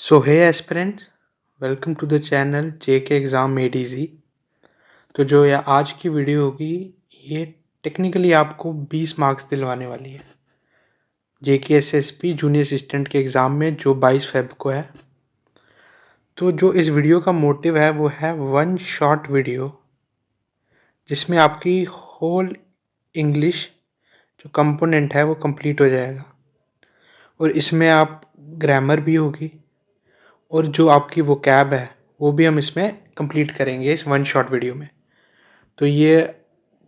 So hey aspirants, welcome to the channel JK exam made easy. तो जो ये आज की वीडियो होगी, ये टेक्निकली आपको 20 मार्क्स दिलवाने वाली है जेके एसएसपी जूनियर असिस्टेंट के एग्ज़ाम में, जो 22 फेब को है। तो जो इस वीडियो का मोटिव है वो है वन शॉट वीडियो, जिसमें आपकी होल इंग्लिश जो कंपोनेंट है वो कंप्लीट हो जाएगा। और इसमें आप ग्रामर भी होगी और जो आपकी वो कैब है वो भी हम इसमें कंप्लीट करेंगे इस वन शॉट वीडियो में। तो ये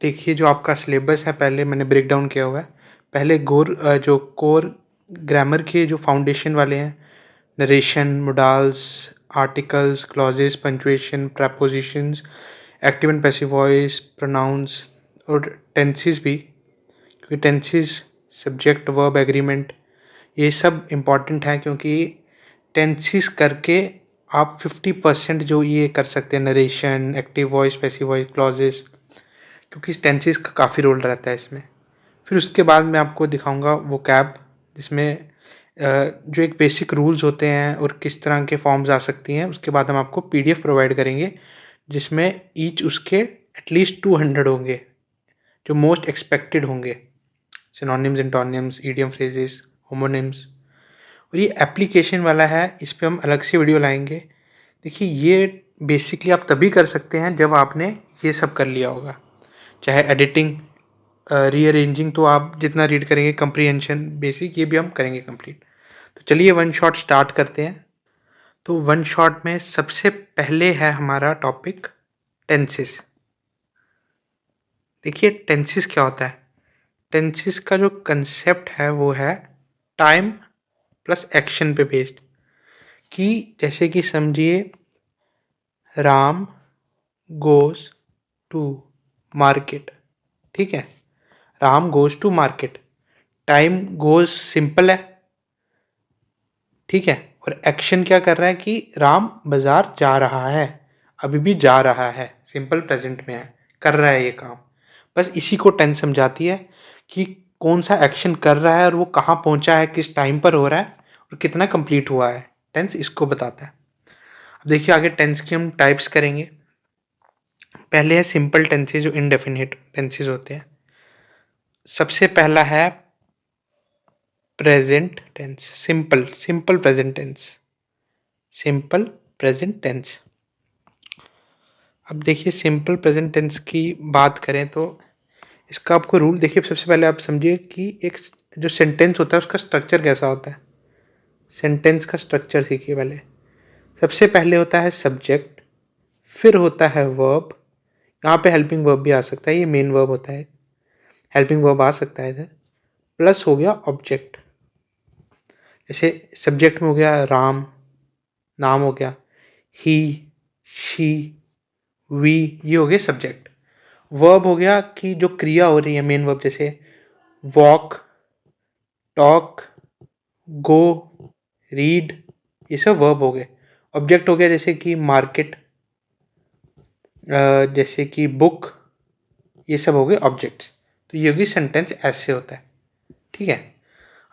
देखिए, जो आपका सिलेबस है पहले मैंने ब्रेक डाउन किया हुआ है। पहले जो कोर ग्रामर के जो फाउंडेशन वाले हैं, narration, modals, articles, clauses, punctuation, prepositions, active and passive voice, pronouns और टेंसेस भी, क्योंकि टेंसेस, सब्जेक्ट, वर्ब, एग्रीमेंट, ये सब इम्पॉर्टेंट है, क्योंकि टेंसेस करके आप 50% जो ये कर सकते हैं, narration, active voice, passive voice, clauses, क्योंकि टेंसेस का काफ़ी रोल रहता है इसमें। फिर उसके बाद मैं आपको दिखाऊंगा वो कैब, जिसमें जो एक बेसिक रूल्स होते हैं और किस तरह के फॉर्म्स आ सकती हैं। उसके बाद हम आपको पीडीएफ प्रोवाइड करेंगे, जिसमें ईच उसके एटलीस्ट 200 होंगे, जो मोस्ट एक्सपेक्टेड होंगे, synonyms, antonyms, idiom phrases, homonyms. और ये एप्लीकेशन वाला है, इस पर हम अलग से वीडियो लाएंगे। देखिए, ये बेसिकली आप तभी कर सकते हैं जब आपने ये सब कर लिया होगा, चाहे एडिटिंग, रीअरेंजिंग, तो आप जितना रीड करेंगे, कंप्रीहेंशन, बेसिक, ये भी हम करेंगे कंप्लीट। तो चलिए वन शॉट स्टार्ट करते हैं। तो वन शॉट में सबसे पहले है हमारा टॉपिक टेंसेस। देखिए, टेंसेस क्या होता है। टेंसेस का जो कंसेप्ट है वो है टाइम प्लस एक्शन पे बेस्ड। कि जैसे कि समझिए, राम गोज टू मार्केट, ठीक है। Ram goes to market, time goes simple है, ठीक है। और एक्शन क्या कर रहा है कि राम बाजार जा रहा है, अभी भी जा रहा है, सिंपल प्रेजेंट में है, कर रहा है ये काम। बस इसी को टेंस समझाती है कि कौन सा एक्शन कर रहा है और वो कहाँ पहुंचा है, किस टाइम पर हो रहा है और कितना कंप्लीट हुआ है। टेंस इसको बताता है। अब देखिए, आगे टेंस की हम टाइप्स करेंगे। पहले है सिंपल टेंसेज, जो इनडेफिनिट टेंसेज होते हैं। सबसे पहला है present tense, simple present tense, simple present tense. अब देखिए, सिंपल प्रेजेंट टेंस की बात करें तो इसका आपको रूल देखिए। सबसे पहले आप समझिए कि एक जो सेंटेंस होता है उसका स्ट्रक्चर कैसा होता है। सेंटेंस का स्ट्रक्चर सीखिए पहले। सबसे पहले होता है सब्जेक्ट, फिर होता है वर्ब। यहाँ पे हेल्पिंग वर्ब भी आ सकता है, ये मेन वर्ब होता है, हेल्पिंग वर्ब आ सकता है इधर। प्लस हो गया ऑब्जेक्ट। जैसे सब्जेक्ट में हो गया राम, नाम हो गया, ही, शी, वी, ये हो गए सब्जेक्ट। वर्ब हो गया कि जो क्रिया हो रही है, मेन वर्ब, जैसे वॉक, टॉक, गो, रीड, ये सब वर्ब हो गए। ऑब्जेक्ट हो गया जैसे कि मार्केट, जैसे कि बुक, ये सब हो गए ऑब्जेक्ट्स। तो ये होगी सेंटेंस, ऐसे होता है, ठीक है।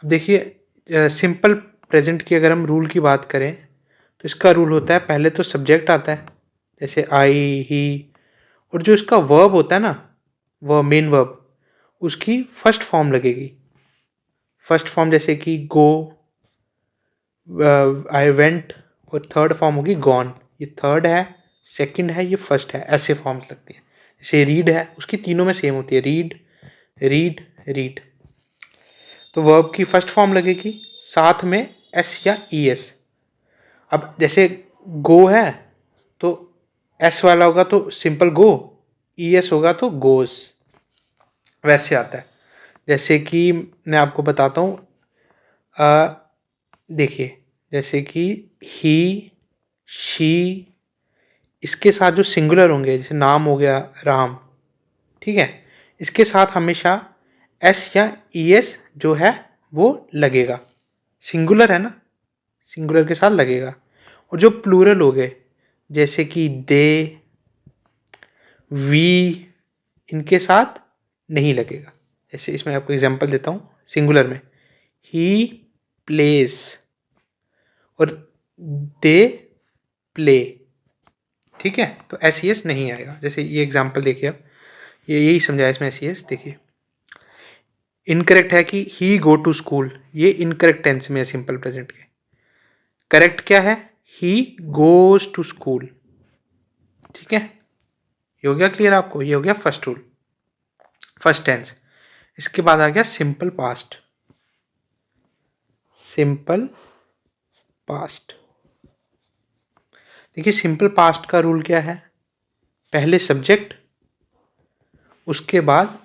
अब देखिए, सिंपल प्रेजेंट की अगर हम रूल की बात करें तो इसका रूल होता है, पहले तो सब्जेक्ट आता है, जैसे आई, ही, और जो इसका वर्ब होता है ना, वह मेन वर्ब, उसकी फर्स्ट फॉर्म लगेगी। फर्स्ट फॉर्म जैसे कि गो, आई वेंट, और थर्ड फॉर्म होगी गॉन। ये थर्ड है, सेकंड है, ये फर्स्ट है, ऐसे फॉर्म्स लगती हैं। जैसे रीड है, उसकी तीनों में सेम होती है, रीड, रीड, रीड। तो वर्ब की फर्स्ट फॉर्म लगेगी, साथ में एस या ई एस। अब जैसे गो है तो एस वाला होगा तो सिंपल गो, ई एस होगा तो गोस, वैसे आता है। जैसे कि मैं आपको बताता हूँ, देखिए, जैसे कि ही, शी, इसके साथ जो सिंगुलर होंगे, जैसे नाम हो गया राम, ठीक है, इसके साथ हमेशा एस या ई एस जो है वो लगेगा। सिंगुलर है ना, सिंगुलर के साथ लगेगा। और जो प्लूरल हो गए, जैसे कि दे, वी, इनके साथ नहीं लगेगा। जैसे इसमें आपको एग्जांपल देता हूँ, सिंगुलर में ही प्लेस, और दे प्ले। ठीक है, तो एस ई एस नहीं आएगा। जैसे ये एग्जाम्पल देखिए, अब ये यही समझाया इसमें एस ई एस। देखिए इनकरेक्ट है कि ही गो टू स्कूल, ये इनकरेक्ट टेंस में है सिंपल प्रेजेंट के। करेक्ट क्या है, ही गोज टू स्कूल। ठीक है, ये हो गया क्लियर आपको, ये हो गया फर्स्ट रूल, फर्स्ट टेंस। इसके बाद आ गया सिंपल पास्ट। सिंपल पास्ट, देखिए सिंपल पास्ट का रूल क्या है, पहले सब्जेक्ट, उसके बाद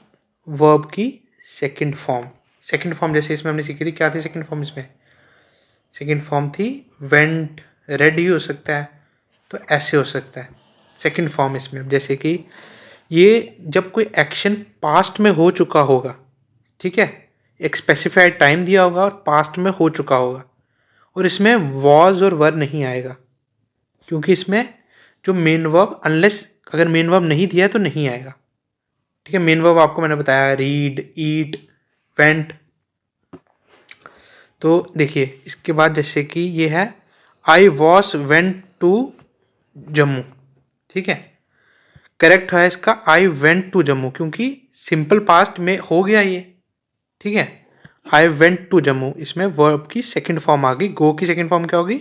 वर्ब की सेकंड फॉर्म। सेकंड फॉर्म जैसे इसमें हमने सीखी थी, क्या थी सेकंड फॉर्म इसमें, सेकंड फॉर्म थी वेंट, रेडी हो सकता है, तो ऐसे हो सकता है सेकंड फॉर्म इसमें। जैसे कि ये जब कोई एक्शन पास्ट में हो चुका होगा, ठीक है, एक स्पेसिफाइड टाइम दिया होगा और पास्ट में हो चुका होगा, और इसमें वॉज और वर नहीं आएगा, क्योंकि इसमें जो मेन वर्ब, अनलेस अगर मेन वर्ब नहीं दिया है तो नहीं आएगा। ठीक है, मेन वर्ब आपको मैंने बताया रीड, ईट, वेंट। तो देखिए इसके बाद जैसे कि ये है I was went to Jammu. ठीक है, करेक्ट है इसका आई वेंट टू जम्मू, क्योंकि सिंपल पास्ट में हो गया ये। ठीक है, आई वेंट टू जम्मू, इसमें वर्ब की सेकंड फॉर्म आ गई, गो की सेकंड फॉर्म क्या होगी,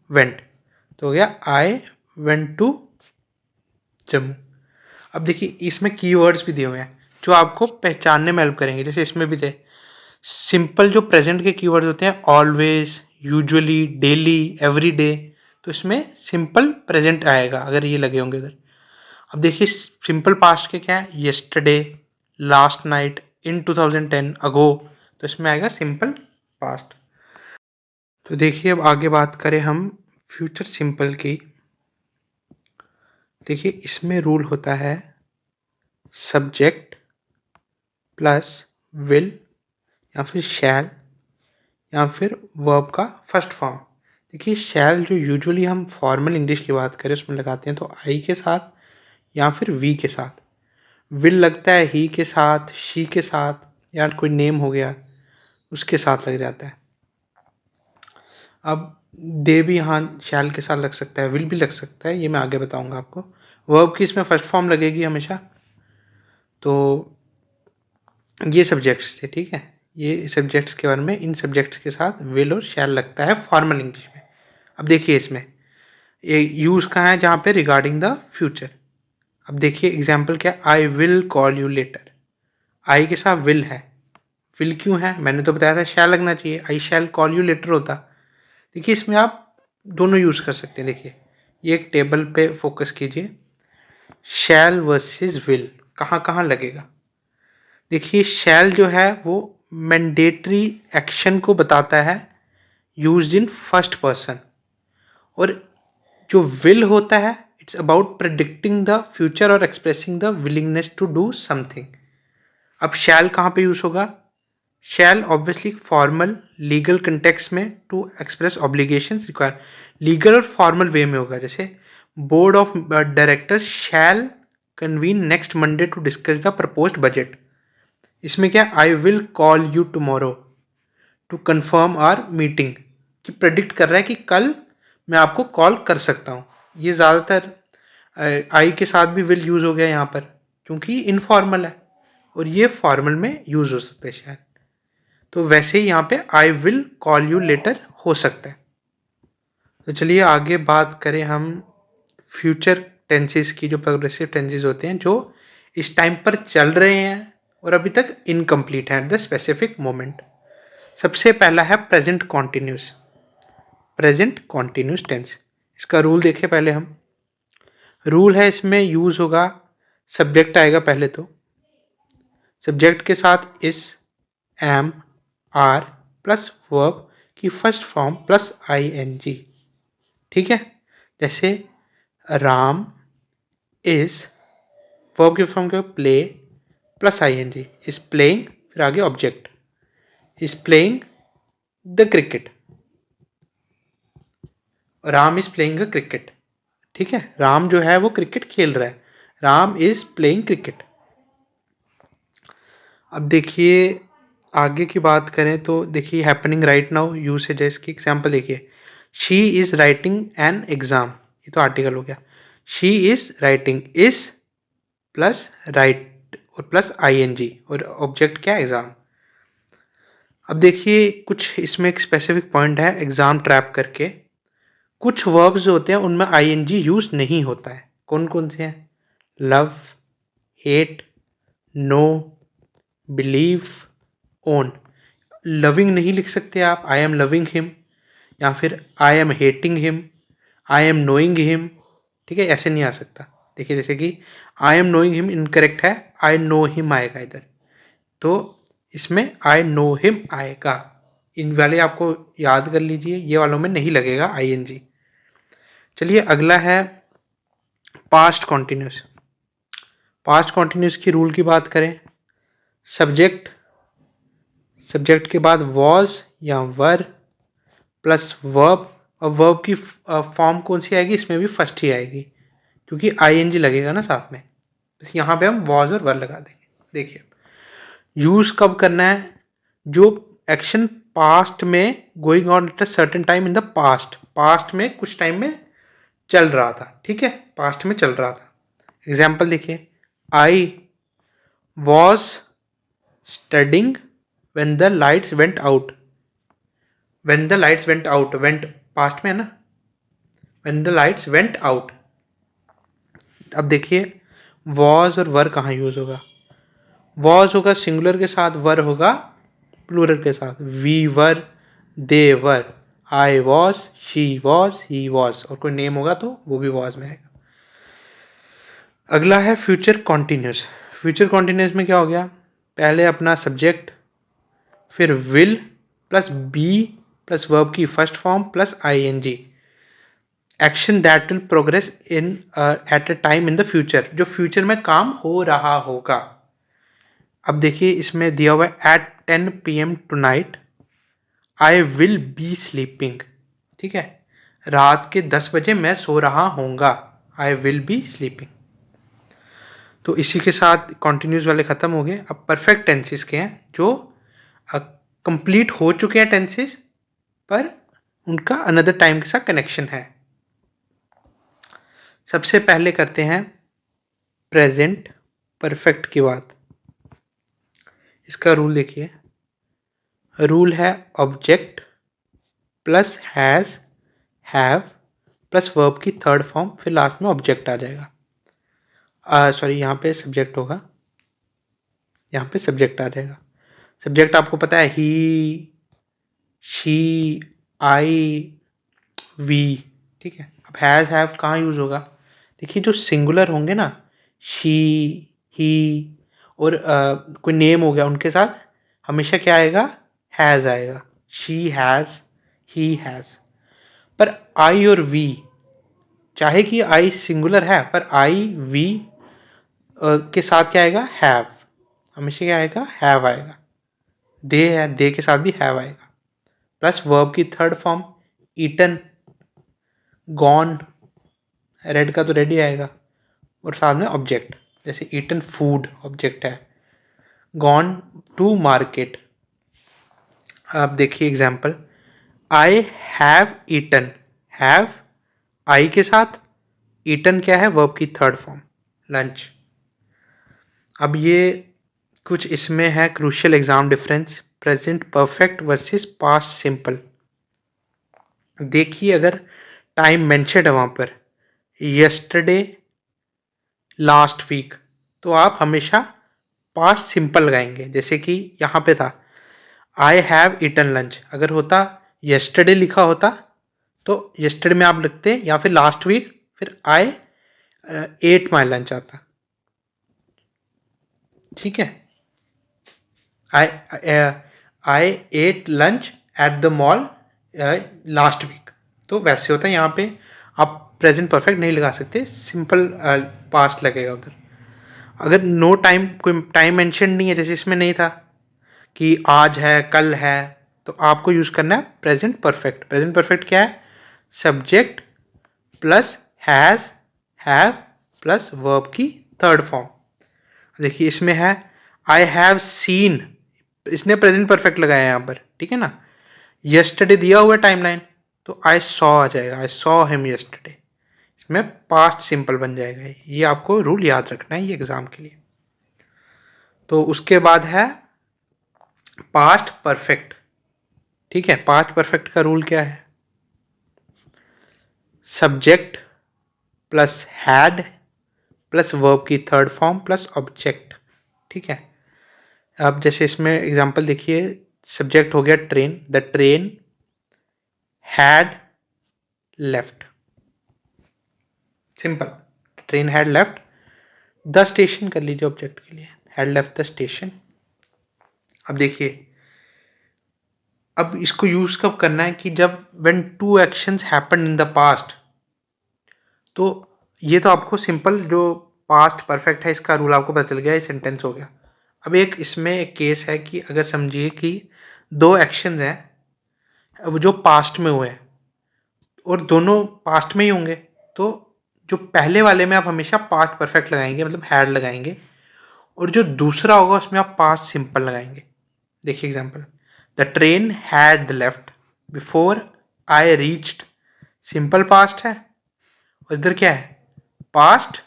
वेंट, तो हो गया आई वेंट टू जम्मू। अब देखिए इसमें कीवर्ड्स भी दिए हुए हैं जो आपको पहचानने में हेल्प करेंगे। जैसे इसमें भी थे सिंपल जो प्रेजेंट के कीवर्ड्स होते हैं, always, usually, daily, every day, तो इसमें सिंपल प्रेजेंट आएगा अगर ये लगे होंगे इधर। अब देखिए सिंपल पास्ट के क्या है, येस्टरडे, लास्ट नाइट, इन 2010, अगो, तो इसमें आएगा सिंपल पास्ट। तो देखिए अब आगे बात करें हम फ्यूचर सिंपल की। देखिए इसमें रूल होता है सब्जेक्ट प्लस विल या फिर शैल या फिर वर्ब का फर्स्ट फॉर्म। देखिए शैल जो यूजुअली हम फॉर्मल इंग्लिश की बात करें उसमें लगाते हैं तो आई के साथ या फिर वी के साथ। विल लगता है ही के साथ, शी के साथ, या कोई नेम हो गया उसके साथ लग जाता है। अब दे भी यहाँ शैल के साथ लग सकता है, विल भी लग सकता है, ये मैं आगे बताऊंगा आपको। वर्ब की इसमें फर्स्ट फॉर्म लगेगी हमेशा। तो ये सब्जेक्ट्स थे, ठीक है, ये सब्जेक्ट्स के बारे में, इन सब्जेक्ट्स के साथ विल और शैल लगता है फॉर्मल इंग्लिश में। अब देखिए इसमें ये यूज़ कहाँ है, जहाँ पे रिगार्डिंग द फ्यूचर। अब देखिए एग्जाम्पल क्या, I will call you later, I के साथ विल है, विल क्यों है, मैंने तो बताया था शैल लगना चाहिए, आई शैल कॉल यू लेटर होता। देखिए इसमें आप दोनों यूज़ कर सकते हैं। देखिए ये एक टेबल पे फोकस कीजिए, शैल वर्सेस विल कहाँ कहाँ लगेगा। देखिए शैल जो है वो मैंडेटरी एक्शन को बताता है यूज्ड इन फर्स्ट पर्सन, और जो विल होता है it's about predicting the future और expressing the willingness to do something. अब शैल कहाँ पे यूज होगा, shall obviously formal legal context में to express obligations require, legal और फॉर्मल वे में होगा। जैसे board of directors shall convene next Monday to discuss the proposed budget. इसमें क्या, I will call you tomorrow to confirm our meeting, कि predict कर रहा है कि कल मैं आपको कॉल कर सकता हूँ। ये ज़्यादातर आई के साथ भी विल यूज़ हो गया यहाँ पर, क्योंकि इनफॉर्मल है, और ये फॉर्मल में यूज़ हो सकता है शायद। तो वैसे ही यहाँ पे आई विल कॉल यू लेटर हो सकता है। तो चलिए आगे बात करें हम फ्यूचर टेंसेस की, जो प्रोग्रेसिव टेंसेस होते हैं जो इस टाइम पर चल रहे हैं और अभी तक इनकम्प्लीट है एट द स्पेसिफिक मोमेंट। सबसे पहला है present continuous, present continuous tense. इसका रूल देखें पहले हम। रूल है इसमें यूज होगा, सब्जेक्ट आएगा पहले, तो सब्जेक्ट के साथ is, am, are plus verb की first form plus I N G. ठीक है, जैसे राम इज, वर्ब की फॉर्म क्या, play plus I N G, is playing, फिर आगे object, is playing the cricket, Ram is playing a cricket. ठीक है, राम जो है वो क्रिकेट खेल रहा है, राम इज प्लेइंग क्रिकेट। अब देखिए आगे की बात करें तो देखिए हैपनिंग राइट नाउ यूसेज है इसकी। एग्जाम्पल देखिए, she is writing an exam, ये तो आर्टिकल हो गया। She is writing, is plus right और प्लस ING और ऑब्जेक्ट क्या है, एग्ज़ाम। अब देखिए कुछ इसमें एक स्पेसिफिक पॉइंट है एग्ज़ाम ट्रैप करके। कुछ वर्ब्स होते हैं उनमें ING यूज़ नहीं होता है। कौन कौन से हैं? Love, hate, no, believe, own. Loving नहीं लिख सकते आप, आई एम लविंग हिम, या फिर I am hating him, I am knowing him. ठीक है, ऐसे नहीं आ सकता। देखिए जैसे कि I am knowing him incorrect है, आई नो हिम आएगा इधर, तो इसमें आई नो हिम आएगा। इन वाले आपको याद कर लीजिए, ये वालों में नहीं लगेगा ING। चलिए अगला है पास्ट कॉन्टिन्यूस। पास्ट कॉन्टिन्यूस की रूल की बात करें, सब्जेक्ट, सब्जेक्ट के बाद वॉज या वर प्लस वर्ब, और वर्ब की फॉर्म कौन सी आएगी, इसमें भी फर्स्ट ही आएगी क्योंकि ING लगेगा ना साथ में। बस यहाँ पे हम वॉज और वर लगा देंगे। देखिए यूज़ कब करना है, जो एक्शन पास्ट में going on at a certain time in the past, past में कुछ टाइम में चल रहा था, ठीक है, पास्ट में चल रहा था। एग्जाम्पल देखिए, I was studying when the lights went out. When the lights went out, went past में है ना, when the lights went out. अब देखिए वॉज और वर कहाँ यूज होगा, वॉज होगा सिंगुलर के साथ, वर होगा प्लूरल के साथ। We were, they were, I was, she was, he was, और कोई नेम होगा तो वो भी वॉज में आएगा। अगला है फ्यूचर कॉन्टिन्यूस। फ्यूचर कॉन्टिन्यूस में क्या हो गया, पहले अपना सब्जेक्ट, फिर will plus be plus verb की first form plus ING, action that will progress in at a time in the future, जो फ्यूचर में काम हो रहा होगा। अब देखिए इसमें दिया हुआ है at 10 PM tonight I will be sleeping, ठीक है, रात के 10 बजे मैं सो रहा होऊंगा, आई विल बी स्लीपिंग। तो इसी के साथ कॉन्टिन्यूस वाले ख़त्म हो गए। अब परफेक्ट टेंसेस के हैं जो कंप्लीट हो चुके हैं टेंसेस, पर उनका अनदर टाइम के साथ कनेक्शन है। सबसे पहले करते हैं प्रेजेंट परफेक्ट की बात। इसका रूल देखिए, रूल है object plus has, have plus verb की थर्ड फॉर्म, फिर लास्ट में ऑब्जेक्ट आ जाएगा। सॉरी, यहाँ पे सब्जेक्ट होगा, यहाँ पे सब्जेक्ट आ जाएगा। सब्जेक्ट आपको पता है, ही, शी, आई, वी, ठीक है। अब हैज़ हैव कहाँ यूज़ होगा, देखिए जो सिंगुलर होंगे ना, शी, ही और कोई नेम हो गया, उनके साथ हमेशा क्या आएगा, हैज़ आएगा। She has, he has. पर आई और वी, चाहे कि आई सिंगुलर है, पर आई वी के साथ क्या आएगा, हैव, हमेशा क्या आएगा, हैव आएगा। दे है, दे के साथ भी हैव आएगा, प्लस वर्ब की third form, eaten, gone, read का तो रेड ही आएगा, और साथ में ऑब्जेक्ट, जैसे ईटन फूड ऑब्जेक्ट है, गॉन टू मार्केट। अब देखिए example, I have eaten, have I के साथ, ईटन क्या है, वर्ब की थर्ड फॉर्म, लंच। अब ये कुछ इसमें है crucial exam difference, present perfect versus past simple. देखिए अगर टाइम मेंशन्ड है वहाँ पर यस्टरडे, लास्ट वीक, तो आप हमेशा पास्ट सिंपल लगाएंगे। जैसे कि यहाँ पे था आई हैव ईटन लंच, अगर होता यस्टरडे लिखा होता तो यस्टरडे में आप लिखते, या फिर लास्ट वीक, फिर आई एट माई लंच आता, ठीक है। I ate lunch at the mall last week, तो वैसे होता है। यहाँ पे आप प्रेजेंट परफेक्ट नहीं लगा सकते, सिंपल पास्ट लगेगा उधर। अगर नो टाइम, कोई टाइम मेंशन नहीं है, जैसे इसमें नहीं था कि आज है, कल है, तो आपको यूज़ करना है प्रेजेंट परफेक्ट। प्रेजेंट परफेक्ट क्या है, subject plus has, have plus verb की थर्ड फॉर्म। देखिए इसमें है आई हैव सीन, इसने प्रेजेंट परफेक्ट लगाया है यहाँ पर, ठीक है ना। यस्टरडे दिया हुआ है टाइमलाइन, तो आई सॉ आ जाएगा, आई सॉ हिम यस्टरडे। इसमें पास्ट सिंपल बन जाएगा। ये आपको रूल याद रखना है ये एग्जाम के लिए। तो उसके बाद है पास्ट परफेक्ट। ठीक है, पास्ट परफेक्ट का रूल क्या है? Subject plus had plus verb की थर्ड फॉर्म प्लस ऑब्जेक्ट। ठीक है, अब जैसे इसमें एग्जांपल देखिए, सब्जेक्ट हो गया train, the train had left. Simple, train had left the station कर लीजिए ऑब्जेक्ट के लिए, हैड लेफ्ट द स्टेशन। अब देखिए, अब इसको यूज कब करना है कि जब when two actions happen in the past. तो ये तो आपको सिंपल जो पास्ट परफेक्ट है इसका रूल आपको पता चल गया, ये सेंटेंस हो गया। अब एक इसमें एक केस है कि अगर समझिए कि दो एक्शंस हैं, अब जो पास्ट में हुए हैं और दोनों पास्ट में ही होंगे, तो जो पहले वाले में आप हमेशा पास्ट परफेक्ट लगाएंगे, मतलब हैड लगाएंगे, और जो दूसरा होगा उसमें आप पास्ट सिंपल लगाएंगे। देखिए example, the train had left before I reached, simple past है, और इधर क्या है? पास्ट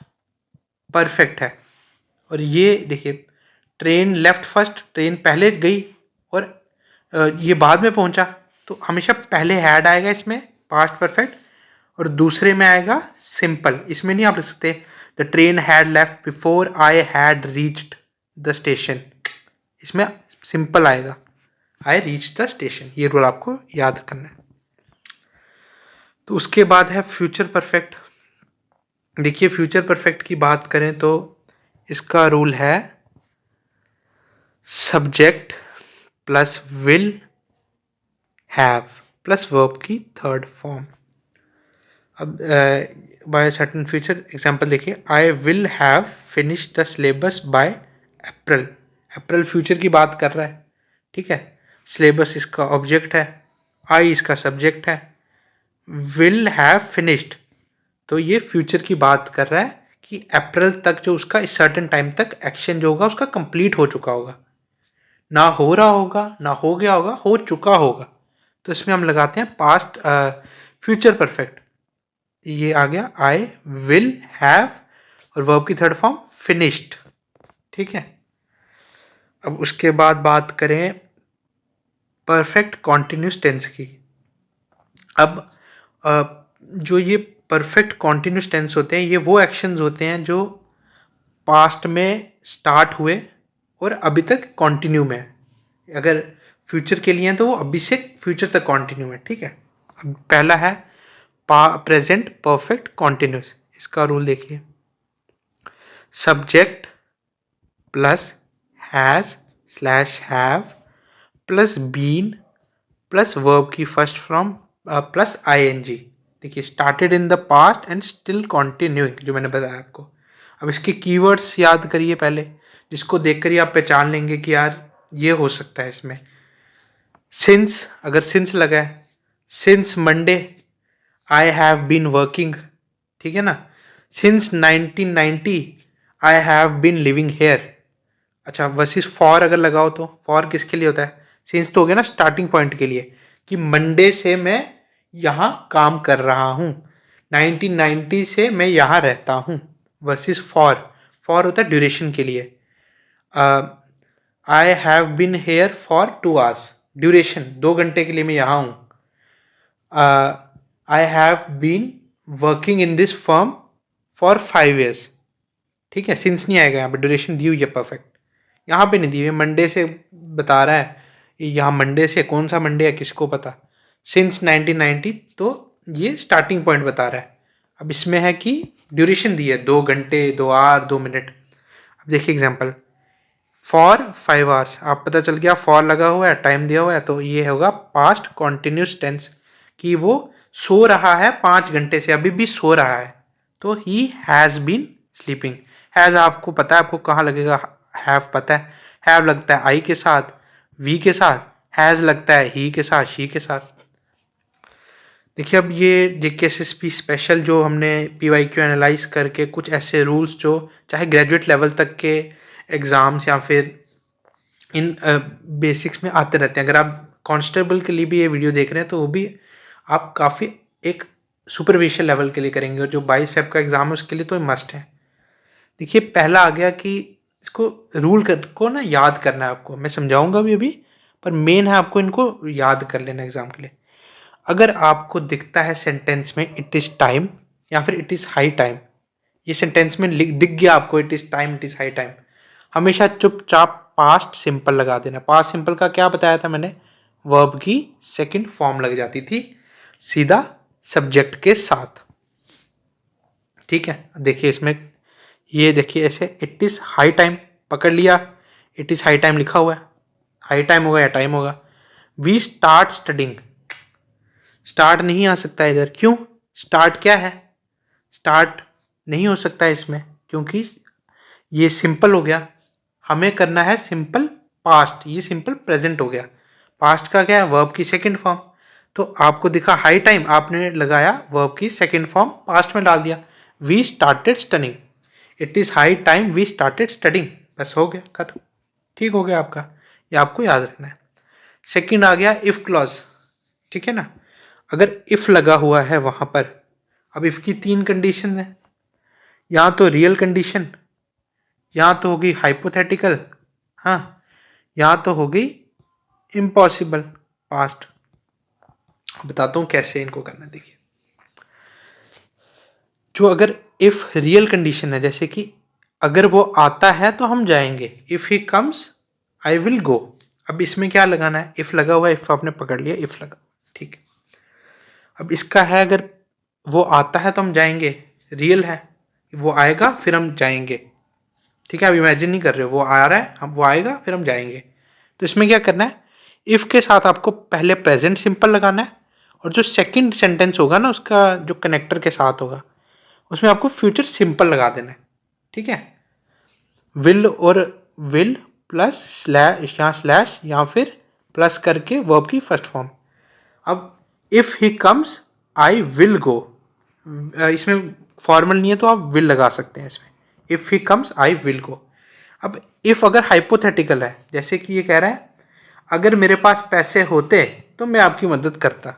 परफेक्ट है। और ये देखिए, ट्रेन लेफ्ट फर्स्ट, ट्रेन पहले गई और ये बाद में पहुंचा, तो हमेशा पहले हैड आएगा इसमें पास्ट परफेक्ट, और दूसरे में आएगा सिंपल। इसमें नहीं आप लिख सकते the train had left before I had reached the station, इसमें सिंपल आएगा आई रीच द स्टेशन। ये रूल आपको याद करना है। तो उसके बाद है फ्यूचर परफेक्ट। देखिए, फ्यूचर परफेक्ट की बात करें तो इसका रूल है subject plus will have plus verb की थर्ड फॉर्म। अब बाय सर्टन फ्यूचर एग्जांपल देखिए, I will have finish the syllabus by April. April future की बात कर रहा है। ठीक है, सिलेबस इसका ऑब्जेक्ट है, आई इसका सब्जेक्ट है, विल हैव फिनिश्ड, तो ये फ्यूचर की बात कर रहा है कि अप्रैल तक जो उसका इस सर्टेन टाइम तक एक्शन जो होगा उसका कंप्लीट हो चुका होगा, ना हो रहा होगा ना हो गया होगा, हो चुका होगा। तो इसमें हम लगाते हैं पास्ट फ्यूचर परफेक्ट। ये आ गया आई विल हैव और वर्ब की थर्ड फॉर्म फिनिश्ड। ठीक है, अब उसके बाद बात करें परफेक्ट कॉन्टिन्यूस टेंस की। अब जो ये परफेक्ट कॉन्टिन्यूस टेंस होते हैं, ये वो एक्शंस होते हैं जो पास्ट में स्टार्ट हुए और अभी तक कंटिन्यू में है। अगर फ्यूचर के लिए हैं तो वो अभी से फ्यूचर तक कंटिन्यू है। ठीक है, अब पहला है प्रेजेंट परफेक्ट कॉन्टिन्यूस। इसका रूल देखिए, subject plus has slash have plus been plus verb की फर्स्ट फॉर्म प्लस आईएनजी। देखिए, started in the past and still continuing, जो मैंने बताया आपको। अब इसके कीवर्ड्स याद करिए पहले, जिसको देखकर ही आप पहचान लेंगे कि यार ये हो सकता है इसमें। सिंस, अगर सिंस लगा है, since Monday I have been working. ठीक है ना, since 1990 I have been living here. अच्छा, वर्सेस फॉर अगर लगाओ तो फॉर किसके लिए होता है? सिंस तो हो गया ना स्टार्टिंग पॉइंट के लिए, कि मंडे से मैं यहाँ काम कर रहा हूँ, 1990 से मैं यहाँ रहता हूँ। वर्सेस फॉर, फॉर होता है ड्यूरेशन के लिए। I have been here for 2 hours, duration 2 घंटे के लिए मैं यहाँ हूँ। I have been working in this firm for 5 years। ठीक है, सिंस नहीं आएगा यहाँ पे, ड्यूरेशन दी हुई है परफेक्ट, यहाँ पे नहीं दी हुई, मंडे से बता रहा है। यहाँ मंडे से, कौन सा मंडे है किसको पता, सिंस 1990, तो ये स्टार्टिंग पॉइंट बता रहा है। अब इसमें है कि ड्यूरेशन दी है 2 घंटे, 2 आवर, 2 मिनट। अब देखिए एग्जांपल, फॉर 5 hours, आप पता चल गया फॉर लगा हुआ है, टाइम दिया हुआ है, तो ये होगा पास्ट कॉन्टिन्यूस टेंस, कि वो सो रहा है 5 घंटे से, अभी भी सो रहा है, तो he has been sleeping. Has आपको पता है, आपको कहाँ लगेगा? हैव पता है, हैव लगता है आई के साथ, वी के साथ, हैज़ लगता है ही के साथ, शी के साथ। देखिए, अब ये JKSSP स्पेशल जो हमने PYQ एनालाइज करके कुछ ऐसे रूल्स जो चाहे ग्रेजुएट लेवल तक के एग्ज़ाम्स या फिर इन बेसिक्स में आते रहते हैं। अगर आप कांस्टेबल के लिए भी ये वीडियो देख रहे हैं तो वो भी आप काफ़ी एक सुपरफिशियल लेवल के लिए करेंगे, और जो 22 फेब का एग्ज़ाम है उसके लिए तो मस्ट है। देखिए पहला आ गया कि इसको रूल को ना याद करना है आपको, मैं समझाऊंगा भी अभी, पर मेन है आपको इनको याद कर लेना एग्ज़ाम के लिए। अगर आपको दिखता है सेंटेंस में इट इज़ टाइम या फिर इट इज़ हाई टाइम, ये सेंटेंस में दिख गया आपको it is time, it is high time, हमेशा चुपचाप पास्ट सिंपल लगा देना। पास्ट सिंपल का क्या बताया था मैंने, वर्ब की सेकंड फॉर्म लग जाती थी सीधा सब्जेक्ट के साथ। ठीक है, देखिए इसमें ये देखिए ऐसे इट इज़ हाई टाइम पकड़ लिया, इट इज़ हाई टाइम लिखा हुआ है, हाई टाइम होगा या टाइम होगा। वी स्टार्ट स्टडिंग, स्टार्ट नहीं आ सकता इधर, क्यों, स्टार्ट क्या है, स्टार्ट नहीं हो सकता इसमें क्योंकि ये सिंपल हो गया, हमें करना है सिंपल पास्ट, ये सिंपल प्रेजेंट हो गया। पास्ट का क्या है, वर्ब की सेकंड फॉर्म, तो आपको दिखा हाई टाइम, आपने लगाया वर्ब की सेकंड फॉर्म पास्ट में डाल दिया, we started studying, it is high time we started studying, बस हो गया खत्म, ठीक हो गया आपका, ये आपको याद रखना है। सेकंड आ गया इफ़ क्लॉज, ठीक है ना, अगर इफ़ लगा हुआ है वहाँ पर, अब इफ़ की 3 कंडीशन है, यहाँ तो रियल कंडीशन, यहाँ तो होगी हाइपोथेटिकल, हाँ, यहाँ तो होगी इम्पॉसिबल पास्ट। बताता हूँ कैसे इनको करना। देखिए जो अगर इफ रियल कंडीशन है, जैसे कि अगर वो आता है तो हम जाएंगे, if he comes I will गो। अब इसमें क्या लगाना है, इफ लगा हुआ है, इफ आपने पकड़ लिया, इफ लगा, ठीक है। अब इसका है अगर वो आता है तो हम जाएंगे, रियल है, वो आएगा फिर हम जाएंगे, ठीक है। अब इमेजिन नहीं कर रहे हो, वो आ रहा है, हम वो आएगा फिर हम जाएंगे। तो इसमें क्या करना है, इफ़ के साथ आपको पहले प्रेजेंट सिंपल लगाना है, और जो सेकंड सेंटेंस होगा ना उसका जो कनेक्टर के साथ होगा उसमें आपको फ्यूचर सिंपल लगा देना है, ठीक है। विल और विल प्लस स्लैश, यहाँ स्लैश या फिर प्लस करके वर्ब की फर्स्ट फॉर्म। अब if he comes I will गो, इसमें फॉर्मल नहीं है तो आप विल लगा सकते हैं इसमें, if he comes I will गो। अब इफ़ अगर हाइपोथेटिकल है, जैसे कि ये कह रहा है अगर मेरे पास पैसे होते तो मैं आपकी मदद करता,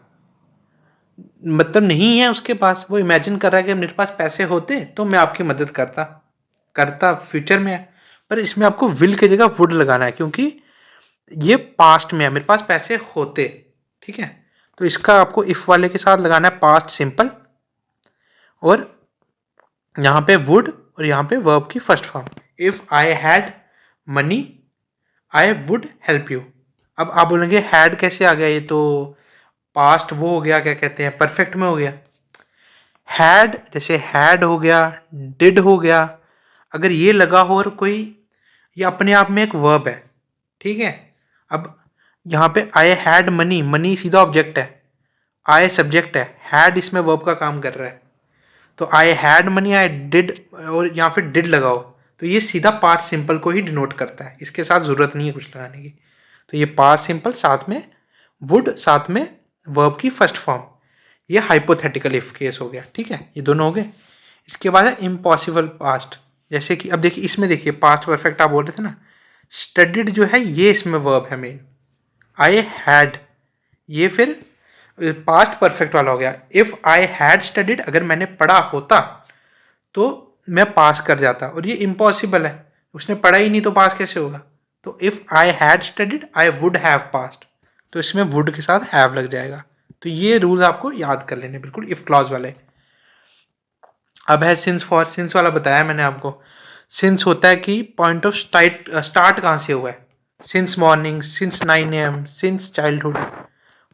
मतलब नहीं है उसके पास, वो इमेजिन कर रहा है कि मेरे पास पैसे होते तो मैं आपकी मदद करता, करता फ्यूचर में है, पर इसमें आपको विल की जगह वुड लगाना है क्योंकि ये पास्ट में है, मेरे पास पैसे होते, ठीक है। तो इसका आपको इफ वाले के साथ लगाना है पास्ट सिंपल, और यहाँ पे वुड और यहाँ पे वर्ब की first form, if I had money I would help you. अब आप बोलेंगे हैड कैसे आ गया, ये तो पास्ट वो हो गया, क्या कहते हैं, परफेक्ट में हो गया। हैड जैसे हैड हो गया, डिड हो गया, अगर ये लगा हो और कोई, ये अपने आप में एक वर्ब है, ठीक है। अब यहाँ पे आई हैड मनी, मनी सीधा ऑब्जेक्ट है, आई सब्जेक्ट है, हैड इसमें वर्ब का काम कर रहा है, तो I had money I did, और यहाँ फिर डिड लगाओ तो ये सीधा पास्ट सिंपल को ही डिनोट करता है, इसके साथ ज़रूरत नहीं है कुछ लगाने की। तो ये पास्ट सिंपल साथ में वुड साथ में वर्ब की फर्स्ट फॉर्म, ये हाइपोथेटिकल इफ केस हो गया, ठीक है, ये दोनों हो गए। इसके बाद है इम्पॉसिबल पास्ट, जैसे कि अब देखिए इसमें देखिए पास्ट परफेक्ट आप बोल रहे थे ना, स्टडीड जो है ये इसमें वर्ब है मेन, आई हैड ये फिर पास्ट परफेक्ट वाला हो गया। इफ़ आई हैड स्टडीड, अगर मैंने पढ़ा होता तो मैं पास कर जाता, और ये इम्पॉसिबल है, उसने पढ़ा ही नहीं तो पास कैसे होगा। तो if I had studied I would have past, तो इसमें वुड के साथ हैव लग जाएगा। तो ये रूल आपको याद कर लेने बिल्कुल इफ़ क्लॉज वाले। अब है सिंस फॉर, सिंस वाला बताया मैंने आपको, सिंस होता है कि पॉइंट ऑफ स्टार्ट कहाँ से हुआ है, since morning, since 9 AM, since childhood.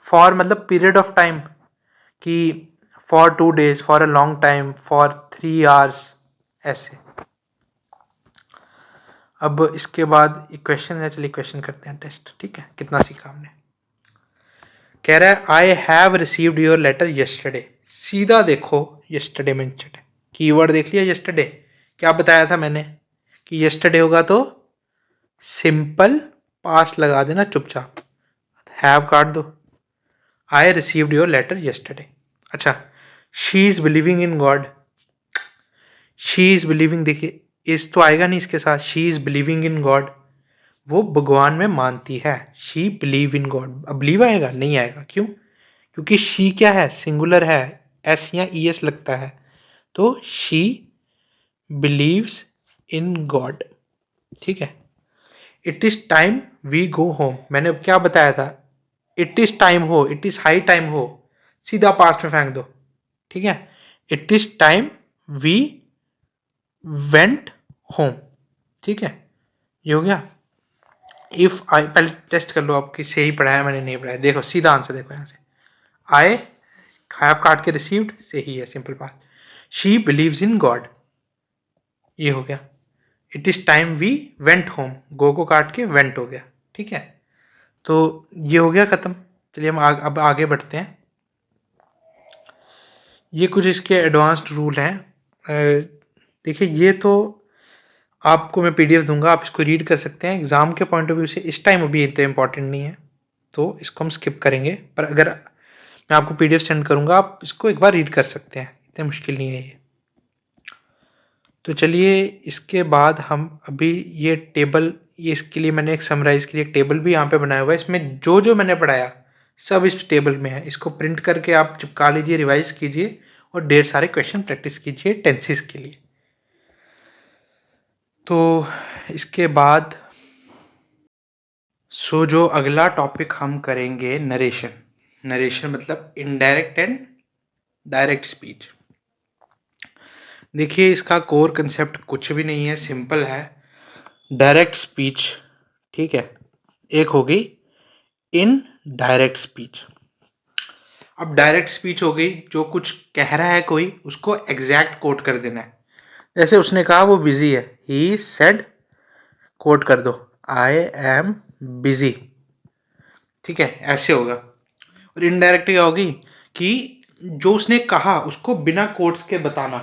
For मतलब पीरियड ऑफ टाइम, कि for 2 days, for a long time, for 3 hours, ऐसे। अब इसके बाद एक क्वेश्चन है, चलिए क्वेश्चन करते हैं टेस्ट, ठीक है, कितना सीखा हमने। कह रहा है I have received your letter yesterday, सीधा देखो यस्टरडे में कीवर्ड देख लिया, यस्टरडे क्या बताया था मैंने कि यस्टरडे होगा तो सिंपल पास्ट लगा देना चुपचाप, हैव काट दो, I received your letter yesterday. अच्छा, she is believing in God, she is believing, देखिए इस तो आएगा नहीं इसके साथ, she is believing in God, वो भगवान में मानती है, शी बिलीव इन गॉड, अब बिलीव आएगा नहीं आएगा, क्यों, क्योंकि शी क्या है, सिंगुलर है, एस या ई एस लगता है, तो शी बिलीव्स इन गॉड। ठीक है। It is time we go home, मैंने अब क्या बताया था, इट इज टाइम हो, इट इज हाई टाइम हो, सीधा पास्ट में फेंक दो। ठीक है। It is time we went home. ठीक है, ये हो गया। इफ आई, पहले टेस्ट कर लो आपकी सही पढ़ाया मैंने नहीं पढ़ाया। देखो सीधा आंसर देखो यहाँ से, आई हैव काट के रिसीव्ड सही है, सिंपल बात। शी बिलीव्स इन गॉड, ये हो गया। It is time we went home, go को काट के वेंट हो गया। ठीक है, तो ये हो गया खत्म। चलिए हम अब आगे बढ़ते हैं। ये कुछ इसके एडवांस्ड रूल हैं। देखिए ये तो आपको मैं पीडीएफ दूंगा, आप इसको रीड कर सकते हैं। एग्जाम के पॉइंट ऑफ व्यू से इस टाइम अभी इतना इंपॉर्टेंट नहीं है, तो इसको हम स्किप करेंगे। पर अगर मैं आपको पीडीएफ सेंड करूंगा, आप इसको एक बार रीड कर सकते हैं, इतना मुश्किल नहीं है ये। तो चलिए इसके बाद हम अभी ये टेबल, ये इसके लिए मैंने एक समराइज के लिए एक टेबल भी यहाँ पे बनाया हुआ है। इसमें जो जो मैंने पढ़ाया सब इस टेबल में है। इसको प्रिंट करके आप चिपका लीजिए, रिवाइज कीजिए और ढेर सारे क्वेश्चन प्रैक्टिस कीजिए टेंसेस के लिए। तो इसके बाद जो अगला टॉपिक हम करेंगे, नरेशन। नरेशन मतलब इनडायरेक्ट एंड डायरेक्ट स्पीच। देखिए इसका कोर कंसेप्ट कुछ भी नहीं है, सिंपल है। डायरेक्ट स्पीच, ठीक है, एक होगी इन डायरेक्ट स्पीच। अब डायरेक्ट स्पीच हो गई, जो कुछ कह रहा है कोई, उसको एग्जैक्ट कोट कर देना है। जैसे उसने कहा वो बिजी है, ही सेड, कोट कर दो, आई एम बिजी। ठीक है, ऐसे होगा। और इनडायरेक्ट क्या होगी कि जो उसने कहा उसको बिना कोट्स के बताना,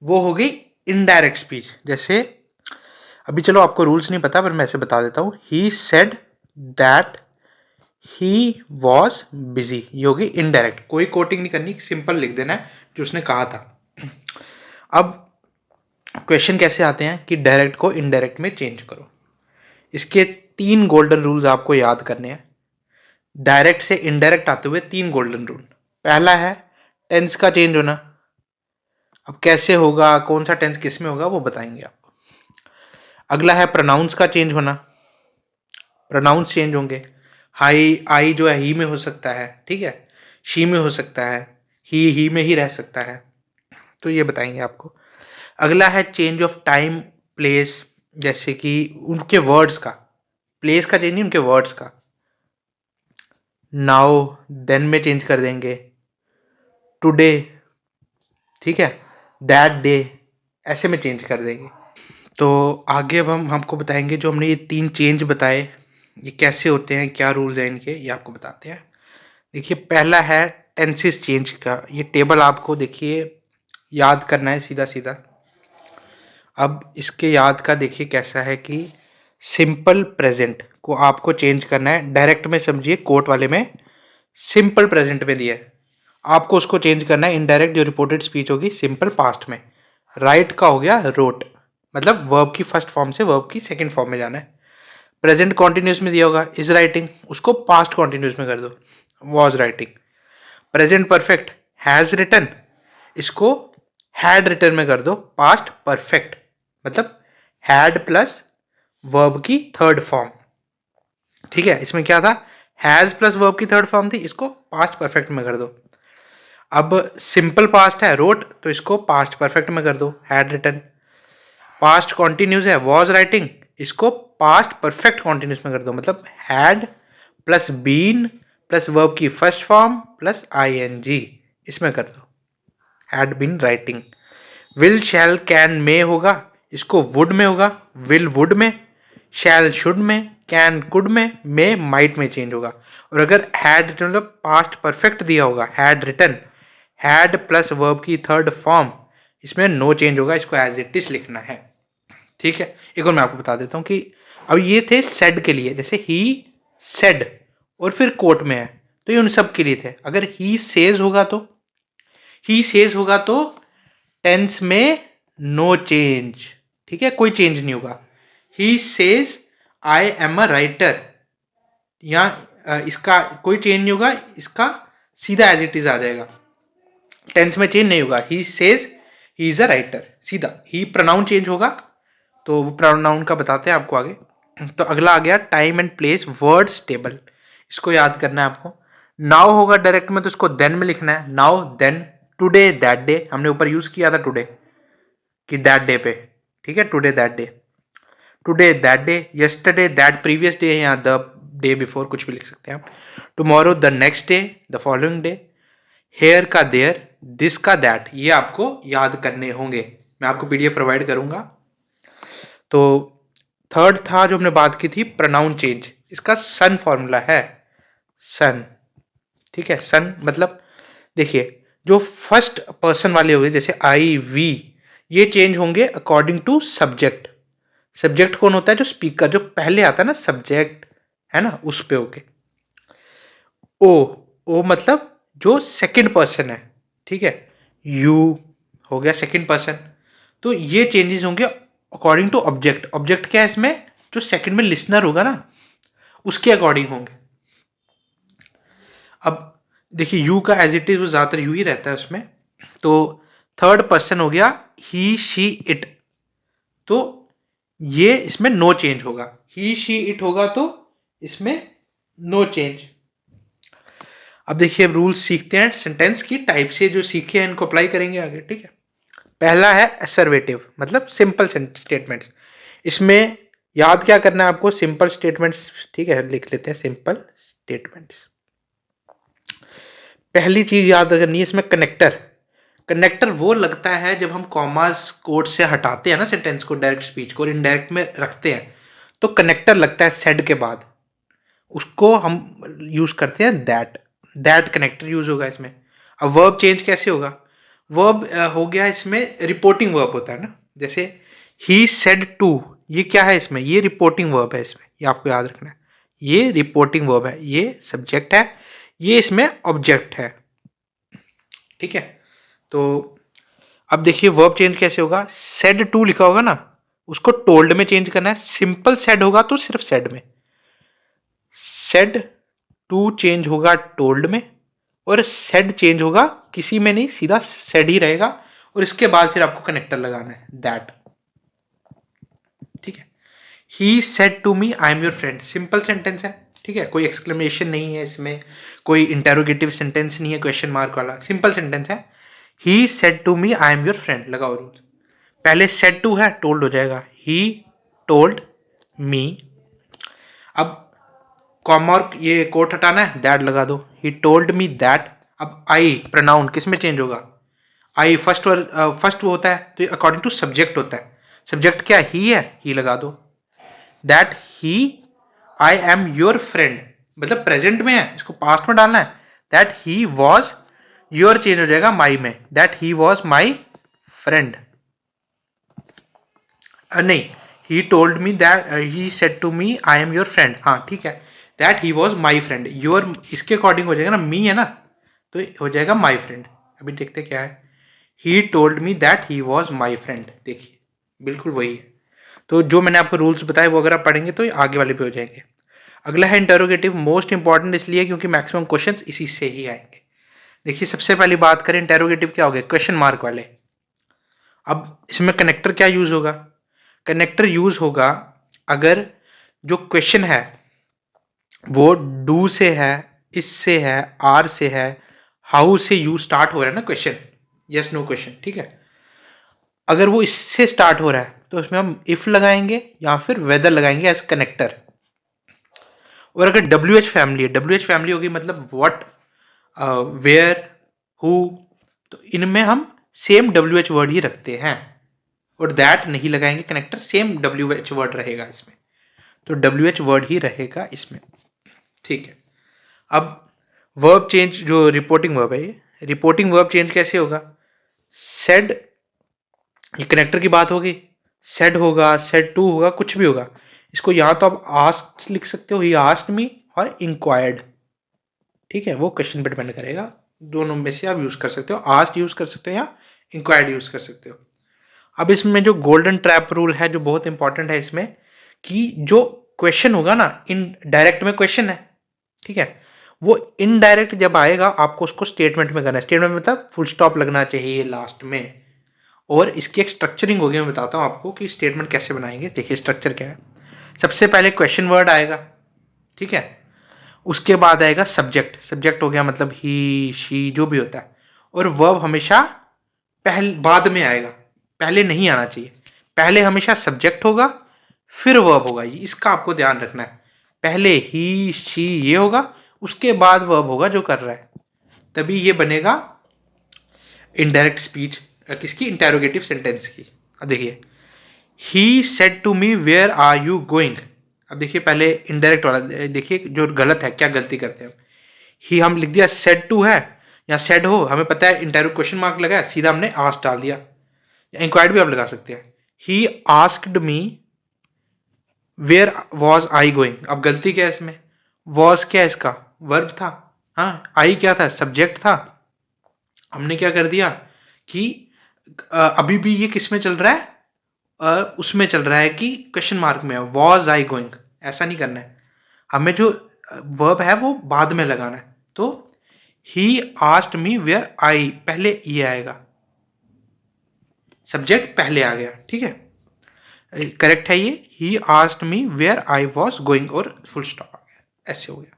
वो होगी इनडायरेक्ट स्पीच। जैसे अभी चलो आपको रूल्स नहीं पता, पर मैं ऐसे बता देता हूँ, ही said that he was busy, ये होगी इनडायरेक्ट। कोई कोटिंग नहीं करनी, सिंपल लिख देना है जो उसने कहा था। अब क्वेश्चन कैसे आते हैं कि डायरेक्ट को इनडायरेक्ट में चेंज करो। इसके 3 गोल्डन रूल्स आपको याद करने हैं। डायरेक्ट से इनडायरेक्ट आते हुए 3 गोल्डन रूल। पहला है टेंस का चेंज होना। अब कैसे होगा, कौन सा टेंस किस में होगा, वो बताएंगे आपको। अगला है प्रोनाउंस का चेंज होना, प्रोनाउंस चेंज होंगे। आई जो है ही में हो सकता है, ठीक है, शी में हो सकता है, ही में ही रह सकता है, तो ये बताएंगे आपको। अगला है चेंज ऑफ टाइम प्लेस, जैसे कि उनके वर्ड्स का, प्लेस का चेंज नहीं, उनके वर्ड्स का। नाउ देन में चेंज कर देंगे, टुडे, ठीक है, दैट डे, ऐसे में चेंज कर देंगे। तो आगे अब हम आपको बताएंगे जो हमने ये 3 चेंज बताए, ये कैसे होते हैं, क्या रूल्स हैं इनके, ये आपको बताते हैं। देखिए पहला है टेंसेस चेंज का। ये टेबल आपको देखिए याद करना है सीधा सीधा। अब इसके याद का देखिए कैसा है कि सिंपल प्रेजेंट को आपको चेंज करना है। डायरेक्ट में समझिए, कोट वाले में सिंपल प्रेजेंट में दिया है, आपको उसको चेंज करना है। इनडायरेक्ट जो रिपोर्टेड स्पीच होगी सिंपल पास्ट में। राइट का हो गया रोट, मतलब वर्ब की फर्स्ट फॉर्म से वर्ब की सेकंड फॉर्म में जाना है। प्रेजेंट कॉन्टिन्यूस में दिया होगा इज राइटिंग, उसको पास्ट कॉन्टिन्यूस में कर दो, was writing. Present perfect has written, इसको हैड रिटन में कर दो, पास्ट परफेक्ट, मतलब हैड प्लस वर्ब की थर्ड फॉर्म। ठीक है, इसमें क्या था, हैज प्लस वर्ब की थर्ड फॉर्म थी, इसको पास्ट परफेक्ट में कर दो। अब सिंपल पास्ट है रोट, तो इसको पास्ट परफेक्ट में कर दो, हैड रिटन। पास्ट कॉन्टिन्यूस है वॉज राइटिंग, इसको पास्ट परफेक्ट कॉन्टिन्यूस में कर दो, मतलब had plus been plus verb की फर्स्ट फॉर्म प्लस आईएनजी, इसमें कर दो, had been writing. Will shall can में होगा, इसको वुड में होगा, विल वुड में, शैल शुड में, कैन कुड में माइट में चेंज होगा। और अगर हैड रिटन मतलब पास्ट परफेक्ट दिया होगा, had written, had plus verb की थर्ड फॉर्म, इसमें नो चेंज होगा, इसको एज इट इज लिखना है। ठीक है, एक और मैं आपको बता देता हूँ कि अब ये थे सेड के लिए, जैसे ही सेड और फिर कोट में है, तो ये उन सब के लिए थे। अगर ही सेज होगा तो, ही सेज होगा तो टेंस में नो चेंज, ठीक है, कोई चेंज नहीं होगा। He says I am a writer, यहाँ इसका कोई चेंज नहीं होगा, इसका सीधा एज इट इज आ जाएगा, टेंस में चेंज नहीं होगा। He says he is a writer, सीधा। ही प्रोनाउन चेंज होगा, तो वो प्रोनाउन का बताते हैं आपको आगे। तो अगला आ गया time and place word stable, इसको याद करना है आपको। नाउ होगा डायरेक्ट में तो इसको देन में लिखना है, now then. Today that day, हमने ऊपर यूज किया था टुडे कि दैट डे पे, ठीक है, today that day, today that day, yesterday that previous day, या द डे बिफोर, कुछ भी लिख सकते हैं आप। Tomorrow the next day, the following day. Here का देयर, दिस का दैट, ये आपको याद करने होंगे, मैं आपको पीडीएफ प्रोवाइड करूंगा। तो थर्ड था जो हमने बात की थी प्रोनाउन चेंज, इसका सन फॉर्मूला है, सन, ठीक है। सन मतलब देखिए जो फर्स्ट पर्सन वाले हो गए जैसे आई वी, ये चेंज होंगे अकॉर्डिंग टू सब्जेक्ट। सब्जेक्ट कौन होता है? जो स्पीकर, जो पहले आता है ना सब्जेक्ट, है ना, उस पे होके। ओ, ओ मतलब जो सेकंड पर्सन है, ठीक है। यू हो गया सेकंड पर्सन। तो ये चेंजेस होंगे अकॉर्डिंग टू ऑब्जेक्ट। ऑब्जेक्ट क्या है इसमें? जो सेकंड में लिसनर होगा ना, उसके अकॉर्डिंग होंगे। अब देखिए यू का एज इट इज वो ज्यादातर यू ही रहता है उसमें। तो थर्ड पर्सन हो गया ही शी इट, तो ये इसमें नो चेंज होगा। ही शी इट होगा तो इसमें नो चेंज। अब देखिए अब रूल्स सीखते हैं सेंटेंस की टाइप से, जो सीखे हैं इनको अप्लाई करेंगे आगे, ठीक है। पहला है असर्वेटिव, मतलब सिंपल स्टेटमेंट्स। इसमें याद क्या करना है आपको? सिंपल स्टेटमेंट्स, ठीक है, लिख लेते हैं सिंपल स्टेटमेंट्स। पहली चीज याद करनी है इसमें कनेक्टर। कनेक्टर वो लगता है जब हम कॉमास कोड से हटाते हैं ना सेंटेंस को, डायरेक्ट स्पीच को, और इनडायरेक्ट में रखते हैं, तो कनेक्टर लगता है सेड के बाद, उसको हम यूज करते हैं दैट। दैट कनेक्टर यूज होगा इसमें। अब वर्ब चेंज कैसे होगा? वर्ब हो गया इसमें रिपोर्टिंग वर्ब होता है ना, जैसे ही सेड टू, ये क्या है इसमें? ये रिपोर्टिंग वर्ब है इसमें, ये आपको याद रखना है। ये रिपोर्टिंग वर्ब है, ये सब्जेक्ट है, ये इसमें ऑब्जेक्ट है, ठीक है। तो अब देखिए वर्ब चेंज कैसे होगा? सेड टू लिखा होगा ना, उसको टोल्ड में चेंज करना है। सिंपल सेड होगा तो सिर्फ सेड में, सेड टू चेंज होगा टोल्ड में, और सेड चेंज होगा किसी में नहीं, सीधा सेड ही रहेगा, और इसके बाद फिर आपको कनेक्टर लगाना है दैट, ठीक है। He said to me I am your friend, simple sentence है, ठीक है, कोई एक्सक्लेमेशन नहीं है इसमें, कोई इंटेरोगेटिव सेंटेंस नहीं है क्वेश्चन मार्क वाला, सिंपल सेंटेंस है। He said to me I am your friend, लगाओ रूल। पहले सेड टू है, टोल्ड हो जाएगा, ही टोल्ड मी। अब कॉमा और ये कोट हटाना है, दैट लगा दो, ही टोल्ड मी दैट। अब आई प्रोनाउन किस में चेंज होगा? आई फर्स्ट वो होता है तो अकॉर्डिंग टू सब्जेक्ट होता है। सब्जेक्ट क्या ही है, ही लगा दो। That he I am your friend, मतलब प्रेजेंट में है, इसको पास्ट में डालना है। That he was, your change हो जाएगा माई में, that he was my friend. नहीं, he told me that, he said to me I am your friend, हाँ ठीक है। That he was my friend, your इसके अकॉर्डिंग हो जाएगा ना, मी है ना, तो हो जाएगा माई फ्रेंड। अभी देखते क्या है, ही told me that he was my friend, देखिए बिल्कुल वही है। तो जो मैंने आपको रूल्स बताए वो अगर आप पढ़ेंगे तो आगे वाले पे हो जाएंगे। अगला है इंटेरोगेटिव, मोस्ट इंपॉर्टेंट इसलिए क्योंकि मैक्सिमम क्वेश्चंस इसी से ही आएंगे। देखिए सबसे पहली बात करें इंटेरोगेटिव क्या हो गया, क्वेश्चन मार्क वाले। अब इसमें कनेक्टर क्या यूज होगा? कनेक्टर यूज होगा अगर जो क्वेश्चन है वो डू से है, इससे है, आर से है, हाउ से यू स्टार्ट हो रहा है ना क्वेश्चन, यस नो क्वेश्चन, ठीक है। अगर वो इससे स्टार्ट हो रहा है तो उसमें हम इफ लगाएंगे या फिर वेदर लगाएंगे एज कनेक्टर। और अगर डब्ल्यू एच फैमिली है, डब्ल्यू एच फैमिली होगी मतलब व्हाट, वेयर, हु, तो इनमें हम सेम डब्ल्यू एच वर्ड ही रखते हैं, और दैट नहीं लगाएंगे connector, same W H word रहेगा इसमें, तो डब्ल्यू एच वर्ड ही रहेगा इसमें, ठीक है। अब वर्ब चेंज जो रिपोर्टिंग वर्ब है, ये रिपोर्टिंग वर्ब चेंज कैसे होगा? सेड, ये कनेक्टर की बात होगी, सेड होगा, सेड टू होगा, कुछ भी होगा। इसको या तो आप आस्क्ड लिख सकते हो, ही आस्क्ड मी, और इंक्वायर्ड, ठीक है, वो क्वेश्चन पे डिपेंड करेगा, दोनों में से आप यूज कर सकते हो, आस्क्ड यूज कर सकते हो या इंक्वायर्ड यूज कर सकते हो। अब इसमें जो गोल्डन ट्रैप रूल है जो बहुत इंपॉर्टेंट है इसमें, कि जो क्वेश्चन होगा ना, इन डायरेक्ट में क्वेश्चन है, ठीक है, वो इनडायरेक्ट जब आएगा आपको उसको स्टेटमेंट में करना है। स्टेटमेंट में मतलब फुल स्टॉप लगना चाहिए लास्ट में। और इसकी एक स्ट्रक्चरिंग होगी, मैं बताता हूँ आपको कि स्टेटमेंट कैसे बनाएंगे। देखिए स्ट्रक्चर क्या है। सबसे पहले क्वेश्चन वर्ड आएगा, ठीक है। उसके बाद आएगा सब्जेक्ट। सब्जेक्ट हो गया मतलब ही शी जो भी होता है। और वर्ब हमेशा बाद में आएगा, पहले नहीं आना चाहिए। पहले हमेशा सब्जेक्ट होगा फिर वर्ब होगा, इसका आपको ध्यान रखना है। पहले ही शी ये होगा, उसके बाद वर्ब होगा जो कर रहा है, तभी ये बनेगा इनडायरेक्ट स्पीच। किसकी? इंटेरोगेटिव सेंटेंस की। अब देखिए he said to me where are you going. अब देखिए पहले इनडायरेक्ट वाला देखिए जो गलत है, क्या गलती करते हैं ही हम लिख दिया सेड टू है या सेड हो, हमें पता है इंटरव्यू क्वेश्चन मार्क लगा है, सीधा हमने आस्क डाल दिया। इंक्वायर्ड भी आप लगा सकते हैं। He asked me where was I going. अब गलती क्या है इसमें? वॉज क्या है इसका? वर्ब था। हाँ, आई क्या था? सब्जेक्ट था। हमने क्या कर दिया कि अभी भी ये किस में चल रहा है? उसमें चल रहा है कि क्वेश्चन मार्क में है, वॉज आई गोइंग। ऐसा नहीं करना है, हमें जो वर्ब है वो बाद में लगाना है। तो ही आस्क्ड मी वेयर आई, पहले ये आएगा, सब्जेक्ट पहले आ गया, ठीक है, करेक्ट है ये। He asked me where I was going और फुल स्टॉप आ गया, ऐसे हो गया।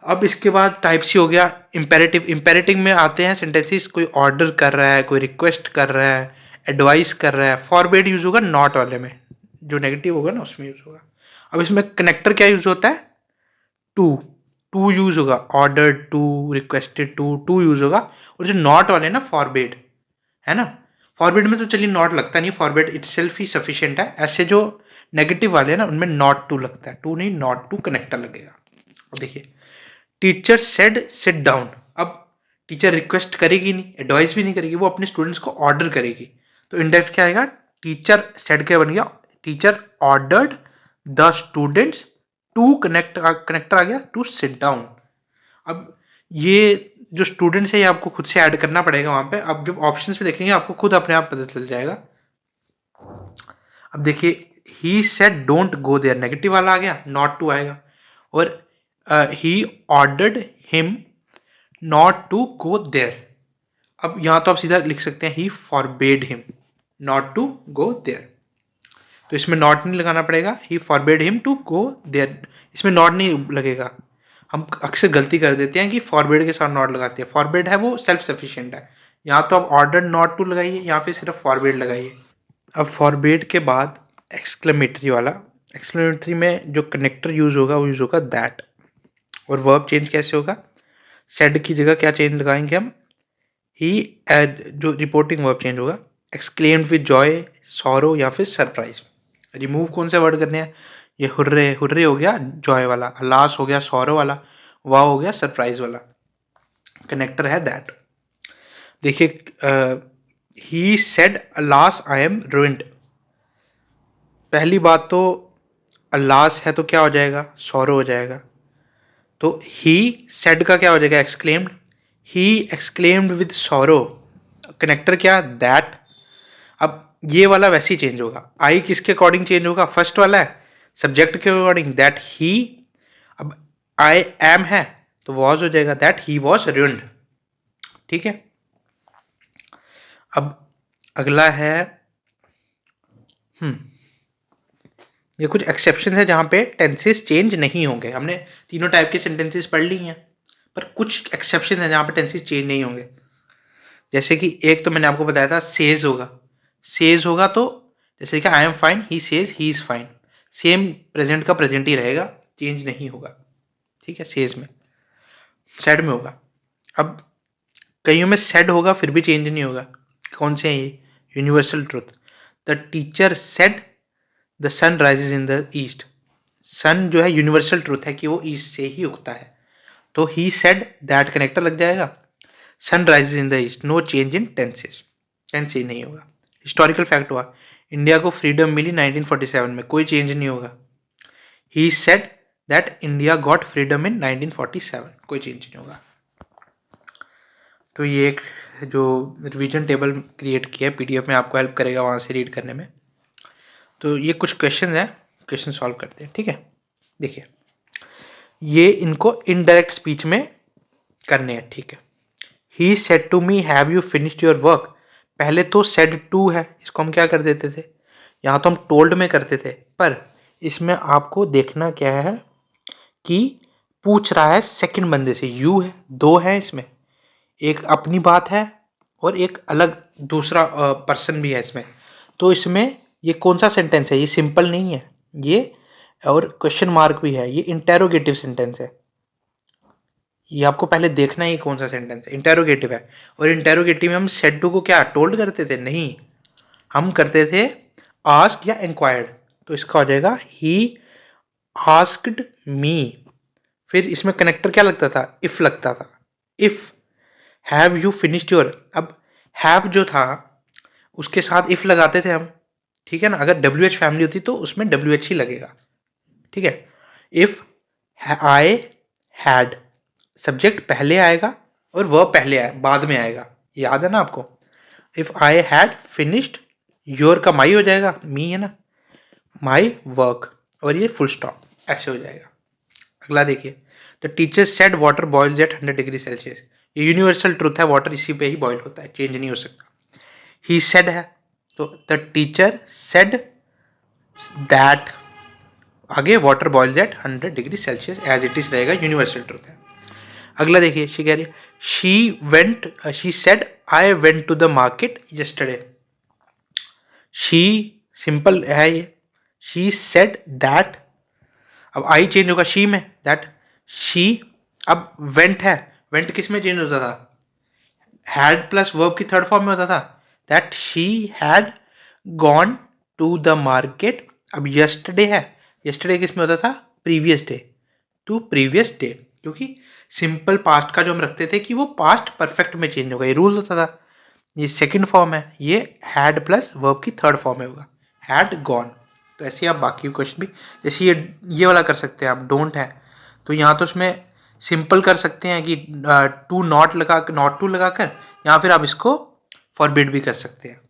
अब इसके बाद टाइप सी हो गया इंपेरेटिव। इंपेरेटिव में आते हैं सेंटेंसेस, कोई ऑर्डर कर रहा है, कोई रिक्वेस्ट कर रहा है, एडवाइस कर रहा है। फॉरबिड यूज होगा नॉट वाले में, जो नेगेटिव होगा ना उसमें यूज होगा। अब इसमें कनेक्टर क्या यूज होता है? टू। टू यूज होगा, order to, requested to, to use होगा। और जो नॉट वाले ना फॉरबिड है ना, फॉरबिड में तो चलिए नॉट लगता नहीं, फॉरबिड इटसेल्फ ही सफिशिएंट है। ऐसे जो नेगेटिव वाले हैं ना उनमें नॉट टू लगता है, टू नहीं नॉट टू कनेक्टर लगेगा। अब देखिए टीचर सेड सिट डाउन। अब टीचर रिक्वेस्ट करेगी नहीं, एडवाइस भी नहीं करेगी, वो अपने स्टूडेंट्स को ऑर्डर करेगी। तो इंडेक्स क्या आएगा? टीचर सेड क्या बन गया? Teacher ordered the students to connector आ गया टू सिट डाउन। अब ये जो स्टूडेंट्स है ये आपको खुद से ऐड करना पड़ेगा वहां पे। अब जब ऑप्शंस पे देखेंगे आपको खुद अपने आप पता चल जाएगा। अब देखिए he said don't go there, negative वाला आ गया, नॉट टू आएगा। और he ordered him not to go there. अब यहां तो आप सीधा लिख सकते हैं he forbade him not to go there, तो इसमें नॉट नहीं लगाना पड़ेगा। He forbade him to go there, इसमें नॉट नहीं लगेगा। हम अक्सर गलती कर देते हैं कि फॉरबेड के साथ नॉट लगाते हैं। फॉरबेड है वो सेल्फ सफिशिएंट है, यहाँ तो आप ऑर्डर नॉट टू लगाइए, यहाँ पे सिर्फ फॉरबेड लगाइए। अब फॉरबेड के बाद एक्सक्लेमेटरी वाला, एक्सक्लेमेटरी में जो कनेक्टर यूज होगा वो यूज होगा दैट। और वर्ब चेंज कैसे होगा? सेड की जगह क्या चेंज लगाएंगे हम? ही जो रिपोर्टिंग वर्ब चेंज होगा, एक्सक्लेम्ड विद जॉय, सॉरो या फिर सरप्राइज। रिमूव कौन से वर्ड करने हैं? ये हुर्रे, हुर्रे हो गया जॉय वाला, अलास हो गया सॉरो वाला, वाह हो गया सरप्राइज वाला। कनेक्टर है दैट। देखिए he said alas I am ruined. पहली बात तो अलास है तो क्या हो जाएगा? सॉरो हो जाएगा। तो ही सेड का क्या हो जाएगा? Exclaimed. He exclaimed with sorrow, connector क्या? दैट। अब ये वाला वैसे ही चेंज होगा। आई किसके अकॉर्डिंग चेंज होगा? फर्स्ट वाला है सब्जेक्ट के अकॉर्डिंग, दैट ही। अब आई एम है तो वॉज हो जाएगा, दैट ही वॉज रुइंड, ठीक है। अब अगला है ये कुछ एक्सेप्शन है जहां पे टेंसेस चेंज नहीं होंगे। हमने तीनों टाइप के सेंटेंसेस पढ़ ली हैं, पर कुछ एक्सेप्शन है जहां पे टेंसेस चेंज नहीं होंगे। जैसे कि एक तो मैंने आपको बताया था सेज होगा। सेज होगा तो जैसे कि I am fine, he says he is fine, same present का प्रेजेंट ही रहेगा, चेंज नहीं होगा, ठीक है। सेज में, सेड में होगा। अब कईयों में सेड होगा फिर भी चेंज नहीं होगा। कौन से हैं ये? Universal truth. The teacher said the sun rises in the east. Sun जो है यूनिवर्सल ट्रुथ है कि वो ईस्ट से ही उगता है, तो ही सेड दैट कनेक्टर लग जाएगा। Sun rises in the east, no change in tenses, tense change नहीं होगा। हिस्टोरिकल फैक्ट हुआ, इंडिया को फ्रीडम मिली 1947 में, कोई चेंज नहीं होगा। He said that India got freedom in 1947, कोई चेंज नहीं होगा। तो ये एक जो रिवीजन टेबल क्रिएट किया है पीडीएफ में, आपको हेल्प करेगा वहाँ से रीड करने में। तो ये कुछ क्वेश्चन हैं, क्वेश्चन सॉल्व करते हैं, ठीक है। देखिए ये इनको इनडायरेक्ट स्पीच में करने हैं, ठीक है। He said to me have you finished your work, पहले तो सेड टू है, इसको हम क्या कर देते थे, यहाँ तो हम टोल्ड में करते थे, पर इसमें आपको देखना क्या है कि पूछ रहा है सेकंड बंदे से, यू है, दो है इसमें, एक अपनी बात है और एक अलग दूसरा पर्सन भी है इसमें। तो इसमें ये कौन सा सेंटेंस है, ये सिंपल नहीं है ये, और क्वेश्चन मार्क भी है, ये इंटेरोगेटिव सेंटेंस है। ये आपको पहले देखना है कौन सा सेंटेंस है, इंटेरोगेटिव है। और इंटेरोगेटिव में हम सेड टू को क्या टोल्ड करते थे, नहीं, हम करते थे आस्क या इंक्वायर्ड। तो इसका हो जाएगा ही आस्क्ड मी, फिर इसमें कनेक्टर क्या लगता था, इफ लगता था, if have you finished your, अब हैव जो था उसके साथ इफ लगाते थे हम, ठीक है ना। अगर डब्ल्यू एच फैमिली होती तो उसमें डब्ल्यू एच ही लगेगा, ठीक है। इफ आई हैड, सब्जेक्ट पहले आएगा और वह पहले आए बाद में आएगा, याद है ना आपको। If I had finished your का माई हो जाएगा, मी है ना, माई वर्क, और ये फुल स्टॉप ऐसे हो जाएगा। अगला देखिए, the teacher said water boils at 100 degree Celsius, ये यूनिवर्सल ट्रूथ है, वाटर इसी पे ही बॉयल होता है, चेंज नहीं हो सकता। ही सेड है तो द टीचर सेड दैट, आगे water boils at 100 degree Celsius as it is रहेगा, यूनिवर्सल ट्रूथ है। अगला देखिए, शी कह रही है she said I went to the market yesterday, she simple है ये, शी सेड दैट, अब आई चेंज होगा शी में, दैट शी, अब वेंट है, वेंट किस में चेंज होता था, हैड प्लस वर्ब की थर्ड फॉर्म में होता था, that she had gone to the market. अब यस्टरडे है, यस्टरडे किस में होता था, previous day, to previous day, क्योंकि सिंपल पास्ट का जो हम रखते थे कि वो पास्ट परफेक्ट में चेंज होगा, ये रूल होता था। ये सेकंड फॉर्म है, ये हैड प्लस वर्ब की थर्ड फॉर्म में होगा, हैड गॉन। तो ऐसे ही आप बाकी क्वेश्चन भी, जैसे ये वाला कर सकते हैं आप, डोंट है तो यहाँ तो उसमें सिंपल कर सकते हैं कि टू नॉट लगा कर, नॉट टू लगा कर, या फिर आप इसको फॉरबिड भी कर सकते हैं।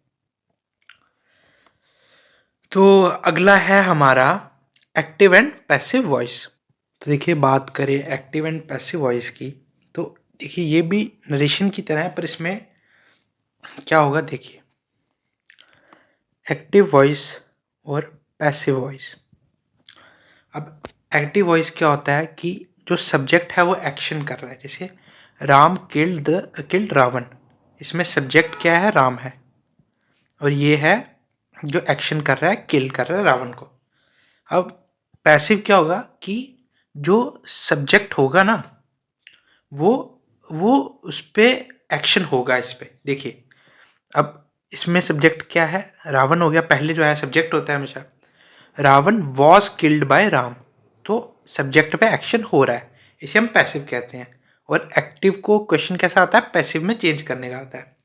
तो अगला है हमारा एक्टिव एंड पैसिव वॉइस। तो देखिए, बात करें एक्टिव एंड पैसिव वॉइस की, तो देखिए ये भी नरेशन की तरह है, पर इसमें क्या होगा, देखिए एक्टिव वॉइस और पैसिव वॉइस। अब एक्टिव वॉइस क्या होता है कि जो सब्जेक्ट है वो एक्शन कर रहा है, जैसे राम किल्ड रावण, इसमें सब्जेक्ट क्या है, राम है, और ये है जो एक्शन कर रहा है, किल कर रहा है रावण को। अब पैसिव क्या होगा कि जो सब्जेक्ट होगा ना, वो उस पर एक्शन होगा इस पर। देखिए, अब इसमें सब्जेक्ट क्या है, रावण हो गया, पहले जो है सब्जेक्ट होता है हमेशा, Ravan was killed by Ram, तो सब्जेक्ट पे एक्शन हो रहा है, इसे हम पैसिव कहते हैं। और एक्टिव को क्वेश्चन कैसा आता है, पैसिव में चेंज करने का आता है।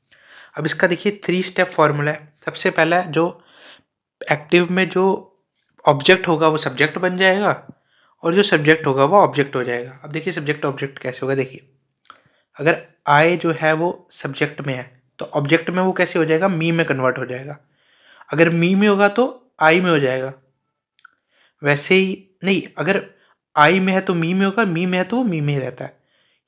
अब इसका देखिए 3 स्टेप फॉर्मूला है। सबसे पहला जो एक्टिव में जो ऑब्जेक्ट होगा वो सब्जेक्ट बन जाएगा, और जो सब्जेक्ट होगा वो ऑब्जेक्ट हो जाएगा। अब देखिए सब्जेक्ट ऑब्जेक्ट कैसे होगा, देखिए अगर आई जो है वो सब्जेक्ट में है तो ऑब्जेक्ट में वो कैसे हो जाएगा, मी में कन्वर्ट हो जाएगा। अगर मी में होगा तो आई में हो जाएगा, वैसे ही नहीं, अगर आई में है तो मी में होगा, मी में है तो वो मी में ही रहता है।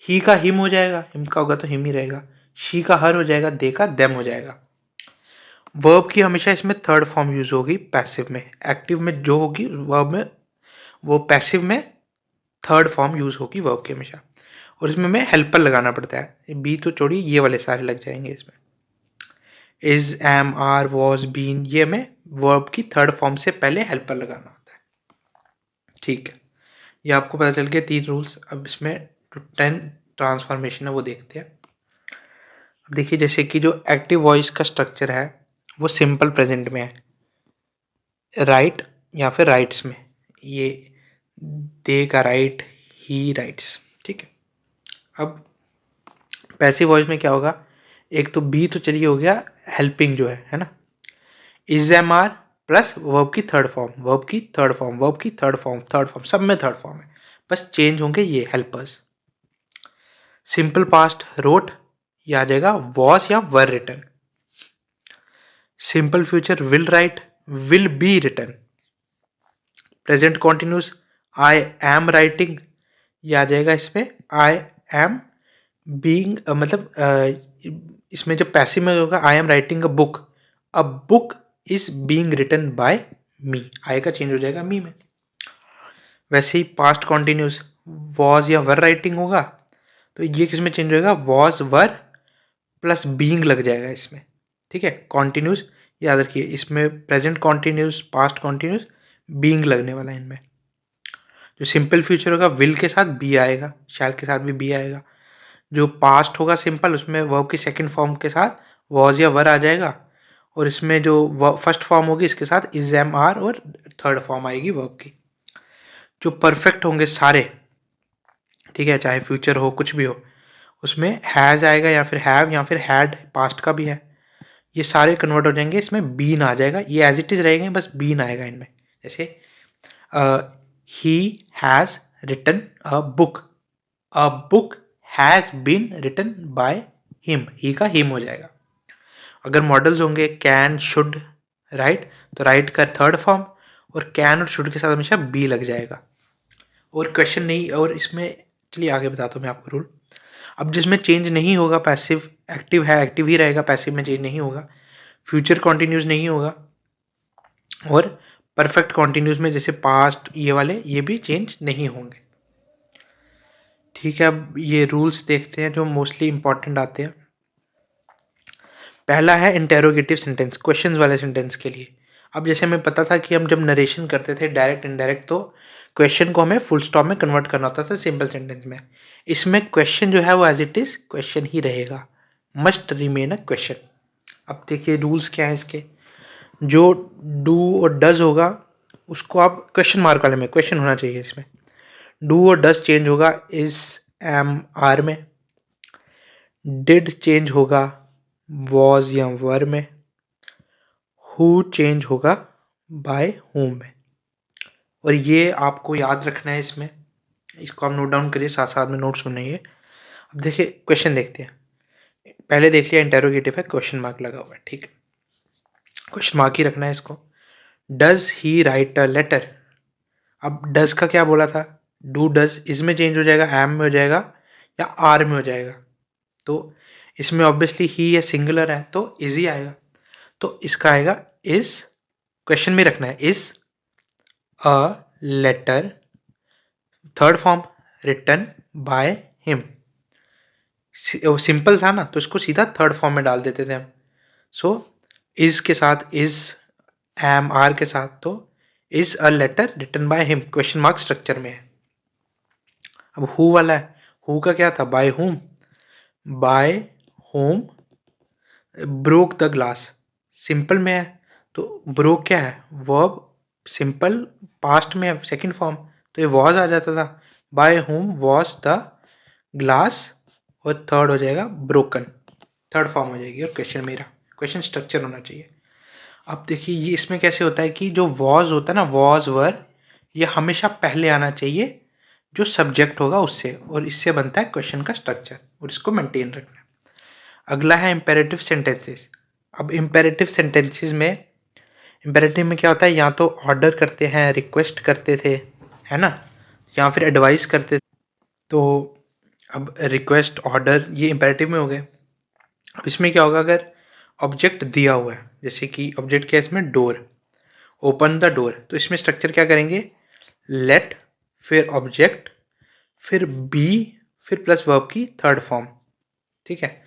ही का हिम हो जाएगा, हिम का होगा तो हिम ही रहेगा। शी का हर हो जाएगा, दे का देम हो जाएगा। वर्ब की हमेशा इसमें थर्ड फॉर्म यूज होगी पैसिव में, एक्टिव में जो होगी वर्ब में, वो पैसिव में थर्ड फॉर्म यूज होगी वर्ब की हमेशा। और इसमें हमें हेल्पर लगाना पड़ता है, बी तो छोड़िए, ये वाले सारे लग जाएंगे इसमें, is, am, are, was, been, ये हमें वर्ब की थर्ड फॉर्म से पहले हेल्पर लगाना होता है, ठीक है। ये आपको पता चल गया 3 रूल्स। अब इसमें 10 ट्रांसफॉर्मेशन है वो देखते हैं। अब देखिए, जैसे कि जो एक्टिव वॉइस का स्ट्रक्चर है वो सिंपल प्रेजेंट में है, राइट या फिर राइट्स में, ये दे का राइट, ही राइट्स, ठीक है। अब पैसिव वॉइस में क्या होगा, एक तो बी तो चलिए हो गया, हेल्पिंग जो है ना, is, am, are plus verb की थर्ड फॉर्म, वर्ब की थर्ड फॉर्म, वर्ब की थर्ड फॉर्म, थर्ड फॉर्म, सब में थर्ड फॉर्म है, बस चेंज होंगे ये हेल्पर्स। सिंपल पास्ट रोट, ये आ जाएगा वॉज या were written. Simple future will write, will be written. Present continuous, I am writing, ये आ जाएगा इसमें आई एम बीइंग, मतलब इसमें जो पैसिव में होगा I am writing a book is being written by me, I का चेंज हो जाएगा मी में। वैसे ही पास्ट कॉन्टिन्यूस वॉज या वर राइटिंग होगा तो ये किस में चेंज होगा, वॉज वर प्लस बीइंग लग जाएगा इसमें, ठीक है। कॉन्टिन्यूस याद रखिए, इसमें present continuous past continuous being लगने वाला है इनमें। जो सिंपल फ्यूचर होगा विल के साथ बी आएगा, शैल के साथ भी बी आएगा। जो पास्ट होगा सिंपल उसमें वर्ब की सेकंड फॉर्म के साथ वॉज या वर आ जाएगा, और इसमें जो फर्स्ट फॉर्म होगी इसके साथ इज एम आर, और थर्ड फॉर्म आएगी वर्ब की। जो परफेक्ट होंगे सारे, ठीक है, चाहे फ्यूचर हो कुछ भी हो, उसमें हैज़ आएगा या फिर हैव या फिर हैड, पास्ट का भी है, ये सारे कन्वर्ट हो जाएंगे, इसमें बीन आ जाएगा। ये एज इट इज़ रहेंगे, बस बीन आएगा इनमें। जैसे he has written a book has been written by him, he का हिम हो जाएगा। अगर मॉडल्स होंगे कैन शुड राइट, तो राइट का थर्ड फॉर्म, और कैन और शुड के साथ हमेशा बी लग जाएगा। और क्वेश्चन नहीं, और इसमें चलिए आगे बताता हूँ मैं आपको रूल। अब जिसमें चेंज नहीं होगा, पैसिव एक्टिव है एक्टिव ही रहेगा, पैसिव में चेंज नहीं होगा, फ्यूचर कॉन्टिन्यूस नहीं होगा, और परफेक्ट कॉन्टिन्यूस में जैसे पास्ट ये वाले ये भी चेंज नहीं होंगे, ठीक है। अब ये रूल्स देखते हैं जो मोस्टली इंपॉर्टेंट आते हैं। पहला है इंटेरोगेटिव सेंटेंस, क्वेश्चंस वाले सेंटेंस के लिए। अब जैसे हमें पता था कि हम जब नरेशन करते थे डायरेक्ट इनडायरेक्ट, तो क्वेश्चन को हमें फुल स्टॉप में कन्वर्ट करना होता था सिंपल सेंटेंस में। इसमें क्वेश्चन जो है वो एज इट इज क्वेश्चन ही रहेगा, मस्ट रिमेन अ क्वेश्चन। अब देखिए रूल्स क्या है इसके। जो डू और डज होगा उसको आप क्वेश्चन मार्क वाले में, क्वेश्चन होना चाहिए इसमें। डू और डज चेंज होगा इज एम आर में। डिड चेंज होगा वॉज या वर में। हु चेंज होगा बाय हुम में। और ये आपको याद रखना है इसमें, इसको आप नोट डाउन करिए, साथ साथ में नोट सुनिए। अब देखिए क्वेश्चन देखते हैं। पहले देख लिया इंटेरोगेटिव है, क्वेश्चन मार्क लगा हुआ है, ठीक है, क्वेश्चन मार्क ही रखना है इसको। Does he write a letter. अब डज का क्या बोला था, डू डज, इसमें चेंज हो जाएगा, एम में हो जाएगा या आर में हो जाएगा। तो इसमें ऑब्वियसली ही है, सिंगुलर है तो इज ही आएगा, तो इसका आएगा इज, क्वेश्चन में रखना है is a letter, third form written by him. Simple था ना, तो इसको सीधा थर्ड फॉर्म में डाल देते थे हम। सो इज के साथ इज, एम आर के साथ, तो is a letter written by him, question mark structure में है। अब हु वाला है, हु का क्या था, by whom, by whom broke the glass, simple में है, तो ब्रोक क्या है, वर्ब, सिंपल पास्ट में है सेकंड फॉर्म, तो ये वॉज आ जाता था, by whom was the glass, और थर्ड हो जाएगा ब्रोकन, थर्ड फॉर्म हो जाएगी, और क्वेश्चन मेरा क्वेश्चन स्ट्रक्चर होना चाहिए। अब देखिए ये इसमें कैसे होता है कि जो वॉज होता है ना, वॉज वर, ये हमेशा पहले आना चाहिए जो सब्जेक्ट होगा उससे, और इससे बनता है क्वेश्चन का स्ट्रक्चर, और इसको मेंटेन रखना है। अगला है इम्पेरेटिव सेंटेंसेस। अब इम्पेरेटिव सेंटेंसेस में, इम्पेरेटिव में क्या होता है, या तो ऑर्डर करते हैं, रिक्वेस्ट करते थे, है ना, या फिर एडवाइस करते थे। तो अब रिक्वेस्ट ऑर्डर ये इम्पेरेटिव में हो गए। अब इसमें क्या होगा, अगर ऑब्जेक्ट दिया हुआ है, जैसे कि ऑब्जेक्ट क्या है इसमें, डोर, ओपन द डोर, तो इसमें स्ट्रक्चर क्या करेंगे, लेट, फिर ऑब्जेक्ट, फिर बी, फिर प्लस वर्ब की थर्ड फॉर्म, ठीक है।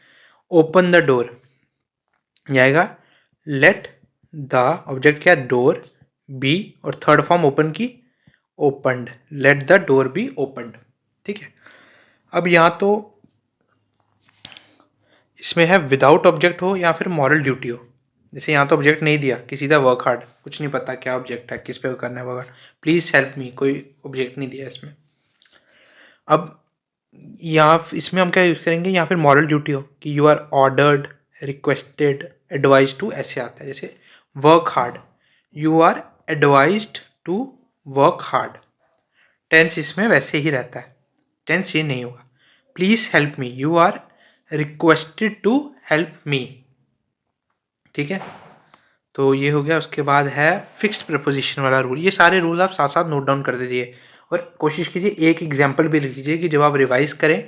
ओपन द डोर ये आएगा, लेट द ऑब्जेक्ट क्या, डोर, बी, और थर्ड फॉर्म ओपन की, opened, let the door B opened, ठीक है। अब यहाँ तो इसमें है विदाउट ऑब्जेक्ट हो या फिर मॉरल ड्यूटी हो। जैसे यहाँ तो ऑब्जेक्ट नहीं दिया कि सीधा वर्क हार्ड, कुछ नहीं पता क्या ऑब्जेक्ट है, किस पे करना है वर्क हार्ड, प्लीज हेल्प मी, कोई ऑब्जेक्ट नहीं दिया इसमें। अब यहाँ इसमें हम क्या यूज़ करेंगे, या फिर मॉरल ड्यूटी हो कि you are ordered, requested, advise to, ऐसे आता है। जैसे work hard, you are advised to work hard, tense इसमें वैसे ही रहता है, टेंस ये नहीं होगा। Please help me, you are requested to help me, ठीक है। तो ये हो गया। उसके बाद है फिक्स्ड प्रपोजिशन वाला रूल। ये सारे रूल आप साथ साथ नोट डाउन कर दीजिए, और कोशिश कीजिए एक एग्जाम्पल भी लिख लीजिए कि जब आप रिवाइज करें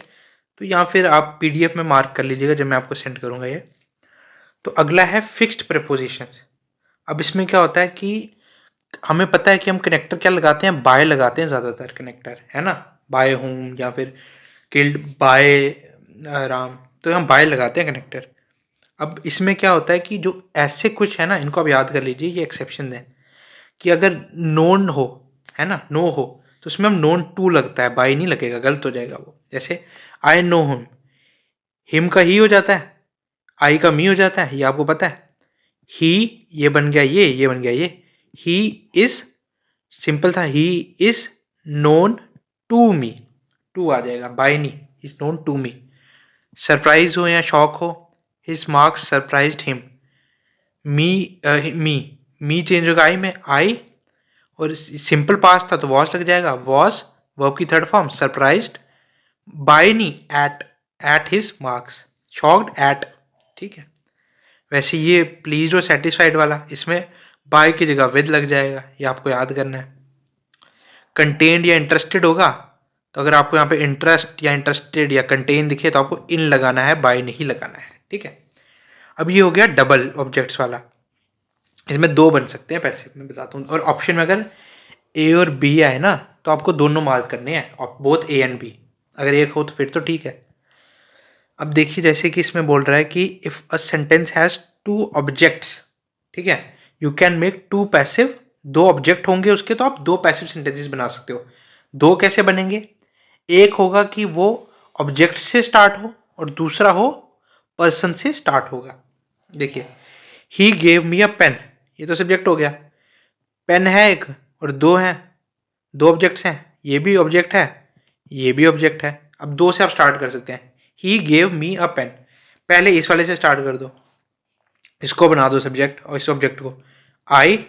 तो या फिर आप PDF में मार्क कर लीजिएगा जब मैं आपको सेंड करूँगा ये। तो अगला है फिक्स्ड प्रीपोजिशंस। अब इसमें क्या होता है कि हमें पता है कि हम कनेक्टर क्या लगाते हैं, बाय लगाते हैं ज़्यादातर कनेक्टर, है ना, बाय होम या फिर किल्ड बाय राम, तो हम बाय लगाते हैं कनेक्टर। अब इसमें क्या होता है कि जो ऐसे कुछ है ना, इनको आप याद कर लीजिए, ये एक्सेप्शन दें कि अगर नोन हो, है ना, नो हो, तो उसमें हम नोन टू लगता है, बाय नहीं लगेगा, गलत हो जाएगा वो। जैसे आई नो हिम का ही हो जाता है, आई का मी हो जाता है, ये आपको पता है। ही ये बन गया ये बन गया ये। ही इज सिंपल था, he is known to me, to आ जाएगा, बाय नहीं, is known to me. Surprise हो या शॉक हो, his marks surprised him. Me change होगा आई में, आई, और सिंपल पास था तो वॉज लग जाएगा, वॉज वर्ब की थर्ड फॉर्म, सरप्राइज्ड बाय नहीं, at his marks, shocked eight, ठीक है। वैसे ये प्लीज और सेटिस्फाइड वाला, इसमें बाय की जगह विद लग जाएगा, ये आपको याद करना है। कंटेन्ड या इंटरेस्टेड होगा तो अगर आपको यहाँ पे इंटरेस्ट या इंटरेस्टेड या कंटेन दिखे तो आपको इन लगाना है, बाय नहीं लगाना है, ठीक है। अब ये हो गया डबल ऑब्जेक्ट्स वाला, इसमें दो बन सकते हैं पैसे, मैं बताता हूँ। और ऑप्शन में अगर ए और बी आए ना तो आपको दोनों मार्क करने हैं, बोथ ए एंड बी। अगर एक हो तो फिर तो ठीक है। अब देखिए जैसे कि इसमें बोल रहा है कि if a sentence has two objects, ठीक है, you can make two passive, दो ऑब्जेक्ट होंगे उसके तो आप दो पैसिव सेंटेंसेस बना सकते हो। दो कैसे बनेंगे, एक होगा कि वो ऑब्जेक्ट से स्टार्ट हो और दूसरा हो पर्सन से स्टार्ट होगा। देखिए ही गेव मी अ पेन, ये तो सब्जेक्ट हो गया, पेन है एक और दो हैं, दो ऑब्जेक्ट्स हैं, ये भी ऑब्जेक्ट है, ये भी ऑब्जेक्ट है। अब दो से आप स्टार्ट कर सकते हैं, ही गेव मी अ पेन, पहले इस वाले से स्टार्ट कर दो, इसको बना दो सब्जेक्ट और इस ऑब्जेक्ट को। आई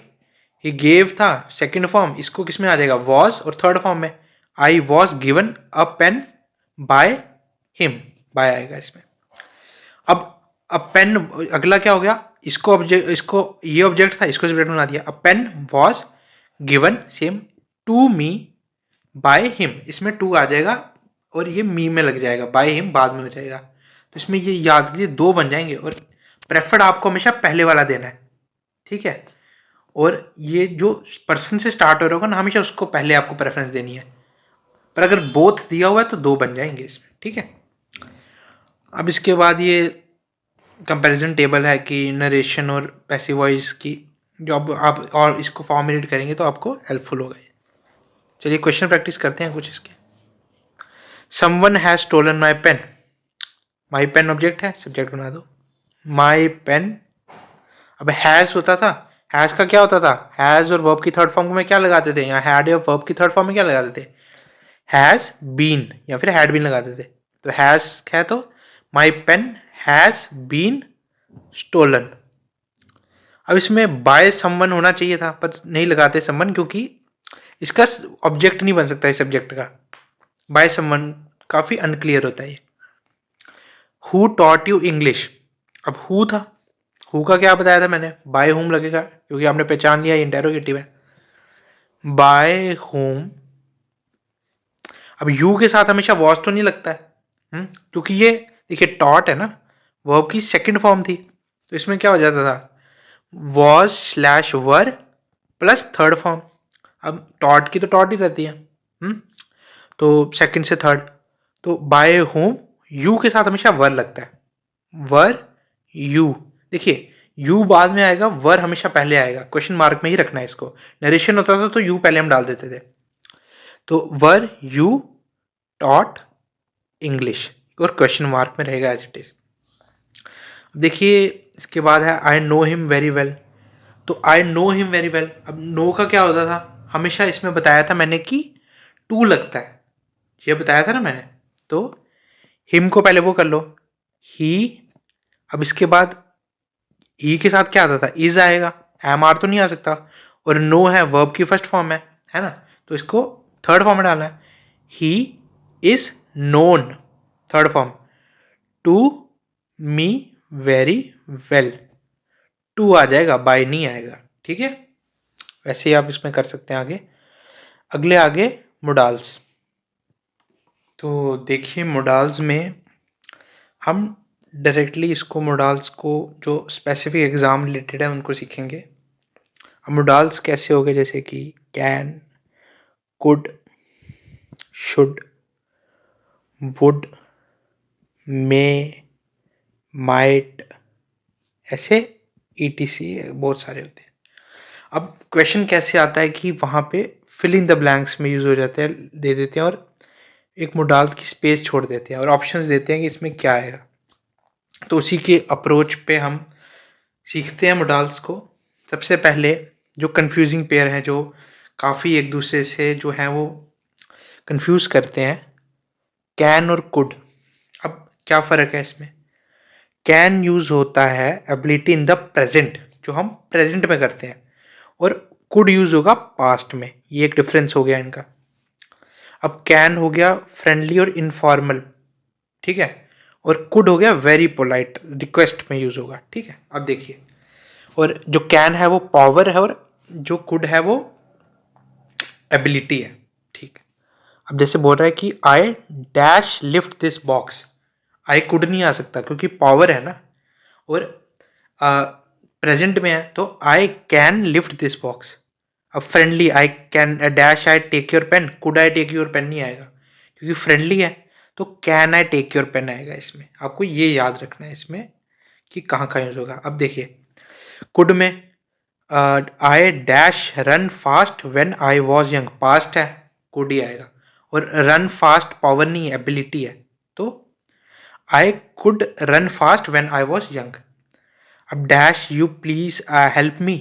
ही गेव था सेकंड फॉर्म, इसको किस में आ जाएगा, वॉज, और थर्ड फॉर्म में I was given a pen by him, by आएगा इसमें। अब पेन अगला क्या हो गया, इसको ऑब्जेक्ट, इसको ये ऑब्जेक्ट था, इसको सब्जेक्ट बना दिया। A pen was given same to me by him, इसमें टू आ जाएगा और ये मी में लग जाएगा, बाय हिम बाद में हो जाएगा। तो इसमें ये याद कीजिए दो बन जाएंगे और प्रेफर्ड आपको हमेशा पहले वाला देना है, ठीक है। और ये जो पर्सन से स्टार्ट हो रहा होगा ना, हमेशा उसको पहले आपको प्रेफरेंस देनी है। पर अगर बोथ दिया हुआ है तो दो बन जाएंगे इसमें, ठीक है। अब इसके बाद ये कंपैरिजन टेबल है कि नरेशन और पैसिव वॉइस की, जो अब आप और इसको फॉर्मुलेट करेंगे तो आपको हेल्पफुल होगा। चलिए क्वेश्चन प्रैक्टिस करते हैं कुछ इसके। Someone has stolen my pen, my pen object है, सब्जेक्ट बना दो, माई पेन। अब हैज होता था, हैज का क्या होता था, हैज और वर्ब की थर्ड फॉर्म में क्या लगाते थे, यहाँ हैड या वर्ब की थर्ड फॉर्म में क्या लगाते थे, हैज बीन या फिर हैड बीन लगाते थे। तो हैज है तो my pen has been stolen. अब इसमें बाय समवन होना चाहिए था पर नहीं लगाते समवन, क्योंकि इसका ऑब्जेक्ट नहीं बन सकता है सब्जेक्ट का, बाय समवन काफी अनक्लियर होता है। हु टॉट यू इंग्लिश, अब हु था, हु का क्या बताया था मैंने, बाय होम लगेगा क्योंकि आपने पहचान लिया इंटेरोगेटिव है, बाय होम। अब यू के साथ हमेशा वॉज तो नहीं लगता है, क्योंकि ये देखिए टॉट है ना, वर्ब की सेकंड फॉर्म थी, तो इसमें क्या हो जाता था, was slash were plus third form. अब टॉट की तो टॉट ही रहती है, तो सेकंड से थर्ड, तो बाय होम यू के साथ हमेशा वर लगता है, वर यू। देखिए यू बाद में आएगा, वर हमेशा पहले आएगा, क्वेश्चन मार्क में ही रखना है इसको। नरेशन होता था तो यू पहले हम डाल देते थे, तो वर यू टॉट इंग्लिश और क्वेश्चन मार्क में रहेगा एज इट इज। देखिए इसके बाद है I know him very well, तो I know him very well. अब नो का क्या होता था, हमेशा इसमें बताया था मैंने कि टू लगता है, ये बताया था ना मैंने। तो हिम को पहले वो कर लो, ही। अब इसके बाद ई के साथ क्या आता था, इज आएगा, एम आर तो नहीं आ सकता, और नो है वर्ब की फर्स्ट फॉर्म है ना, तो इसको थर्ड फॉर्म में डालना है, he is known, third form, to me very well, to आ जाएगा, बाय नहीं आएगा, ठीक है। वैसे ही आप इसमें कर सकते हैं आगे। अगले आगे मोडाल्स। तो देखिए मोडाल्स में हम डायरेक्टली इसको मोडाल्स को जो स्पेसिफिक एग्ज़ाम रिलेटेड है उनको सीखेंगे। अब मोडाल्स कैसे हो गए, जैसे कि can, could, should, would, may, might, ऐसे ईटीसी बहुत सारे होते हैं। अब क्वेश्चन कैसे आता है कि वहाँ पे फिल इन द ब्लैंक्स में यूज़ हो जाते हैं, दे देते हैं और एक मोडाल की स्पेस छोड़ देते हैं और ऑप्शंस देते हैं कि इसमें क्या आएगा। तो उसी के अप्रोच पे हम सीखते हैं मोडाल्स को। सबसे पहले जो कंफ्यूजिंग पेयर हैं, जो काफ़ी एक दूसरे से जो है वो कंफ्यूज करते हैं, कैन और कुड। अब क्या फ़र्क है इसमें? कैन यूज़ होता है एबिलिटी इन द प्रेजेंट, जो हम प्रेजेंट में करते हैं, और कुड यूज़ होगा पास्ट में। ये एक डिफरेंस हो गया इनका। अब कैन हो गया फ्रेंडली और इनफॉर्मल, ठीक है, और कुड हो गया वेरी पोलाइट, रिक्वेस्ट में यूज़ होगा, ठीक है। अब देखिए, और जो कैन है वो पावर है और जो कुड है वो एबिलिटी है, ठीक है। अब जैसे बोल रहा है कि I dash lift this box, I could नहीं आ सकता क्योंकि पावर है ना, और प्रेजेंट में है तो I can lift this box. अब friendly, I can dash I take your pen, could I take your pen नहीं आएगा क्योंकि फ्रेंडली है, तो can I take your pen आएगा इसमें। आपको ये याद रखना है इसमें कि कहाँ कहाँ यूज होगा। अब देखिए कुड में I dash run fast when I was young, past है, कुड ही आएगा। और रन फास्ट पावर नहीं है, एबिलिटी है, तो I could run fast when I was young. अब dash you please help me,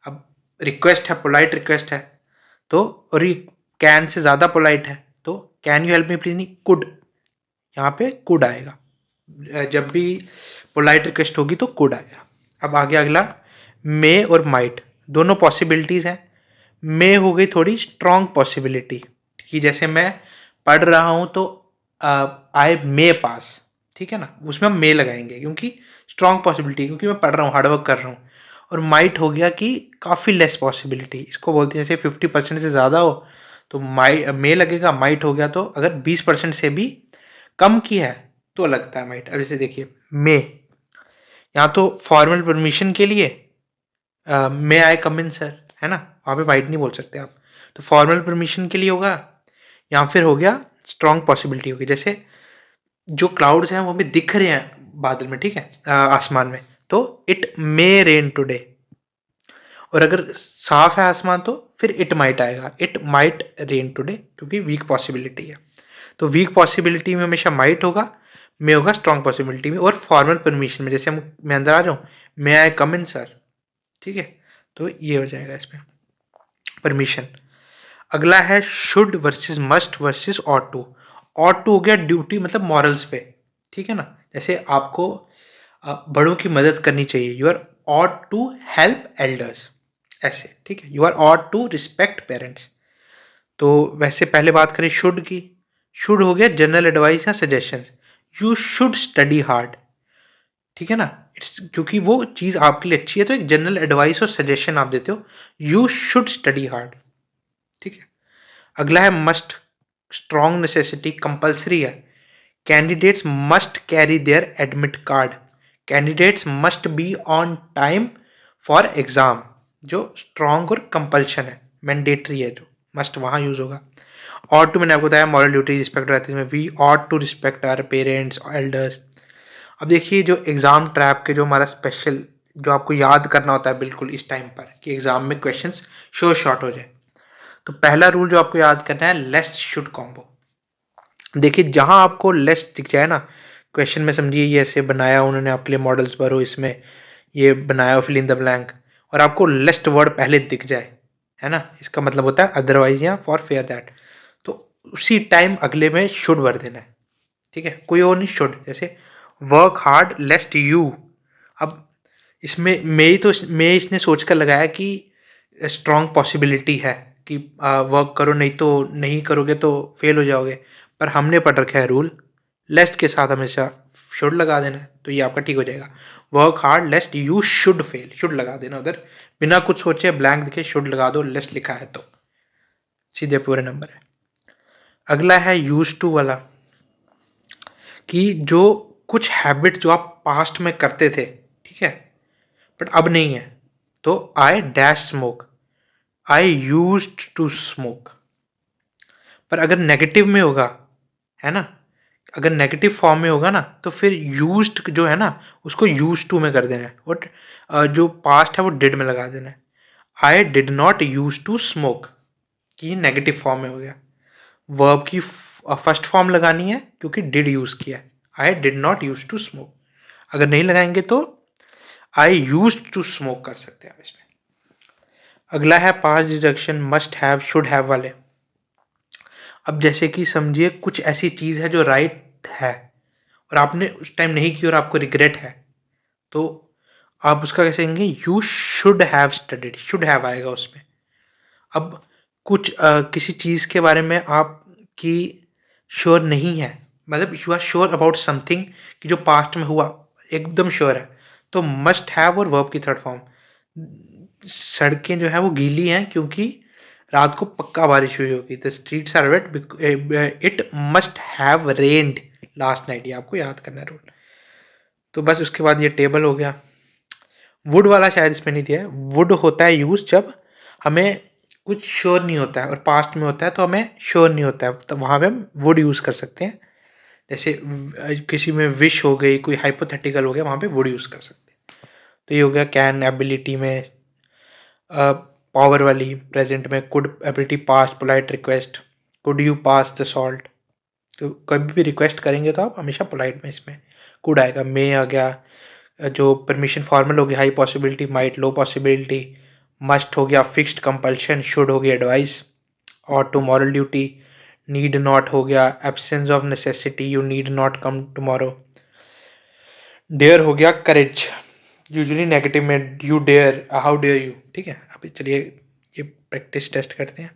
अब रिक्वेस्ट है, पोलाइट रिक्वेस्ट है, तो और ये कैन से ज़्यादा पोलाइट है, तो can you help me please नहीं, कुड, यहाँ पे कुड आएगा। जब भी पोलाइट रिक्वेस्ट होगी तो कुड आएगा। अब आगे अगला मे और माइट, दोनों पॉसिबिलिटीज़ हैं। मे हो गई थोड़ी स्ट्रॉन्ग पॉसिबिलिटी कि जैसे मैं पढ़ रहा हूँ तो आई मे पास, ठीक है ना, उसमें हम मे लगाएंगे क्योंकि स्ट्रॉन्ग पॉसिबिलिटी, क्योंकि मैं पढ़ रहा हूँ, हार्डवर्क कर रहा हूँ। और माइट हो गया कि काफ़ी लेस पॉसिबिलिटी, इसको बोलते हैं जैसे 50% से ज़्यादा हो तो मे लगेगा, माइट हो गया तो अगर 20% से भी कम की है तो लगता है माइट। अब जैसे देखिए मे, यहाँ तो फॉर्मल परमिशन के लिए मे आई कम इन सर, है ना, वहाँ पे माइट नहीं बोल सकते आप, तो फॉर्मल परमिशन के लिए होगा, या फिर हो गया स्ट्रॉन्ग पॉसिबिलिटी होगी। जैसे जो क्लाउड्स हैं वो हमें दिख रहे हैं बादल में, ठीक है, आसमान में, तो इट मे रेन टुडे। और अगर साफ है आसमान तो फिर इट माइट आएगा, इट माइट रेन टुडे, क्योंकि वीक पॉसिबिलिटी है। तो वीक पॉसिबिलिटी में हमेशा माइट होगा, मे होगा स्ट्रॉन्ग पॉसिबिलिटी में। और फॉर्मल परमिशन में जैसे मैं अंदर आ जाऊँ, मे आई कम इन सर, ठीक है, तो ये हो जाएगा इसमें परमिशन। अगला है should versus must versus ought to. Ought to हो गया ड्यूटी, मतलब मॉरल्स पे, ठीक है ना, जैसे आपको बड़ों की मदद करनी चाहिए, you are ought to help elders, ऐसे, ठीक है, you are ought to respect parents. तो वैसे पहले बात करें शुड की, शुड हो गया जनरल एडवाइस या suggestion, you should study hard, ठीक है ना, इट्स क्योंकि वो चीज़ आपके लिए अच्छी है तो एक जनरल एडवाइस और सजेशन आप देते हो, यू शुड स्टडी हार्ड, ठीक है। अगला है मस्ट, स्ट्रॉन्ग नेसेसिटी, कंपल्सरी है, candidates must carry their admit card, candidates must be on time for exam, जो स्ट्रॉन्ग और कंपल्शन है, मैंडेटरी है, जो मस्ट वहाँ यूज होगा। ऑट टू मैंने आपको बताया मॉरल ड्यूटी रिस्पेक्ट रहती है, we ought to respect our parents elders. अब देखिए जो एग्ज़ाम ट्रैप के जो हमारा स्पेशल, जो आपको याद करना होता है बिल्कुल इस टाइम पर कि एग्ज़ाम में क्वेश्चंस शॉर्ट हो जाए, तो पहला रूल जो आपको याद करना है, लेस्ट शुड कॉम्बो। देखिए जहाँ आपको लेस्ट दिख जाए ना क्वेश्चन में, समझिए ये ऐसे बनाया उन्होंने आपके लिए, मॉडल्स भरो इसमें, ये बनाया फिल इन द ब्लैंक, और आपको लेस्ट वर्ड पहले दिख जाए, है ना, इसका मतलब होता है अदरवाइज या फॉर फेयर दैट, तो उसी टाइम अगले में शुड भर देना है, ठीक है, कोई और नहीं, शुड। जैसे वर्क हार्ड लेस्ट यू, अब इसमें मैं इसने सोच कर लगाया कि स्ट्रॉन्ग पॉसिबिलिटी है कि वर्क करो, नहीं तो नहीं करोगे तो फेल हो जाओगे, पर हमने पढ़ रखा है रूल, लेस्ट के साथ हमेशा शुड लगा देना है, तो ये आपका ठीक हो जाएगा। Work hard लेस्ट you should fail, should लगा देना उधर, बिना कुछ सोचे ब्लैंक दिखे शुड लगा दो, लेस्ट लिखा है तो सीधे पूरे नंबर है। अगला है यूज टू वाला, कि जो कुछ हैबिट जो आप पास्ट में करते थे, ठीक है, बट अब नहीं है, तो I dash smoke, I used to smoke. पर अगर नेगेटिव में होगा, है ना, अगर नेगेटिव फॉर्म में होगा ना, तो फिर यूज्ड जो है ना उसको यूज टू में कर देना है, और जो पास्ट है वो डिड में लगा देना है। I did not use to smoke, कि नेगेटिव फॉर्म में हो गया। वर्ब की फर्स्ट फॉर्म लगानी है क्योंकि डिड यूज किया है, I did not use to smoke. अगर नहीं लगाएंगे तो आई यूज टू स्मोक कर सकते हैं आप इसमें। अगला है past deduction must have should have वाले। अब जैसे कि समझिए कुछ ऐसी चीज है जो राइट है और आपने उस टाइम नहीं की और आपको रिग्रेट है, तो आप उसका कैसे कहेंगे, you should have studied, should have आएगा उसमें। अब कुछ किसी चीज के बारे में आपकी श्योर नहीं है, मतलब you are sure about something कि जो पास्ट में हुआ एकदम श्योर है, तो मस्ट हैव और वर्ब की थर्ड फॉर्म। सड़कें जो है वो गीली हैं क्योंकि रात को पक्का बारिश हुई होगी, the streets are wet, it must have rained last night, ये आपको याद करना है रूल। तो बस उसके बाद ये टेबल हो गया। वुड वाला शायद इसमें नहीं दिया है, वुड होता है यूज जब हमें कुछ श्योर नहीं होता है और पास्ट में होता है तो हमें श्योर नहीं होता है, तो वहाँ पे हम वुड यूज़ कर सकते हैं। जैसे किसी में विश हो गई, कोई हाइपोथेटिकल हो गया, वहाँ पे वुड यूज़ कर सकते हैं। तो ये हो गया कैन एबिलिटी में, पावर वाली प्रेजेंट में could ability, past polite request, could you pass the salt, तो कभी भी रिक्वेस्ट करेंगे तो आप हमेशा पोलाइट में इसमें कुड आएगा। मे आ गया, जो परमिशन फॉर्मल हो गया high possibility, might low possibility, must हो गया फिक्स्ड कंपल्शन, शुड हो गया एडवाइस और to moral duty, need not हो गया absence of necessity, you need not come tomorrow, dare हो गया करेज, यूजुअली नेगेटिव में you dare, how dare you. ठीक है, अभी चलिए ये प्रैक्टिस टेस्ट करते हैं।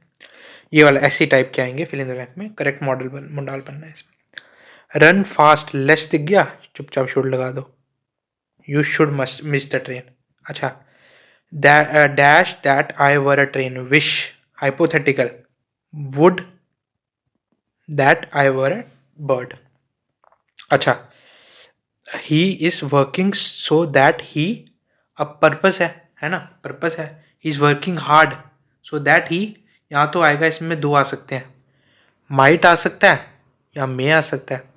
ये वाला ऐसी टाइप के आएंगे फिल इन द ब्लैंक में, करेक्ट मॉडल बनना है इसमें। रन फास्ट लेस दिख गया, चुपचाप शुड लगा दो, you should must miss the train. अच्छा, dash that I were a train, wish hypothetical, would that I were a bird. अच्छा, he is working so that he, अब पर्पस है ना, पर्पस है, he is working hard so that he, यहाँ तो आएगा इसमें दो आ सकते हैं, माइट आ सकता है या मे आ सकता है।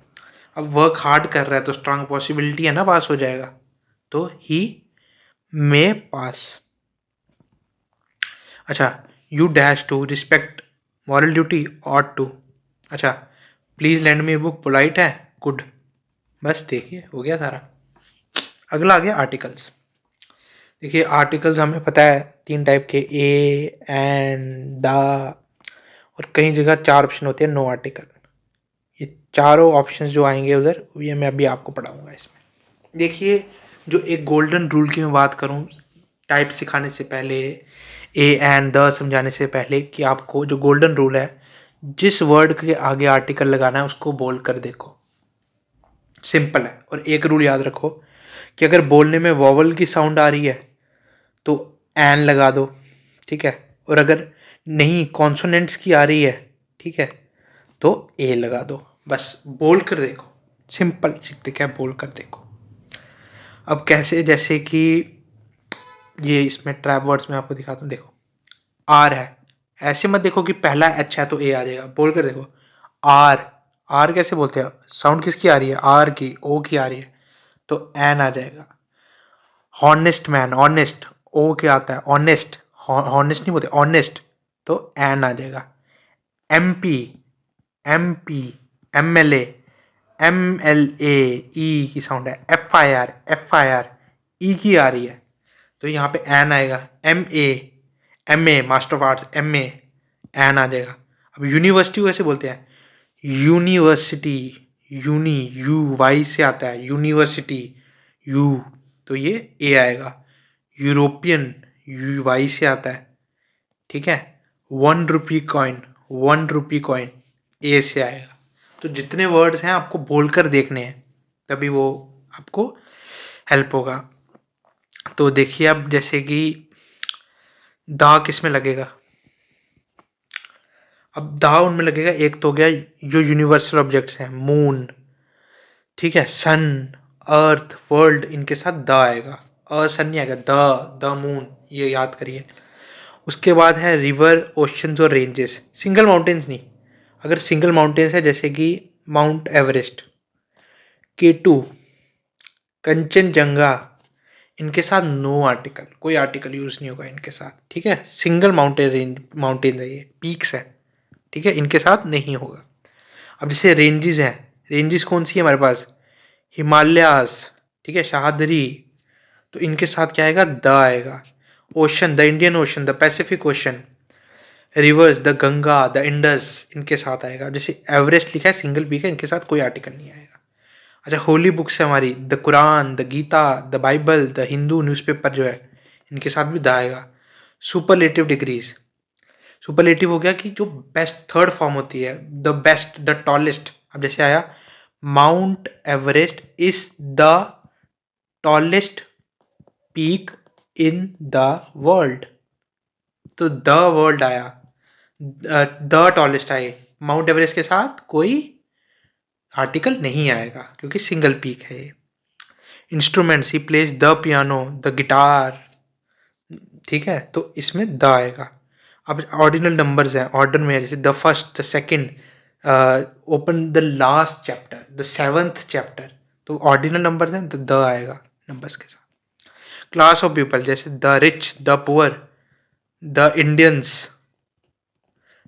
अब वर्क हार्ड कर रहा है तो स्ट्रांग पॉसिबिलिटी है ना पास हो जाएगा, तो ही मे पास। अच्छा, you dash to respect moral duty ought to. अच्छा, please lend me book polite है, कुड। बस देखिए हो गया सारा। अगला आ गया आर्टिकल्स। देखिए आर्टिकल्स हमें पता है तीन टाइप के, ए एंड द, और कई जगह चार ऑप्शन होते हैं नो आर्टिकल। ये चारों ऑप्शंस जो आएंगे उधर, ये मैं अभी आपको पढ़ाऊंगा इसमें। देखिए, जो एक गोल्डन रूल की मैं बात करूं टाइप सिखाने से पहले, ए एंड द समझाने से पहले, कि आपको जो गोल्डन रूल है, जिस वर्ड के आगे आर्टिकल लगाना है उसको बोल कर देखो, सिंपल है। और एक रूल याद रखो कि अगर बोलने में वॉवल की साउंड आ रही है तो एन लगा दो, ठीक है, और अगर नहीं कॉन्सोनेंट्स की आ रही है, ठीक है, तो ए लगा दो। बस बोल कर देखो, सिंपल सी ट्रिक है, बोल कर देखो। अब कैसे, जैसे कि ये इसमें ट्रैप वर्ड्स में आपको दिखाता हूँ, देखो आर है, ऐसे मत देखो कि पहला एच है तो ए आ जाएगा, बोल कर देखो आर। आर कैसे बोलते हैं, साउंड किसकी आ रही है, आर की, ओ की आ रही है, तो एन आ जाएगा। हॉनेस्ट मैन, ऑनेस्ट, ओ क्या आता है, ऑनेस्ट, हॉनेस्ट नहीं बोलते, ऑनेस्ट, तो एन आ जाएगा। M P, M P, M L A, E की साउंड है, एफ आई आर, ई की आ रही है, तो यहाँ पे एन आएगा। M A master of arts, M A, an आ जाएगा। अब यूनिवर्सिटी को कैसे बोलते हैं, यूनिवर्सिटी, यूनी, यू वाई से आता है, यूनिवर्सिटी, यू, तो ये ए आएगा। यूरोपियन, यू वाई से आता है, ठीक है। 1 रुपी कॉइन, 1 रुपी कॉइन, ए से आएगा। तो जितने वर्ड्स हैं आपको बोलकर देखने हैं, तभी वो आपको हेल्प होगा। तो देखिए अब जैसे कि दा किस में लगेगा, अब द उनमें लगेगा, एक तो हो गया जो यूनिवर्सल ऑब्जेक्ट्स हैं, मून, ठीक है, सन, अर्थ, वर्ल्ड, इनके साथ द आएगा, सन नहीं आएगा, द मून, ये याद करिए। उसके बाद है रिवर, ओशंस और रेंजेस, सिंगल माउंटेन्स नहीं। अगर सिंगल माउंटेन्स है जैसे कि माउंट एवरेस्ट, K2, कंचनजंगा, इनके साथ नो आर्टिकल, कोई आर्टिकल यूज नहीं होगा इनके साथ, ठीक है। सिंगल माउंटेन रेंज, माउंटेन है ये, पीक्स है, ठीक है, इनके साथ नहीं होगा। अब जैसे रेंजेस हैं, रेंजेस कौन सी है हमारे पास, हिमालयास, ठीक है, शाहदरी, तो इनके साथ क्या आएगा, द आएगा। Ocean, the Indian ocean, the Pacific ocean, reverse, the Ganga, the Indus, इनके साथ आएगा। जैसे एवरेस्ट लिखा है, सिंगल पीक है, इनके साथ कोई आर्टिकल नहीं आएगा। अच्छा, होली बुक्स है हमारी, the Quran, the Gita, the Bible, the Hindu newspaper जो है, इनके साथ भी द आएगा। सुपरलेटिव डिग्रीज, सुपरलेटिव हो गया कि जो बेस्ट थर्ड फॉर्म होती है, द बेस्ट, द टॉलेस्ट। अब जैसे आया mount Everest is the tallest peak in the world, तो द वर्ल्ड आया, द टॉलेस्ट आए, माउंट एवरेस्ट के साथ कोई आर्टिकल नहीं आएगा क्योंकि सिंगल पीक है ये। Instruments, he plays the piano, the guitar, ठीक है, तो इसमें द आएगा। अब ऑर्डिनल नंबर्स हैं, ऑर्डर में है, जैसे the first, the second, open the last chapter, the seventh chapter, तो ऑर्डिनल नंबर्स हैं तो द आएगा नंबर्स के साथ। क्लास ऑफ पीपल, जैसे the rich, the poor, the Indians,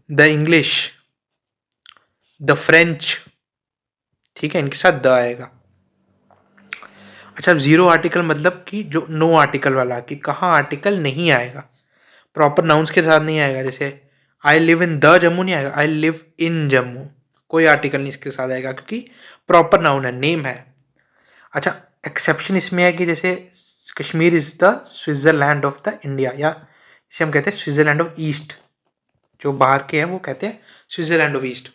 the English, the French, ठीक है, इनके साथ द आएगा। अच्छा, जीरो आर्टिकल मतलब कि जो नो आर्टिकल वाला, कि कहाँ आर्टिकल नहीं आएगा, प्रॉपर नाउन्स के साथ नहीं आएगा। जैसे I live in the Jammu नहीं आएगा, आई लिव इन जम्मू, कोई आर्टिकल नहीं इसके साथ आएगा क्योंकि प्रॉपर नाउन है, नेम है। अच्छा, एक्सेप्शन इसमें है कि जैसे Kashmir is the Switzerland of the India, या इसे हम कहते हैं स्विट्जरलैंड ऑफ ईस्ट, जो बाहर के हैं वो कहते हैं स्विट्जरलैंड ऑफ ईस्ट,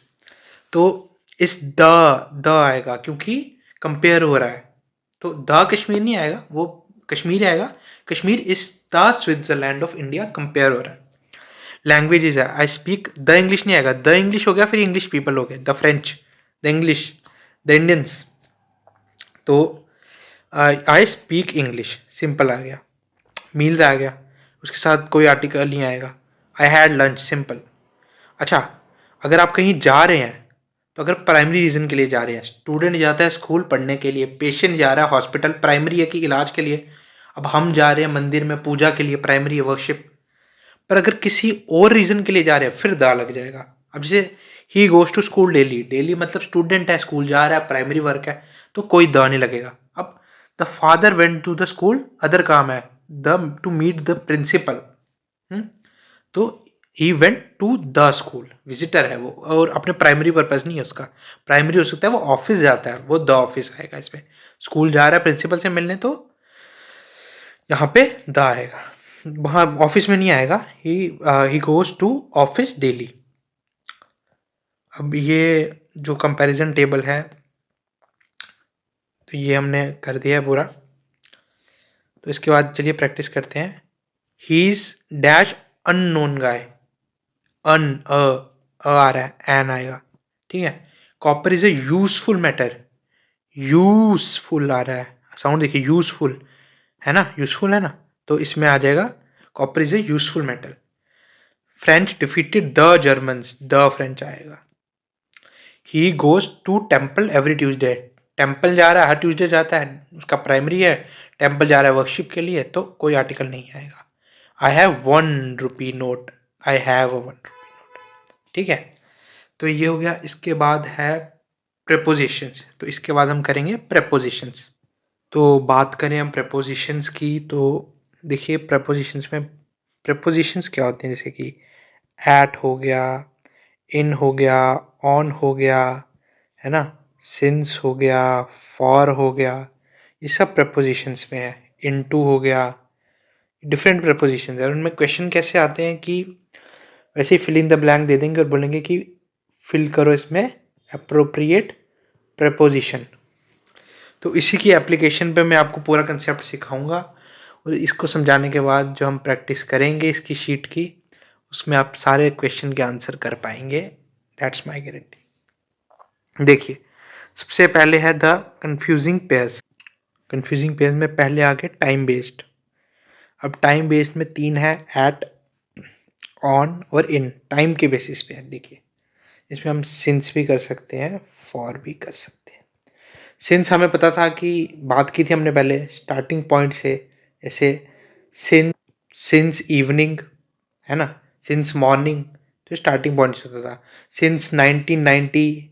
तो इस द आएगा क्योंकि कंपेयर हो रहा है, तो द कश्मीर नहीं आएगा, वो कश्मीर आएगा, Kashmir is the Switzerland of India, compare हो रहा है। लैंग्वेजेस है, आई स्पीक द इंग्लिश नहीं आएगा, द इंग्लिश हो गया, फिर इंग्लिश पीपल हो गए, the French, the English, the Indians, तो आई स्पीक इंग्लिश, सिंपल आ गया। मील्स आ गया, उसके साथ कोई आर्टिकल नहीं आएगा। I had lunch, simple. अच्छा, अगर आप कहीं जा रहे हैं, तो अगर प्राइमरी रीजन के लिए जा रहे हैं, स्टूडेंट जाता है स्कूल पढ़ने के लिए, पेशेंट जा रहा है हॉस्पिटल, प्राइमरी है कि इलाज के लिए, अब हम जा रहे हैं मंदिर में पूजा के लिए, प्राइमरी है, वर्शिप। पर अगर किसी और रीजन के लिए जा रहे हैं फिर दा लग जाएगा। अब जैसे he goes to school daily, daily मतलब स्टूडेंट है, स्कूल जा रहा है, प्राइमरी वर्क है, तो कोई द नहीं लगेगा। अब the father went to the school, other काम है, the to meet the principal, तो he went to the school, visitor है वो, और अपने प्राइमरी पर्पज नहीं है उसका, प्राइमरी हो सकता है वो ऑफिस जाता है, वो द ऑफिस आएगा इसमें। स्कूल जा रहा है प्रिंसिपल से मिलने, तो यहाँ पे द आएगा, वहाँ ऑफिस में नहीं आएगा, he goes to office daily. अब ये जो कंपैरिजन टेबल है, तो ये हमने कर दिया है पूरा, तो इसके बाद चलिए प्रैक्टिस करते हैं। He is dash unknown guy, आ रहा है, एन आएगा, ठीक है। Copper is a useful matter, useful आ रहा है, साउंड देखिए, यूजफुल है ना, यूजफुल है ना, तो इसमें आ जाएगा copper is a useful metal. French defeated the Germans, the French आएगा। He goes to temple every Tuesday, temple जा रहा है, हर ट्यूजडे जाता है, उसका प्राइमरी है, टेम्पल जा रहा है वर्कशिप के लिए, तो कोई आर्टिकल नहीं आएगा। I have 1 rupee note, I have 1 rupee note, ठीक है। तो ये हो गया। इसके बाद है प्रेपोजिशंस, तो इसके बाद हम करेंगे प्रेपोजिशंस। तो बात करें हम प्रेपोजिशंस की, तो देखिए प्रेपोजिशंस में प्रेपोजिशंस क्या होते हैं, जैसे कि एट हो गया, इन हो गया, ऑन हो गया, है ना, सिंस हो गया, फॉर हो गया, ये सब प्रेपोजिशंस में है। इनटू हो गया, डिफरेंट प्रेपोजिशंस है। और उनमें क्वेश्चन कैसे आते हैं कि वैसे ही फिल इन द ब्लैंक दे देंगे और बोलेंगे कि फिल करो इसमें अप्रोप्रिएट प्रेपोजिशन। तो इसी की एप्लीकेशन पे मैं आपको पूरा कंसेप्ट सिखाऊंगा, और इसको समझाने के बाद जो हम प्रैक्टिस करेंगे इसकी शीट की, उसमें आप सारे क्वेश्चन के आंसर कर पाएंगे, दैट्स माय गारंटी। देखिए, सबसे पहले है the confusing pairs. Confusing pairs में पहले आगे टाइम बेस्ड। अब टाइम बेस्ड में 3 है, एट, ऑन और इन, टाइम के बेसिस पे है। देखिए, इसमें हम सिंस भी कर सकते हैं, फॉर भी कर सकते हैं। सिंस हमें पता था कि बात की थी हमने पहले स्टार्टिंग पॉइंट से, जैसे सिंस इवनिंग है ना, सिंस मॉर्निंग, तो स्टार्टिंग पॉइंट से होता था। सिंस 1990।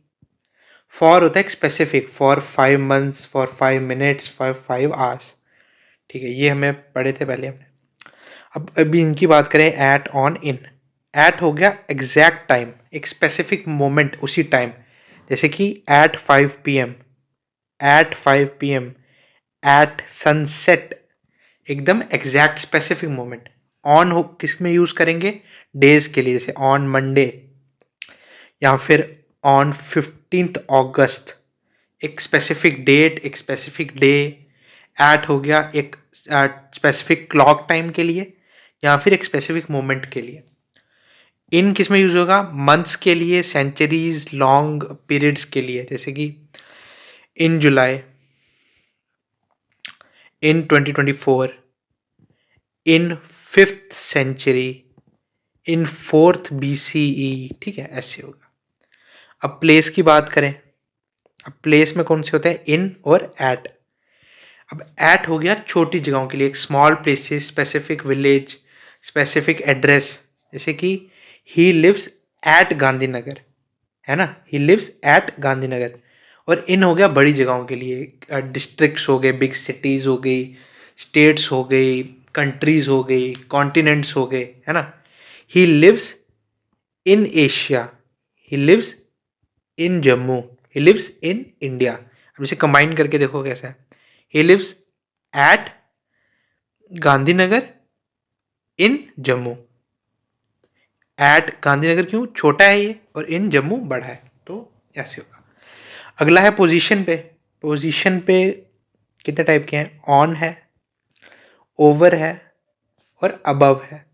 फॉर होता है एक specific, for 5 months, for 5 minutes, for 5 hours. ठीक है, ये हमें पढ़े थे पहले हमने। अब अभी इनकी बात करें, एट, ऑन, इन। एट हो गया एग्जैक्ट टाइम, एक स्पेसिफिक मोमेंट, उसी टाइम, जैसे कि at 5 PM, at 5 PM, at sunset, एकदम एग्जैक्ट स्पेसिफिक मोमेंट। ऑन हो किस में यूज करेंगे, डेज के लिए, जैसे ऑन मंडे, या फिर ऑन 15 अगस्त, एक स्पेसिफिक डेट, एक स्पेसिफिक डे। एट हो गया एक स्पेसिफिक क्लॉक टाइम के लिए, या फिर एक स्पेसिफिक मोमेंट के लिए। इन किस में यूज होगा, मंथ्स के लिए, सेंचुरीज, लॉन्ग पीरियड्स के लिए, जैसे कि इन जुलाई, इन 2024, इन 5th century, इन 4th BCE। ठीक है, ऐसे होगा। अब प्लेस की बात करें, अब प्लेस में कौन से होते हैं, इन और एट। अब एट हो गया छोटी जगहों के लिए, एक small places, specific village, specific address, जैसे कि ही लिव्स एट गांधीनगर, है ना, ही लिव्स एट गांधीनगर। और इन हो गया बड़ी जगहों के लिए, डिस्ट्रिक्ट्स हो गए, बिग सिटीज हो गई, स्टेट्स हो गई, कंट्रीज हो गई, कॉन्टिनेंट्स हो गए, है ना। He lives in Asia, he lives in Jammu, he lives in India. अब इसे कंबाइन करके देखो कैसा है, he lives at Gandhinagar in Jammu. At Gandhinagar क्यों, छोटा है ये, और इन जम्मू बड़ा है, तो ऐसे होगा। अगला है पोजीशन पे। पोजीशन पे कितने टाइप के हैं, ऑन है, ओवर है, और अबव है।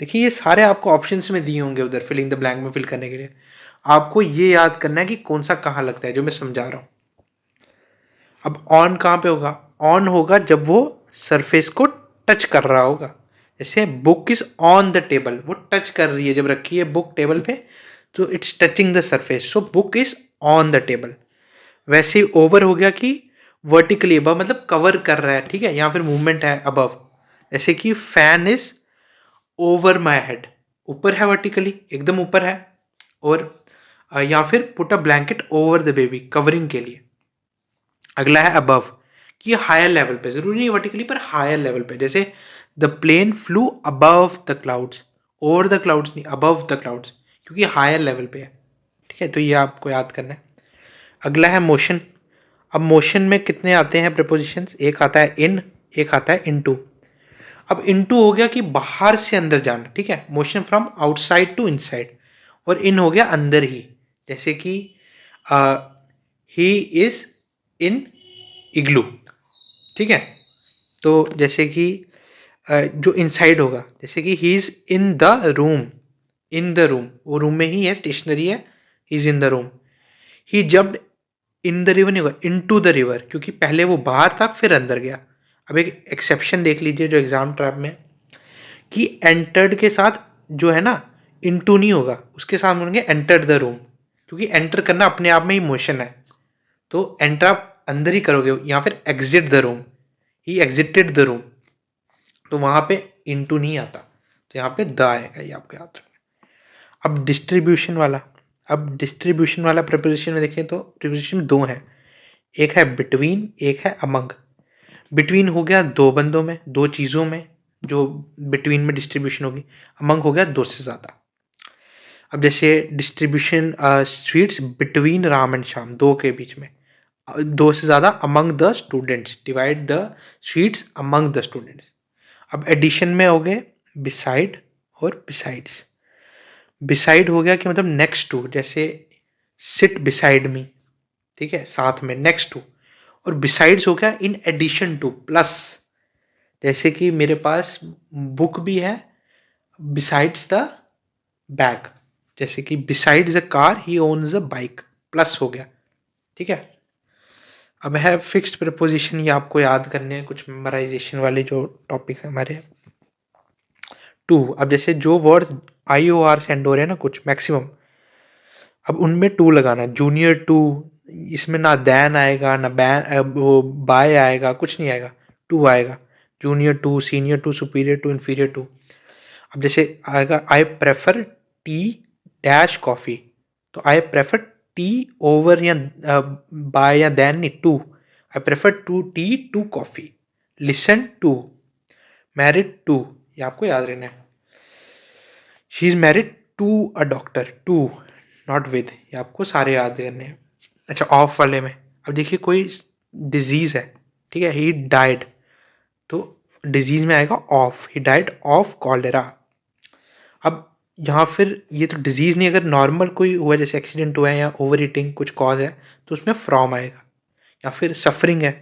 देखिए, ये सारे आपको ऑप्शंस में दिए होंगे उधर फिलिंग द ब्लैंक में फिल करने के लिए। आपको ये याद करना है कि कौन सा कहाँ लगता है, जो मैं समझा रहा हूँ। अब ऑन कहाँ पे होगा, ऑन होगा जब वो सरफेस को टच कर रहा होगा, जैसे book is on the table, वो टच कर रही है, जब रखी है बुक टेबल पे तो it's touching the surface, so book is on the table. वैसे ही ओवर हो गया कि वर्टिकली अबव, मतलब कवर कर रहा है, ठीक है, यहाँ फिर मूवमेंट है अबव, जैसे कि fan is over my head, ऊपर है वर्टिकली, एकदम ऊपर है। और या फिर put a blanket over the baby, covering के लिए। अगला है अबव, कि हायर लेवल पे, जरूरी नहीं वर्टिकली पर हायर लेवल पे, जैसे the plane flew above the clouds, over the clouds नहीं, अबव द क्लाउड्स, क्योंकि हायर लेवल पे है। ठीक है, तो ये आपको याद करना है। अगला है मोशन। अब मोशन में कितने आते हैं प्रीपोजिशंस, एक आता है इन, एक आता है इनटू। अब इनटू हो गया कि बाहर से अंदर जाना, ठीक है, motion from outside to inside. और इन हो गया अंदर ही, जैसे कि ही इज इन इग्लू। ठीक है, तो जैसे कि जो इनसाइड होगा, जैसे कि he is in the room, in the room, वो रूम में ही है, स्टेशनरी है, he is in the room. He jumped in the river नहीं होगा, इन टू द रिवर, क्योंकि पहले वो बाहर था फिर अंदर गया। अब एक एक्सेप्शन देख लीजिए जो एग्जाम ट्रैप में, कि एंटर्ड के साथ जो है ना, इनटू नहीं होगा, उसके साथ बोलेंगे एंटर्ड द रूम, क्योंकि एंटर करना अपने आप में ही मोशन है, तो एंटर आप अंदर ही करोगे, या फिर exit the room, he exerted the room, तो वहां पे इनटू नहीं आता, तो यहाँ पे द आएगा, ये आपको याद रखना। अब डिस्ट्रीब्यूशन वाला, अब डिस्ट्रीब्यूशन वाला प्रीपोजिशन में देखें तो प्रीपोजिशन दो हैं, एक है बिटवीन, एक है अमंग। बिटवीन हो गया दो बंदों में, दो चीज़ों में, जो बिटवीन में डिस्ट्रीब्यूशन होगी। अमंग हो गया दो से ज़्यादा। अब जैसे distribution sweets between Ram and Shyam, दो के बीच में, दो से ज़्यादा among the students, divide the sweets among the students. अब एडिशन में हो गए बिसाइड और बिसाइड्स। बिसाइड हो गया कि मतलब नेक्स्ट टू, जैसे सिट बिसाइड मी, ठीक है, साथ में, नेक्स्ट टू। और बिसाइड्स हो गया इन एडिशन टू, प्लस, जैसे कि मेरे पास बुक भी है बिसाइड्स द बैग, जैसे कि besides a car he owns a bike, plus हो गया, ठीक है। अब है फिक्स्ड प्रपोजिशन, ये आपको याद करने हैं, कुछ मेमोराइजेशन वाले जो टॉपिक है हमारे। टू, अब जैसे जो वर्ड आई ओ आर से एंड हो रहे हैं ना कुछ मैक्सिमम, अब उनमें टू लगाना है। जूनियर टू, इसमें ना दैन आएगा ना बैन वो बाय आएगा, कुछ नहीं आएगा, टू आएगा। Junior to, senior to, superior to, inferior to. अब जैसे आएगा I prefer tea dash coffee, तो आई प्रेफर टी ओवर या बाय या दैन नहीं, to. I prefer to tea to coffee. Listen to, married to, ये आपको याद रहना है। She is married to a doctor, to not with, ये आपको सारे याद करने हैं। अच्छा, ऑफ वाले में अब देखिए कोई डिजीज़ है, ठीक है, ही डाइड, तो डिजीज़ में आएगा of, he died of cholera. अब यहाँ फिर ये तो डिजीज़ नहीं, अगर नॉर्मल कोई हुआ जैसे एक्सीडेंट हुआ है या ओवर ईटिंग कुछ कॉज है तो उसमें फ्रॉम आएगा। या फिर सफरिंग है,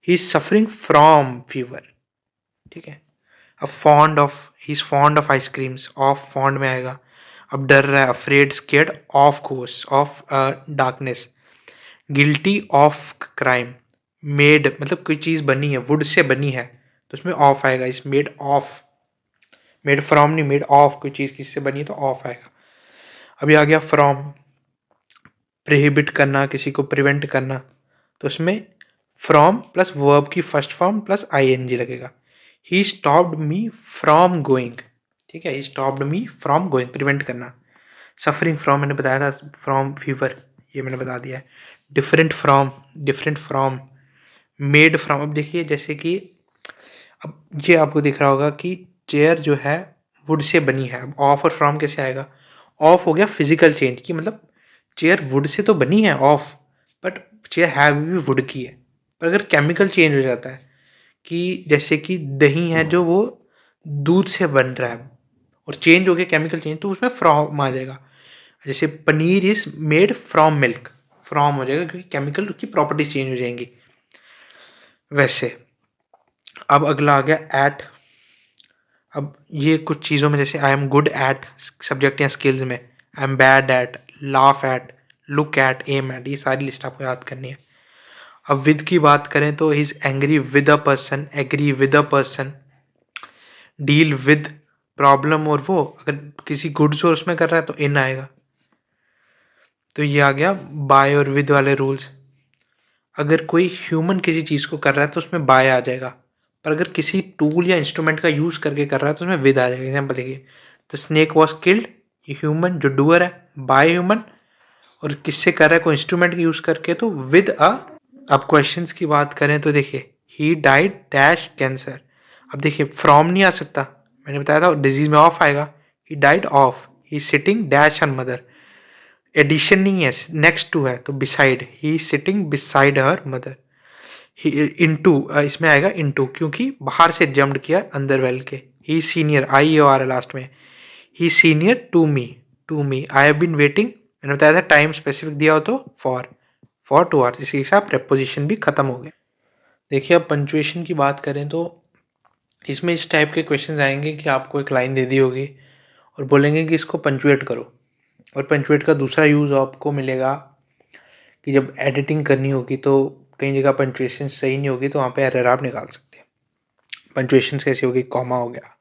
he is suffering from fever, ठीक है। अब fond of, he is fond of ice creams, of fond में आएगा। अब डर रहा है, afraid scared of course, of darkness. Guilty of crime, made मतलब कोई चीज़ बनी है, वुड से बनी है तो उसमें ऑफ आएगा, इस मेड ऑफ, मेड फ्रॉम नहीं, मेड ऑफ, कोई चीज़ किससे बनी है तो ऑफ आएगा। अभी आ गया फ्रॉम, प्रोहिबिट करना, किसी को प्रिवेंट करना, तो उसमें फ्रॉम प्लस वर्ब की फर्स्ट फॉर्म प्लस आईएनजी लगेगा। He stopped me from going, ठीक है, he stopped me from going, prevent करना। सफरिंग फ्रॉम मैंने बताया था, फ्रॉम फीवर, ये मैंने बता दिया है। Different from, different from, made from. अब देखिए जैसे कि अब ये आपको दिख रहा होगा कि चेयर जो है वुड से बनी है। अब ऑफ और फ्रॉम कैसे आएगा? ऑफ हो गया फिजिकल चेंज की, मतलब चेयर वुड से तो बनी है ऑफ, बट चेयर है भी वुड की है। पर अगर केमिकल चेंज हो जाता है कि जैसे कि दही है जो वो दूध से बन रहा है और चेंज हो गया केमिकल चेंज, तो उसमें फ्रॉम आ जाएगा। जैसे paneer is made from milk, from हो जाएगा क्योंकि केमिकल की प्रॉपर्टीज चेंज हो जाएंगी। वैसे अब अगला आ गया एट। अब ये कुछ चीज़ों में जैसे I am good at subject या स्किल्स में, I am bad at, laugh at, look at, aim at, ये सारी लिस्ट आपको याद करनी है। अब विद की बात करें तो he is angry with a person, agree with a person, deal with problem, और वो अगर किसी गुड सोर्स में कर रहा है तो इन आएगा। तो ये आ गया बाय और विद वाले रूल्स। अगर कोई ह्यूमन किसी चीज़ को कर रहा है तो उसमें बाय आ जाएगा, पर अगर किसी टूल या इंस्ट्रूमेंट का यूज़ करके कर रहा है तो उसमें विद आ जाएगा। एग्जाम्पल देखिए, द स्नेक वॉज किल्ड, ये ह्यूमन जो डूअर है, बाय ह्यूमन, और किससे कर रहा है, कोई इंस्ट्रूमेंट का यूज़ करके, तो विद अ। अब क्वेश्चंस की बात करें तो देखिए, ही डाइड डैश कैंसर। अब देखिए फ्रॉम नहीं आ सकता, मैंने बताया था डिजीज में ऑफ आएगा। He died of, he sitting dash her mother, addition नहीं है, नेक्स्ट टू है तो beside, he sitting beside her mother. Into, इसमें आएगा इनटू क्योंकि बाहर से जम्प किया अंदर वेल के। He senior, I O R है लास्ट में, he senior to me, to me, I have been waiting, मैंने बताया था टाइम स्पेसिफिक दिया हो तो फॉर 2 आवर्स, इसी के साथ प्रेपोजिशन भी खत्म हो गए। देखिए अब पंचुएशन की बात करें तो इसमें इस टाइप के क्वेश्चंस आएंगे कि आपको एक लाइन दे दी होगी और बोलेंगे कि इसको पंचुएट करो। और पंचुएट का दूसरा यूज़ आपको मिलेगा कि जब एडिटिंग करनी होगी तो कई जगह पंचुएशन सही नहीं होगी तो वहाँ पे एरर आप निकाल सकते हैं। पंचुएशन कैसी होगी? कॉमा हो गया,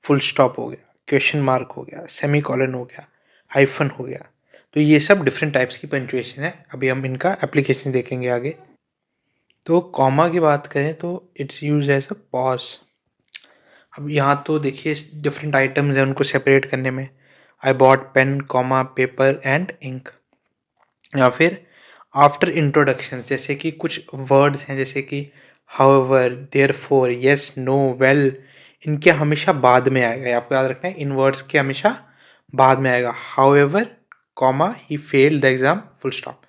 फुल स्टॉप हो गया, क्वेश्चन मार्क हो गया, सेमी कॉलन हो गया, हाइफन हो गया। तो ये सब डिफरेंट टाइप्स की पंचुएशन है। अभी हम इनका एप्लीकेशन देखेंगे आगे। तो कॉमा की बात करें तो it's use as a pause. अब यहाँ तो देखिए डिफरेंट आइटम्स हैं, उनको सेपरेट करने में, I bought pen, comma, paper and ink. या फिर आफ्टर इंट्रोडक्शन, जैसे कि कुछ वर्ड्स हैं जैसे कि however, therefore, yes, no, well, इनके हमेशा बाद में आएगा, आपको याद रखना है इन वर्ड्स के हमेशा बाद में आएगा। However, comma, he failed the exam, full stop,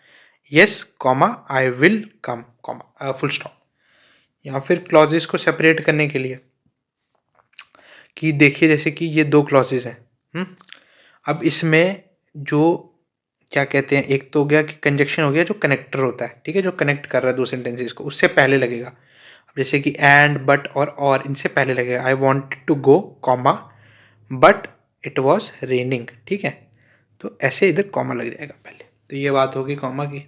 yes, comma, I will come, comma, full stop. या फिर क्लॉजेस को सेपरेट करने के लिए कि देखिए जैसे कि ये दो क्लॉजेस हैं, अब इसमें जो क्या कहते हैं, एक तो हो गया कि कंजक्शन हो गया जो कनेक्टर होता है, ठीक है, जो कनेक्ट कर रहा है दो सेंटेंसेस को, उससे पहले लगेगा। जैसे कि एंड, बट और इनसे पहले लगेगा। I want to go, comma, but it was raining, ठीक है। तो ऐसे इधर कॉमा लग जाएगा पहले। तो ये बात होगी कॉमा की।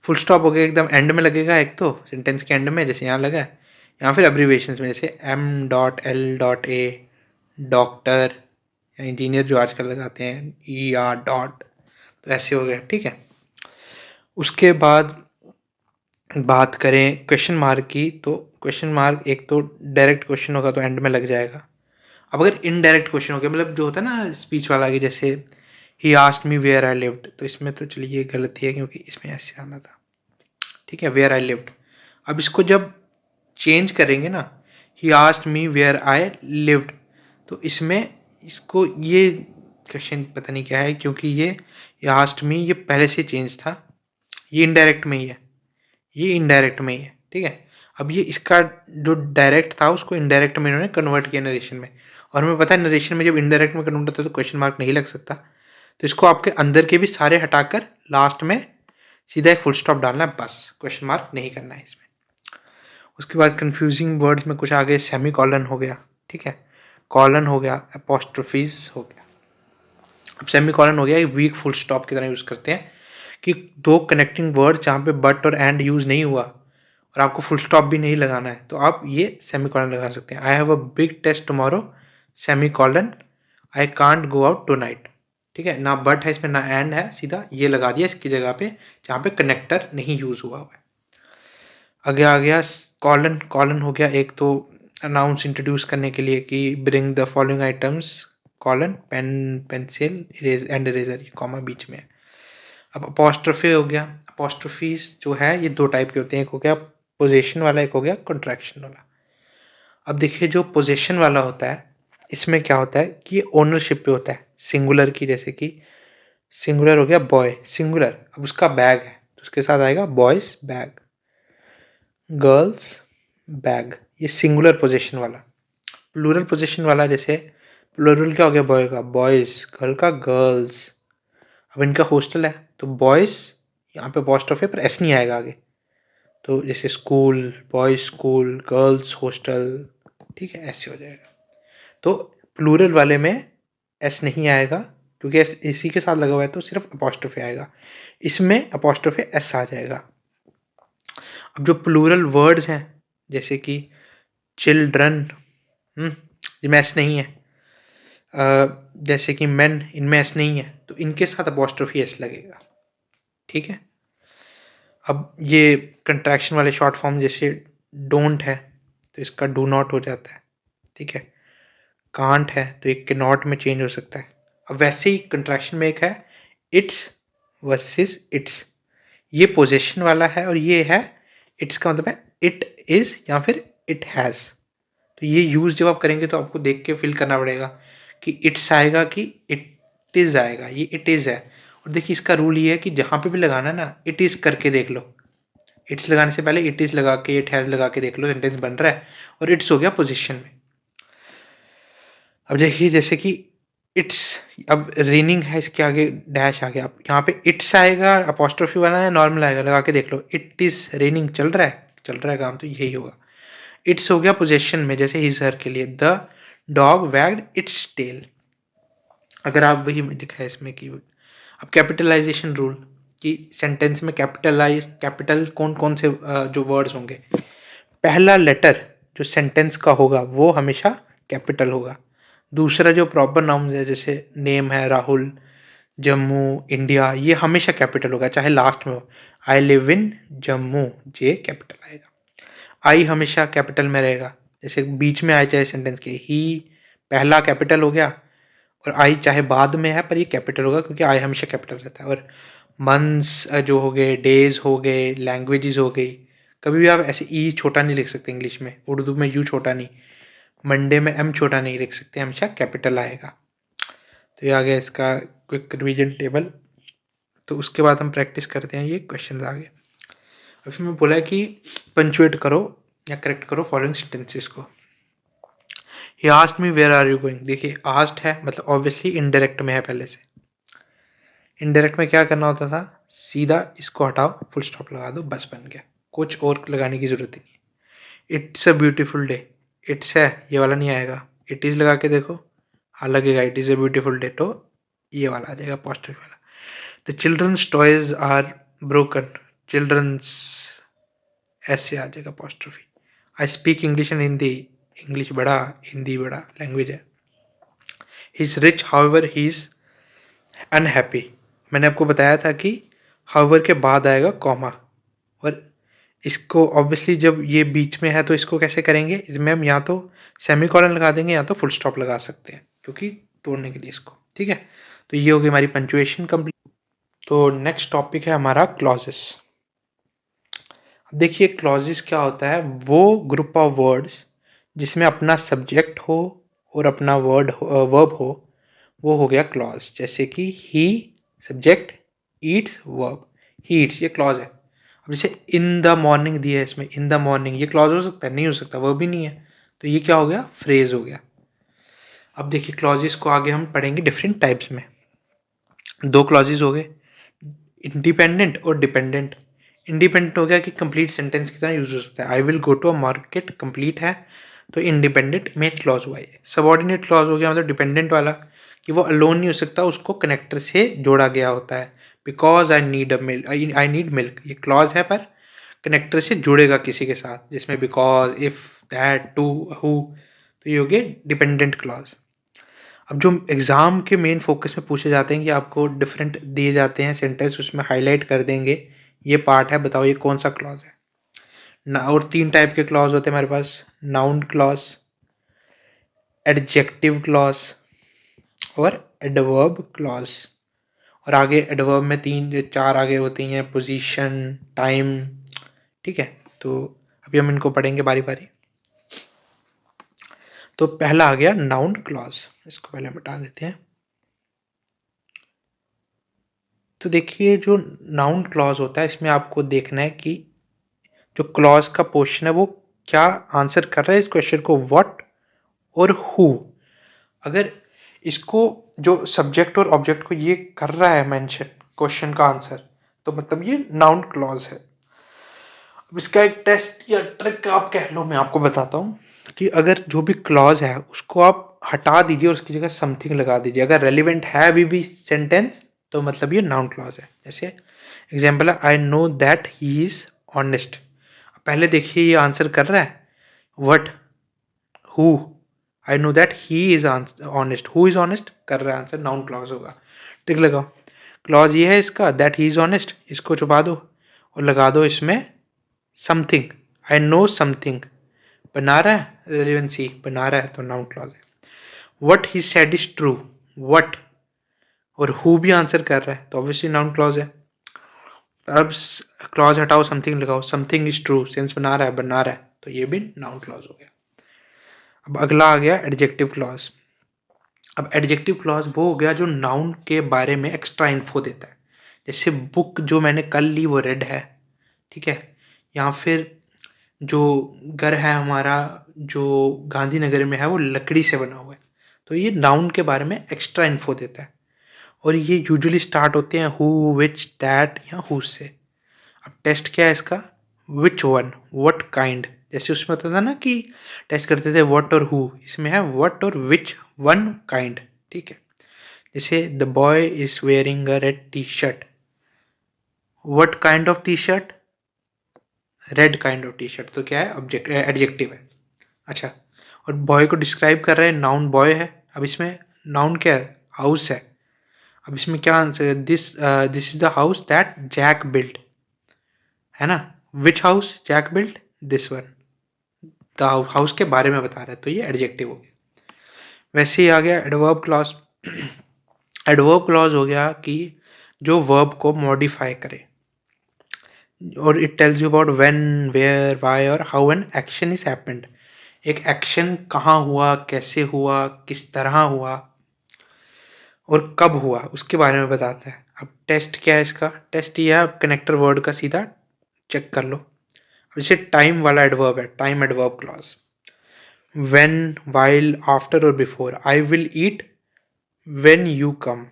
फुल स्टॉप हो गया एकदम एंड में लगेगा, एक तो सेंटेंस के एंड में जैसे यहाँ लगा है, या फिर अब्रीवेशंस में जैसे M.L.A डॉक्टर या इंजीनियर जो आजकल लगाते हैं ER डॉट, तो ऐसे हो गया, ठीक है। उसके बाद बात करें क्वेश्चन मार्क की, तो क्वेश्चन मार्क एक तो डायरेक्ट क्वेश्चन होगा तो एंड में लग जाएगा। अब अगर इनडायरेक्ट क्वेश्चन हो गया, मतलब जो होता है ना स्पीच वाला कि जैसे he asked me where I lived, तो इसमें तो चलिए गलती है क्योंकि इसमें ऐसे आना था, ठीक है, वेयर आई लिव्ड। अब इसको जब चेंज करेंगे ना, he asked me where I lived, तो इसमें इसको ये क्वेश्चन पता नहीं क्या है, क्योंकि ये आस्क्ड मी ये पहले से चेंज था, ये इनडायरेक्ट में ही है, ये इनडायरेक्ट में ही है, ठीक है। अब ये इसका जो डायरेक्ट था उसको इनडायरेक्ट में इन्होंने कन्वर्ट किया नरेशन में, और हमें पता है नरेशन में जब इनडायरेक्ट में कन्वर्ट होता है तो क्वेश्चन मार्क नहीं लग सकता, तो इसको आपके अंदर के भी सारे हटाकर लास्ट में सीधा एक फुल स्टॉप डालना है, बस क्वेश्चन मार्क नहीं करना है इसमें। उसके बाद कंफ्यूजिंग वर्ड्स में कुछ आगे सेमी कॉलन हो गया, ठीक है, कॉलन हो गया, अपोस्ट्रोफीज हो गया। अब सेमी कॉलन हो गया, एक वीक फुल स्टॉप की तरह यूज़ करते हैं कि दो कनेक्टिंग वर्ड जहाँ पे बट और एंड यूज़ नहीं हुआ और आपको फुल स्टॉप भी नहीं लगाना है, तो आप ये सेमी कॉलन लगा सकते हैं। I have a big test tomorrow, semicolon, I can't go out tonight, ठीक है, ना बट है इसमें ना एंड है, सीधा ये लगा दिया इसकी जगह पे जहाँ पे कनेक्टर नहीं यूज़ हुआ है। आगे आ गया कॉलन, कॉलन हो गया एक तो अनाउंस इंट्रोड्यूस करने के लिए कि bring the following items, colon, pen, pencil, erase and eraser, ये कॉमा बीच में है। अब अपोस्ट्रोफी हो गया, अपोस्ट्रोफीज जो है ये दो टाइप के होते हैं, एक हो गया पोजीशन वाला, एक हो गया कंट्रैक्शन वाला। अब देखिए जो पोजीशन वाला होता है इसमें क्या होता है कि ये ओनरशिप पे होता है सिंगुलर की, जैसे कि सिंगुलर हो गया बॉय, सिंगुलर, अब उसका बैग है तो उसके साथ आएगा बॉयज बैग, गर्ल्स बैग, ये सिंगुलर पोजीशन वाला। प्लूरल पोजीशन वाला जैसे प्लूरल क्या हो गया बॉय का बॉयज, गर्ल का गर्ल्स। अब इनका हॉस्टल है तो बॉयज, यहाँ पे अपोस्ट्रोफी पर एस नहीं आएगा आगे, तो जैसे school, boys school, girls hostel, ठीक है, ऐसे हो जाएगा। तो प्लूरल वाले में एस नहीं आएगा क्योंकि एस इसी के साथ लगा हुआ है, तो सिर्फ अपोस्ट्रोफी आएगा, इसमें अपोस्ट्रोफी एस आ जाएगा। अब जो प्लूरल वर्ड्स हैं जैसे कि चिल्ड्रन, इनमें एस नहीं है, जैसे कि मेन, इनमें एस नहीं है, तो इनके साथ अपोस्ट्रोफी एस लगेगा, ठीक है। अब ये कंट्रैक्शन वाले शॉर्ट फॉर्म जैसे डोंट है तो इसका डू नॉट हो जाता है, ठीक है, कांट है तो एक के नॉट में चेंज हो सकता है। अब वैसे ही कंट्रैक्शन में एक है इट्स वर्सेस इट्स, ये पोजेशन वाला है और ये है इट्स का मतलब है इट इज़ या फिर इट हैज़। तो ये यूज़ जब आप करेंगे तो आपको देख के फील करना पड़ेगा कि इट्स आएगा कि इट इज़ आएगा, ये इट इज़ है। और देखिए इसका रूल ये है कि जहाँ पे भी लगाना ना इट इज़ करके देख लो, इट्स लगाने से पहले इट इज़ लगा के इट हैज़ लगा के देख लो, सेंटेंस बन रहा है और इट्स हो गया पोजिशन में। अब देखिए जैसे कि इट्स, अब रेनिंग है इसके आगे डैश आ गया, अब यहाँ पे इट्स आएगा, अपोस्ट्रोफी वाला है, नॉर्मल आएगा, लगा के देख लो, इट इज़ रेनिंग, चल रहा है काम, तो यही होगा। इट्स हो गया पोजेशन में, जैसे हिज हर के लिए the dog wagged its tail, अगर आप वही दिखा है इसमें की। अब कैपिटलाइजेशन रूल कि सेंटेंस में कैपिटल कौन कौन से जो वर्ड्स होंगे, पहला लेटर जो सेंटेंस का होगा वो हमेशा कैपिटल होगा। दूसरा जो प्रॉपर नाउन है जैसे नेम है राहुल, जम्मू, इंडिया, ये हमेशा कैपिटल होगा चाहे लास्ट में हो। I live in Jammu, J capital आएगा। आई हमेशा कैपिटल में रहेगा, जैसे बीच में आए चाहे सेंटेंस के, ही पहला कैपिटल हो गया और आई चाहे बाद में है पर ये कैपिटल होगा क्योंकि आई हमेशा कैपिटल रहता है। और मंथ्स जो हो गए, डेज हो गए, लैंग्वेजेस हो गई, कभी भी आप ऐसे ई छोटा नहीं लिख सकते इंग्लिश में, उर्दू में यू छोटा नहीं, मंडे में एम छोटा नहीं लिख सकते, हमेशा कैपिटल आएगा। तो ये आ गया इसका क्विक रिवीजन टेबल। तो उसके बाद हम प्रैक्टिस करते हैं ये क्वेश्चन आगे। अब इसमें बोला है कि पंचुएट करो या करेक्ट करो फॉलोइंग सेंटेंसेस को। He asked me where are you going, देखिए आस्क्ड है मतलब ऑब्वियसली इनडायरेक्ट में है, पहले से इनडायरेक्ट में क्या करना होता था, सीधा इसको हटाओ, फुल स्टॉप लगा दो, बस बन गया, कुछ और लगाने की जरूरत ही नहीं। It's a beautiful day, it's है ये वाला नहीं आएगा, इट इज़ लगा के देखो, हाँ लगेगा, it is a beautiful day, तो ये वाला आ जाएगा पॉजिटिव वाला। The children's toys are broken, children's ऐसे आ जाएगा positive. I speak English and Hindi, English बड़ा हिंदी बड़ा लैंग्वेज है। He is rich however he is unhappy, मैंने आपको बताया था कि हाउएवर के बाद आएगा कॉमा, और इसको ऑब्वियसली जब ये बीच में है तो इसको कैसे करेंगे, इसमें हम या तो सेमीकोलन लगा देंगे या तो फुल स्टॉप लगा सकते हैं, क्योंकि तोड़ने के लिए इसको, ठीक है। तो ये होगी हमारी पंचुएशन कंप्लीट। तो नेक्स्ट टॉपिक है हमारा क्लॉजेस। देखिए क्लॉजेस क्या होता है, वो ग्रुप ऑफ वर्ड्स जिसमें अपना सब्जेक्ट हो और अपना वर्ब हो, वो हो गया क्लॉज। जैसे कि he subject, eats verb, he eats ये क्लॉज है। अब जैसे इन द मॉर्निंग दिया है इसमें, इन द मॉर्निंग, ये क्लॉज हो सकता है? नहीं हो सकता, वर्ब भी नहीं है, तो ये क्या हो गया, फ्रेज हो गया। अब देखिए क्लॉजेस को आगे हम पढ़ेंगे डिफरेंट टाइप्स में। दो क्लॉजेस हो गए, इंडिपेंडेंट और डिपेंडेंट। इंडिपेंडेंट हो गया कि कंप्लीट सेंटेंस की तरह यूज हो सकता है, I will go to a market complete है, तो इंडिपेंडेंट मेन क्लॉज हुआ है। सबऑर्डिनेट क्लॉज हो गया मतलब डिपेंडेंट वाला, कि वो अलोन नहीं हो सकता, उसको कनेक्टर से जोड़ा गया होता है। Because I need a milk, I need milk, ये क्लॉज है पर कनेक्टर से जुड़ेगा किसी के साथ, जिसमें because, if, that, to, who, तो ये हो गया डिपेंडेंट क्लॉज। अब जो एग्ज़ाम के मेन फोकस में पूछे जाते हैं कि आपको डिफरेंट दिए जाते हैं सेंटेंस, उसमें हाईलाइट कर देंगे ये पार्ट है, बताओ ये कौन सा क्लॉज है ना। और तीन टाइप के क्लॉज होते हैं हमारे पास, नाउन क्लॉज, एडजेक्टिव क्लॉज और एडवर्ब क्लॉज। और आगे एडवर्ब में तीन चार आगे होती हैं, पोजीशन, टाइम, ठीक है। तो अभी हम इनको पढ़ेंगे बारी बारी। तो पहला आ गया नाउन क्लॉज, इसको पहले हम हटा देते हैं। तो देखिए जो नाउन क्लॉज होता है, इसमें आपको देखना है कि जो क्लॉज का पोर्शन है वो क्या आंसर कर रहा है इस क्वेश्चन को, व्हाट और हु। अगर इसको जो सब्जेक्ट और ऑब्जेक्ट को ये कर रहा है मेंशन क्वेश्चन का आंसर, तो मतलब ये नाउन क्लॉज है। अब इसका एक टेस्ट या ट्रिक आप कह लो, मैं आपको बताता हूँ कि अगर जो भी क्लॉज है उसको आप हटा दीजिए और उसकी जगह समथिंग लगा दीजिए, अगर रेलिवेंट है अभी भी सेंटेंस, तो मतलब ये नाउन क्लॉज है। जैसे एग्जाम्पल है, I know that he is honest. पहले देखिए ये आंसर कर रहा है what, who, I know that he is honest, who is honest कर रहा है आंसर, नाउन क्लॉज होगा। टिक लगाओ, क्लॉज ये है इसका दैट ही इज ऑनेस्ट, इसको छुपा दो और लगा दो इसमें समथिंग, आई नो समथिंग, बना रहा है रेलिवेंसी, बना रहा है, तो नाउन क्लॉज है। What he said is true, what और हु भी आंसर कर रहा है, तो ऑब्वियसली नाउन क्लॉज है। अब क्लॉज हटाओ, समथिंग लगाओ, समथिंग इज ट्रू, सेंस बना रहा है, तो ये भी नाउन क्लॉज हो गया। अब अगला आ गया एडजेक्टिव क्लॉज। अब एडजेक्टिव क्लॉज वो हो गया जो नाउन के बारे में एक्स्ट्रा इन्फो देता है। जैसे बुक जो मैंने कल ली वो रेड है, ठीक है, या फिर जो घर है हमारा जो गांधीनगर में है वो लकड़ी से बना हुआ है, तो ये नाउन के बारे में एक्स्ट्रा इन्फो देता है। और ये यूजुअली स्टार्ट होते हैं हु, विच, दैट या हु से। अब टेस्ट क्या है इसका, विच वन, व्हाट काइंड, जैसे उसमें होता था ना कि टेस्ट करते थे व्हाट और हु, इसमें है व्हाट और विच वन काइंड, ठीक है। जैसे the boy is wearing a red T shirt, what kind of T shirt, red kind of T shirt, तो क्या है ऑब्जेक्ट एडजेक्टिव है। अच्छा, और बॉय को डिस्क्राइब कर रहे हैं, नाउन बॉय है। अब इसमें नाउन क्या है, हाउस है। अब इसमें क्या आंसर है, this this is the house that Jack built, है ना, which house Jack built, this one, the house के बारे में बता रहा है, तो ये एडजेक्टिव हो गया। वैसे ही आ गया एडवर्ब क्लॉज। एडवर्ब क्लॉज हो गया कि जो वर्ब को मॉडिफाई करे, और it tells you about when, where, why और how an action is happened. एक एक्शन कहाँ हुआ, कैसे हुआ, किस तरह हुआ और कब हुआ, उसके बारे में बताता है। अब टेस्ट क्या है इसका, टेस्ट ये है, आप कनेक्टर वर्ड का सीधा चेक कर लो। जैसे टाइम वाला एडवर्ब है, time adverb clause, when, while, after और before. I will eat when you come,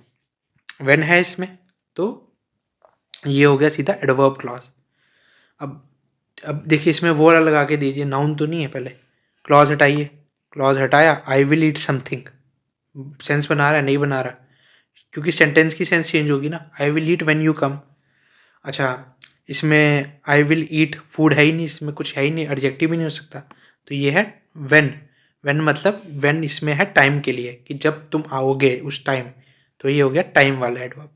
when है इसमें, तो ये हो गया सीधा एडवर्ब क्लॉज। अब अब देखिए इसमें वो वाला लगा के दीजिए, नाउन तो नहीं है, पहले क्लॉज हटाइए, क्लॉज हटाया, आई विल ईट समथिंग, सेंस बना रहा है, नहीं बना रहा, क्योंकि सेंटेंस की सेंस चेंज होगी ना। आई विल ईट व्हेन यू कम। अच्छा, इसमें आई विल ईट फूड है ही नहीं, इसमें कुछ है ही नहीं, एडजेक्टिव भी नहीं हो सकता, तो ये है व्हेन। व्हेन मतलब व्हेन इसमें है टाइम के लिए, कि जब तुम आओगे उस टाइम, तो ये हो गया टाइम वाला एडवर्ब।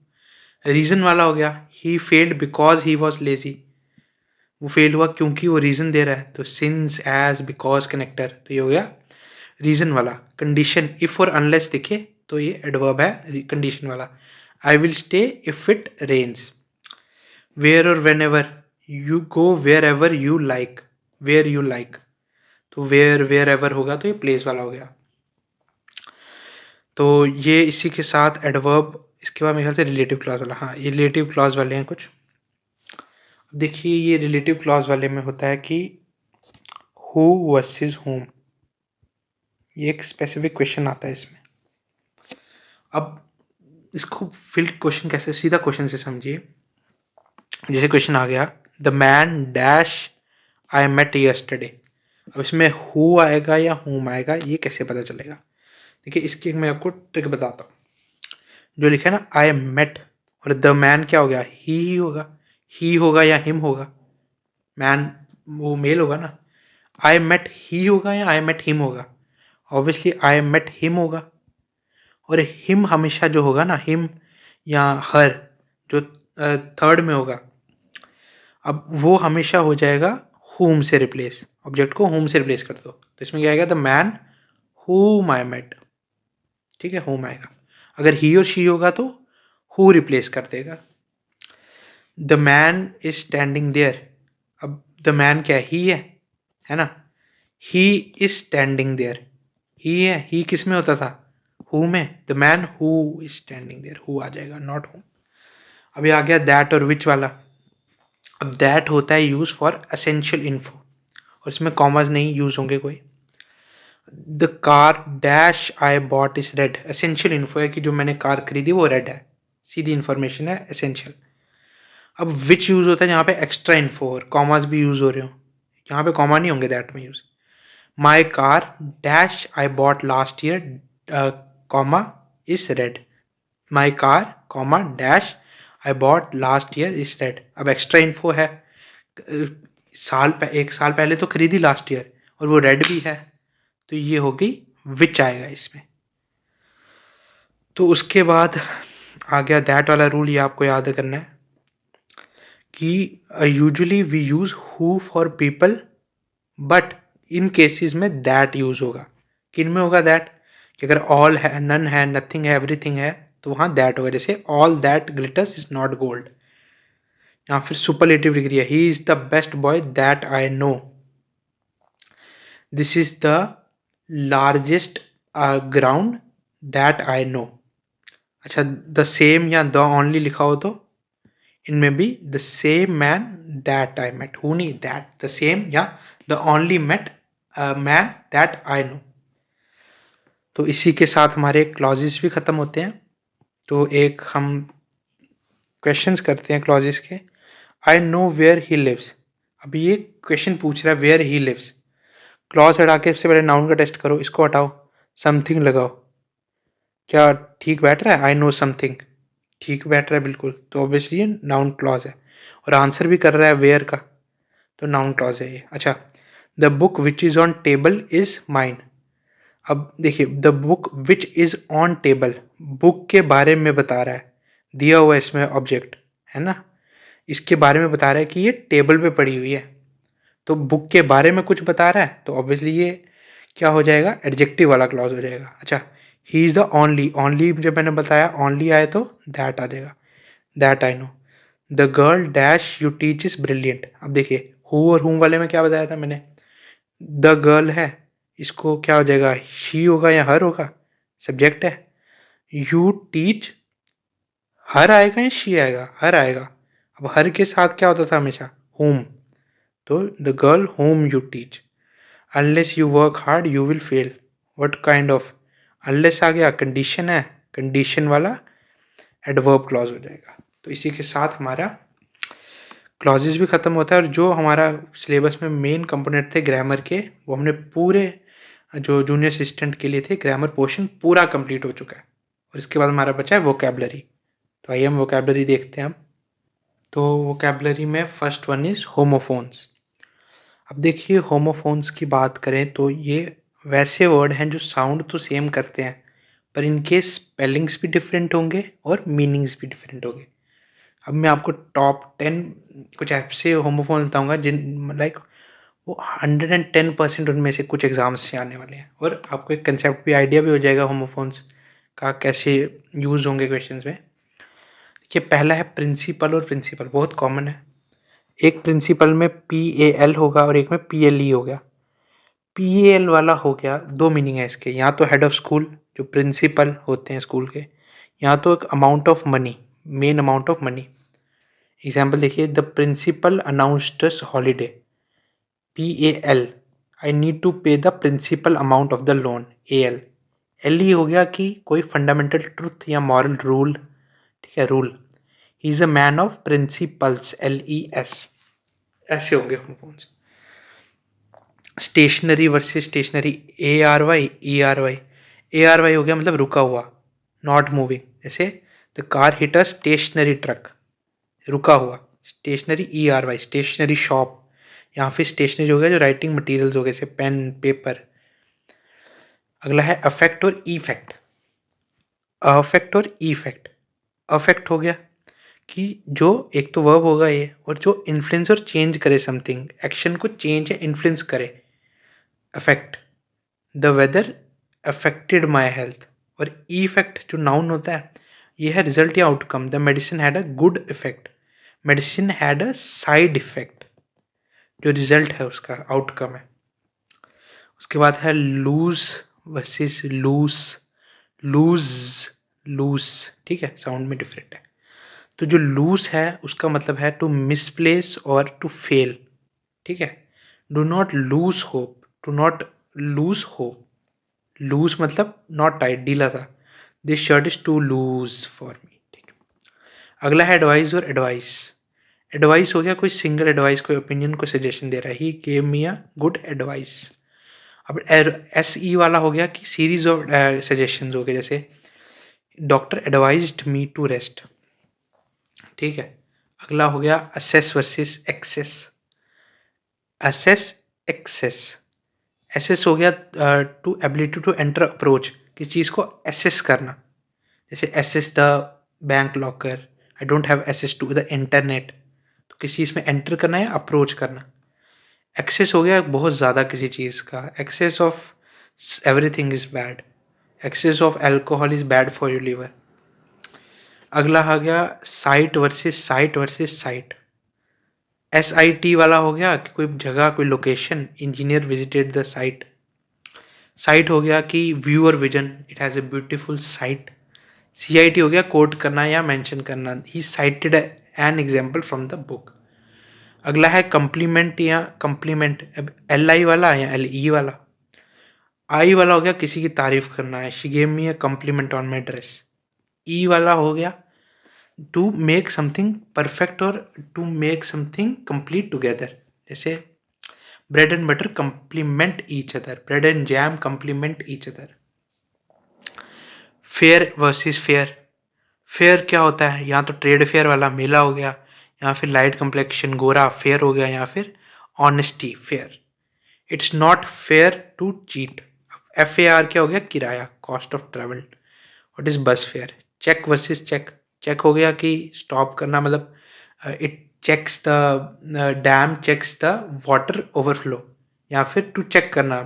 रीज़न वाला हो गया, he failed because he was lazy. वो फेल हुआ क्योंकि वो रीज़न दे रहा है, तो सिंस एज बिकॉज कनेक्टर, तो ये हो गया रीज़न वाला। कंडीशन इफ और अनलेस दिखे तो ये एडवर्ब है कंडीशन वाला। I will stay if it rains. Where और whenever, you go wherever you like, where you like, तो वेयर एवर होगा तो ये प्लेस वाला हो गया। तो ये इसी के साथ एडवर्ब, इसके बाद मेरे ख्याल से रिलेटिव क्लॉज वाला, हाँ ये रिलेटिव क्लॉज वाले हैं कुछ। देखिए ये रिलेटिव क्लॉज वाले में होता है कि हु वर्सेस होम, ये एक स्पेसिफिक क्वेश्चन आता है इसमें। अब इसको फिल्ड क्वेश्चन कैसे, सीधा क्वेश्चन से समझिए। जैसे क्वेश्चन आ गया, the man dash I met yesterday. अब इसमें हु आएगा या होम आएगा, ये कैसे पता चलेगा? देखिए इसकी मैं आपको ट्रिक बताता हूँ। जो लिखा है ना आई मेट, और द मैन क्या हो गया, ही होगा, ही होगा या हिम होगा, मैन वो मेल होगा ना। आई मेट ही होगा या आई मेट हिम होगा, ऑब्वियसली आई मेट हिम होगा। और हिम हमेशा जो होगा ना, हिम या हर जो थर्ड में होगा, अब वो हमेशा हो जाएगा हुम से रिप्लेस, ऑब्जेक्ट को हुम से रिप्लेस कर दो, तो इसमें क्या आएगा, द मैन हुम आई मेट। ठीक है, हुम आएगा। अगर ही और शी होगा तो हु रिप्लेस कर देगा। The man is standing there, अब द मैन क्या है ना, he is standing there, he है, ही किस में होता था, हु में, the man who is standing there, who आ जाएगा, नॉट हु। अभी आ गया दैट और विच वाला। अब दैट होता है यूज फॉर एसेंशियल इन्फो, और इसमें कॉमर्स नहीं यूज होंगे कोई। The car dash I bought is red, essential info है कि जो मैंने कार खरीदी वो रेड है, सीधी इन्फॉर्मेशन है, एसेंशियल। अब विच यूज होता है जहाँ पे एक्स्ट्रा इन्फो और कॉमर्स भी यूज हो रहे हो, यहाँ पे कॉमा नहीं होंगे दैट में use. My car dash I bought last year comma is red, my car comma dash I bought last year is red. अब एक्स्ट्रा इन्फो है, एक साल पहले तो खरीदी लास्ट ईयर, और वो रेड भी है, तो ये हो गई विच आएगा इसमें। तो उसके बाद आ गया दैट वाला रूल, ये आपको याद करना है कि usually we use who for people, but in cases में दैट यूज होगा। किन में होगा दैट, कि अगर ऑल है, नन है, नथिंग है, एवरीथिंग है, तो वहाँ दैट होगा। जैसे all that glitters is not gold, या फिर सुपरलेटिव डिग्री है, he is the best boy that I know, this is the largest ground that I know. अच्छा, द सेम या द ओनली लिखा हो तो इनमें भी the same man that I met, who नहीं, दैट, द सेम या the only met man that I know. तो इसी के साथ हमारे क्लॉजेस भी ख़त्म होते हैं। तो एक हम क्वेश्चंस करते हैं क्लॉजेस के। I know where he lives, अभी ये क्वेश्चन पूछ रहा है वेयर ही लिव्स, क्लॉज हटा के सबसे पहले नाउन का टेस्ट करो, इसको हटाओ, समथिंग लगाओ, क्या ठीक बैठ रहा है, आई नो समथिंग ठीक बैठ रहा है बिल्कुल, तो ऑब्वियसली ये नाउन क्लॉज है। और आंसर भी कर रहा है वेयर का, तो नाउन क्लॉज है ये। अच्छा, the book which is on table is mine. अब देखिए, the book which is on table, book के बारे में बता रहा है, दिया हुआ इसमें ऑब्जेक्ट है ना, इसके बारे में बता रहा है कि ये टेबल पे पड़ी हुई है, तो बुक के बारे में कुछ बता रहा है, तो ऑब्वियसली ये क्या हो जाएगा, एडजेक्टिव वाला क्लॉज हो जाएगा। अच्छा, he is the only, only जब मैंने बताया ओनली आए तो दैट आ जाएगा, that I no. The girl dash you teach is brilliant, अब देखिए हु और हुम वाले में क्या बताया था मैंने, द गर्ल है, इसको क्या हो जाएगा, शी होगा या हर होगा, सब्जेक्ट है। यू टीच, हर आएगा या शी आएगा, हर आएगा। अब हर के साथ क्या होता था हमेशा, होम, तो the girl whom you teach. Unless you work hard you will fail, what kind of, unless आ गया कंडीशन है, कंडीशन वाला एडवर्ब क्लॉज हो जाएगा। तो इसी के साथ हमारा क्लॉजेस भी ख़त्म होता है, और जो हमारा सिलेबस में मेन कंपोनेंट थे ग्रामर के, वो हमने पूरे जो जूनियर असिस्टेंट के लिए थे, ग्रामर पोर्शन पूरा कंप्लीट हो चुका है और इसके बाद हमारा बचा है वोकैबलरी। तो आइए हम वोकैबलरी देखते हैं हम। तो वोकैबलरी में फर्स्ट वन इज़ होमोफोन्स। अब देखिए होमोफोन्स की बात करें तो ये वैसे वर्ड हैं जो साउंड तो सेम करते हैं पर इनके स्पेलिंग्स भी डिफरेंट होंगे और मीनिंग्स भी डिफरेंट होंगे। अब मैं आपको टॉप 10 कुछ ऐसे होमोफोन बताऊंगा जिन लाइक वो 110% उनमें से कुछ एग्जाम्स से आने वाले हैं और आपको एक कंसेप्ट भी आइडिया भी हो जाएगा होमोफोन्स का कैसे यूज़ होंगे क्वेश्चंस में। देखिए पहला है प्रिंसिपल और प्रिंसिपल, बहुत कॉमन है। एक प्रिंसिपल में PAL होगा और एक में PLE हो गया। PAL वाला हो गया, दो मीनिंग है इसके, यहाँ तो हेड ऑफ स्कूल जो प्रिंसिपल होते हैं स्कूल के, यहाँ तो एक amount of money, main amount of money. Example देखिए, the principal announced us holiday. PAL, I need to pay the principal amount of the loan. LE हो गया कि कोई फंडामेंटल ट्रुथ या मॉरल रूल, ठीक है, rule. He is a man of principles, LES। ऐसे होंगे homophones. Stationary versus stationery, ARY हो गया मतलब रुका हुआ, नॉट मूविंग। जैसे the car hit a stationary truck, रुका हुआ। स्टेशनरी स्टेशनरी शॉप, यहाँ फिर स्टेशनरी हो गया जो राइटिंग मटेरियल्स हो गए जैसे पेन पेपर। अगला है अफेक्ट और इफेक्ट। अफेक्ट और इफेक्ट, अफेक्ट हो गया कि जो एक तो वर्ब होगा ये और जो इन्फ्लुएंस और चेंज करे समथिंग, एक्शन को चेंज या इन्फ्लुएंस करे, affect. The weather affected my health. और इफेक्ट जो नाउन होता है ये है रिजल्ट या outcome. The medicine had a good effect, medicine had a side effect, जो रिजल्ट है उसका आउटकम है। उसके बाद है lose versus loose, lose loose, ठीक है, साउंड में डिफरेंट है। तो जो लूज है उसका मतलब है टू मिसप्लेस और टू फेल, ठीक है। Do not lose hope, do not lose hope, loose मतलब नॉट टाइट, ढीला था। This shirt is too loose for me, ठीक है। अगला है एडवाइस और एडवाइस। एडवाइस हो गया कोई सिंगल एडवाइस, कोई ओपिनियन, कोई सजेशन दे रहा है, ही gave me a good advice. अब SE वाला हो गया कि सीरीज ऑफ सजेशंस हो गए, जैसे doctor advised me to rest, ठीक है। अगला हो गया assess versus access. Assess, access. Access हो गया to ability to enter approach, किसी चीज़ को एसेस करना, जैसे access the bank locker, I don't have access to the internet. तो किसी चीज़ में एंटर करना है अप्रोच करना। एक्सेस हो गया बहुत ज़्यादा किसी चीज़ का, excess of everything is bad, excess of alcohol is bad for your liver. अगला आ गया site versus sight versus cite. SIT वाला हो गया कि कोई जगह, कोई location, engineer visited the site. Sight हो गया कि व्यू और vision, it has a beautiful sight. CIT हो गया कोट करना या मेंशन करना, he cited an example from the book. अगला है कम्प्लीमेंट या कम्प्लीमेंट, अब LI वाला या LE वाला। आई वाला हो गया किसी की तारीफ करना है, she gave me a compliment on my dress. E वाला हो गया टू मेक समथिंग परफेक्ट और to make something complete together, जैसे bread and butter complement each other, bread and jam complement each other. Fair versus fare, fair क्या होता है, यहाँ तो ट्रेड फेयर वाला मेला हो गया, या फिर लाइट कम्प्लेक्शन गोरा फेयर हो गया, या फिर honesty fair. It's not fair to cheat. FAR क्या हो गया, किराया, cost of travel. What is bus fare. Check versus check, check हो गया कि स्टॉप करना, मतलब it checks the dam checks the water overflow, या फिर टू चेक करना,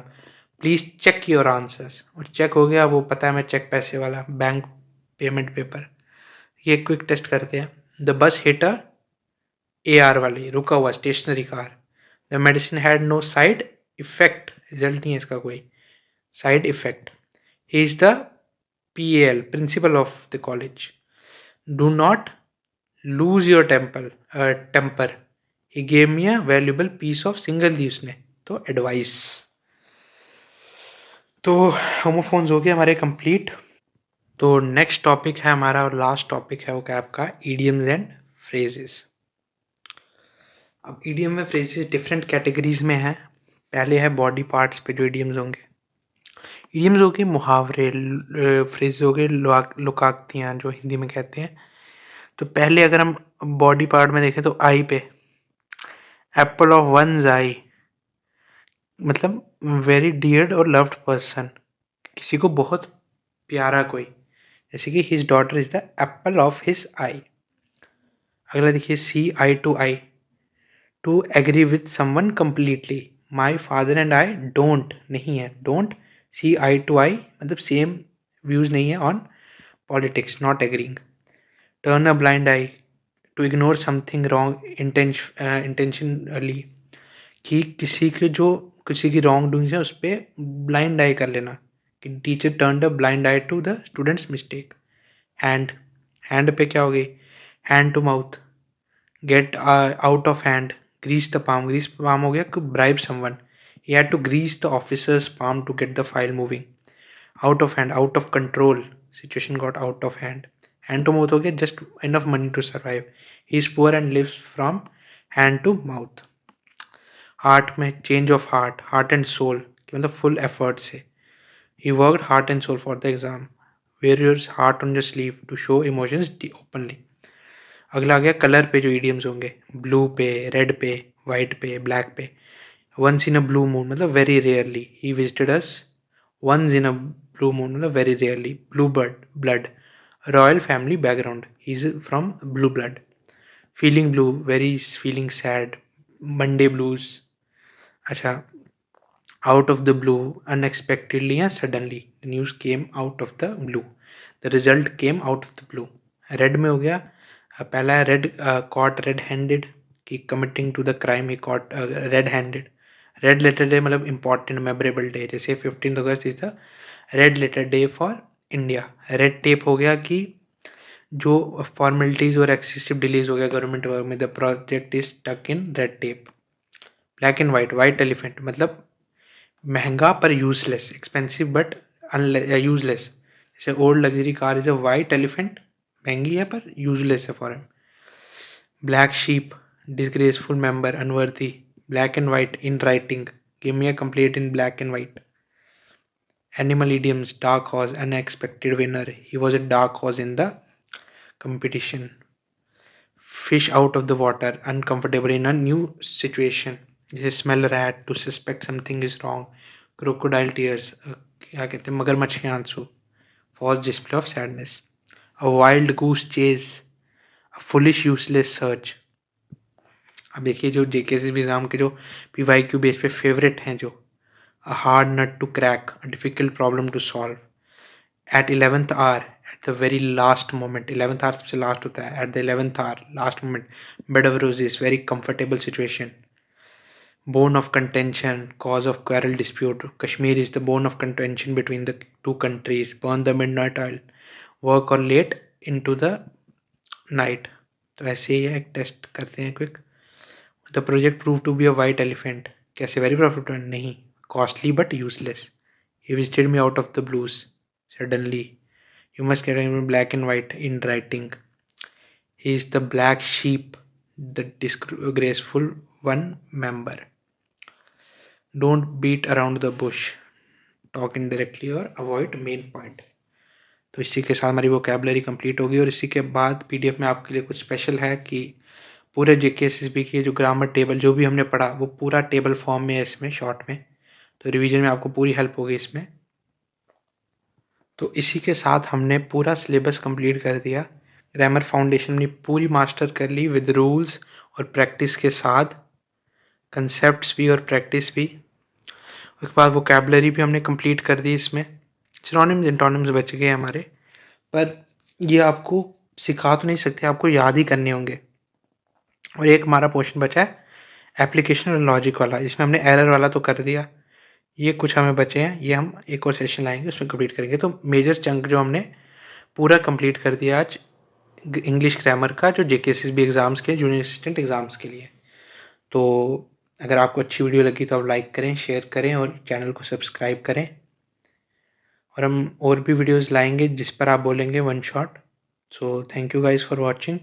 प्लीज चेक योर आंसर्स। और चेक हो गया वो पता है मैं चेक पैसे वाला, बैंक पेमेंट पेपर। ये क्विक टेस्ट करते हैं। The bus hit a AR वाली, रुका हुआ stationary car. The medicine had no side effect, result नहीं है इसका कोई, side effect. He is the PAL, principal of the college. Do not lose your temper, he gave me a valuable piece of, single दी उसने, तो advice. तो homophones हो गए हमारे कंप्लीट। तो नेक्स्ट टॉपिक है हमारा और लास्ट टॉपिक है वो कैब का, ईडियम्स एंड फ्रेजेस। अब ईडियम में फ्रेजेस डिफरेंट कैटेगरीज में है। पहले है बॉडी पार्ट्स पे जो ईडियम्स होंगे, इडियम्स हो गए मुहावरे, फ्रेज हो गए, लोकाक्तियाँ जो हिंदी में कहते हैं। तो पहले अगर हम बॉडी पार्ट में देखें तो आई पे, एप्पल ऑफ वन's आई, मतलब वेरी डियर्ड और लव्ड पर्सन, किसी को बहुत प्यारा कोई, जैसे कि his daughter is the apple of his eye. अगला देखिए see eye to eye, to agree with someone completely, my father and I don't, नहीं है डोंट, सी आई टू आई मतलब सेम व्यूज नहीं है on politics, not agreeing. Turn a blind eye, to ignore something wrong intentionally, कि किसी की wrong doings है उस पर ब्लाइंड आई कर लेना, कि teacher turn a blind eye to the student's mistake. Hand, hand पे क्या हो गई, hand to mouth, get out of hand, grease the palm, grease palm हो गया to bribe someone, he had to grease the officer's palm to get the file moving. Out of hand, out of control, situation got out of hand. Hand to mouth हो गया just enough money to survive, he is poor and lives from hand to mouth. Heart में change of heart, heart and soul, मतलब full effort से, he worked heart and soul for the exam. Wear your heart on your sleeve to show emotions openly. अगला आ गया colour पे जो idioms होंगे, blue पे, रेड पे, वाइट पे, ब्लैक पे। Once in a blue moon मतलब very rarely, he visited us once in a blue moon मतलब very rarely. Blue bird, blood, royal family background, he is from blue blood. Feeling blue, very feeling sad, Monday blues. अच्छा, out of the blue, unexpectedly या suddenly, news came out of the blue, the result came out of the blue. Red में हो गया, पहला है red, cot red handed, कि committing to the crime he caught red handed. Red letter day मतलब important memorable day, जैसे 15 अगस्त is the red letter day for India. Red tape हो गया कि जो फॉर्मेलिटीज और एक्सेसिव डिलेज हो गया गवर्नमेंट वर्क में, the project is stuck in red tape. Black and white, white elephant मतलब महंगा पर यूजलेस, एक्सपेंसिव बट यूजलेस, जैसे old luxury car is a white elephant, महंगी है पर यूजलेस है for him. Black sheep, disgraceful member, unworthy. Black and white in writing, give me a complaint in black and white. Animal idioms, dark horse, unexpected winner, he was a dark horse in the competition. Fish out of the water, uncomfortable in a new situation, जैसे smell rat, to suspect something is wrong. Crocodile tears, क्या कहते हैं, मगरमच्छ के आंसू, false display of sadness. A wild goose chase, a foolish useless search. अब देखिए जो जेकेसीबी एग्जाम के जो पीवाईक्यू बेस पे फेवरेट हैं, जो a hard nut to crack, a difficult problem to solve, at 11th hour, at the very last moment, 11th hour सबसे last होता है, at the 11th hour, last moment, bed of roses, very comfortable situation. Bone of contention, cause of quarrel dispute, Kashmir is the bone of contention between the two countries, burn the midnight oil, work और late into the night. तो ऐसे ही है, एक test करते हैं quick. The project prove to be a white elephant, कैसे very profitable नहीं, costly but useless. He visited me out of the blues suddenly, you must carry me black and white in writing, he is the black sheep, the disgraceful one member. Don't beat around the bush, talk indirectly और avoid main point. तो इसी के साथ हमारी vocabulary complete होगी, और इसी के बाद पीडीएफ में आपके लिए कुछ स्पेशल है कि पूरे जेकेएसएसबी के जो ग्रामर टेबल जो भी हमने पढ़ा वो पूरा टेबल फॉर्म में है इसमें शॉर्ट में, तो रिवीजन में आपको पूरी हेल्प होगी इसमें। तो इसी के साथ हमने पूरा सिलेबस कंप्लीट कर दिया, ग्रामर फाउंडेशन ने पूरी मास्टर कर ली विद रूल्स और प्रैक्टिस के साथ, कंसेप्ट्स भी और प्रैक्टिस भी। उसके बाद वोकैबुलरी भी हमने कंप्लीट कर दी इसमें, सिनोनिम्स एंटोनिम्स बच गए हमारे, पर ये आपको सिखा तो नहीं सकते, आपको याद ही करने होंगे। और एक हमारा पोर्शन बचा है एप्लीकेशन और लॉजिक वाला, इसमें हमने एरर वाला तो कर दिया, ये कुछ हमें बचे हैं, ये हम एक और सेशन लाएंगे उसमें कंप्लीट करेंगे। तो मेजर चंक जो हमने पूरा कंप्लीट कर दिया आज इंग्लिश ग्रामर का, जो जेकेएसएसबी एग्ज़ाम्स के जूनियर असिस्टेंट एग्ज़ाम्स के लिए। तो अगर आपको अच्छी वीडियो लगी तो आप लाइक करें, शेयर करें और चैनल को सब्सक्राइब करें, और हम और भी वीडियोज़ लाएंगे जिस पर आप बोलेंगे one shot. So thank you guys for watching.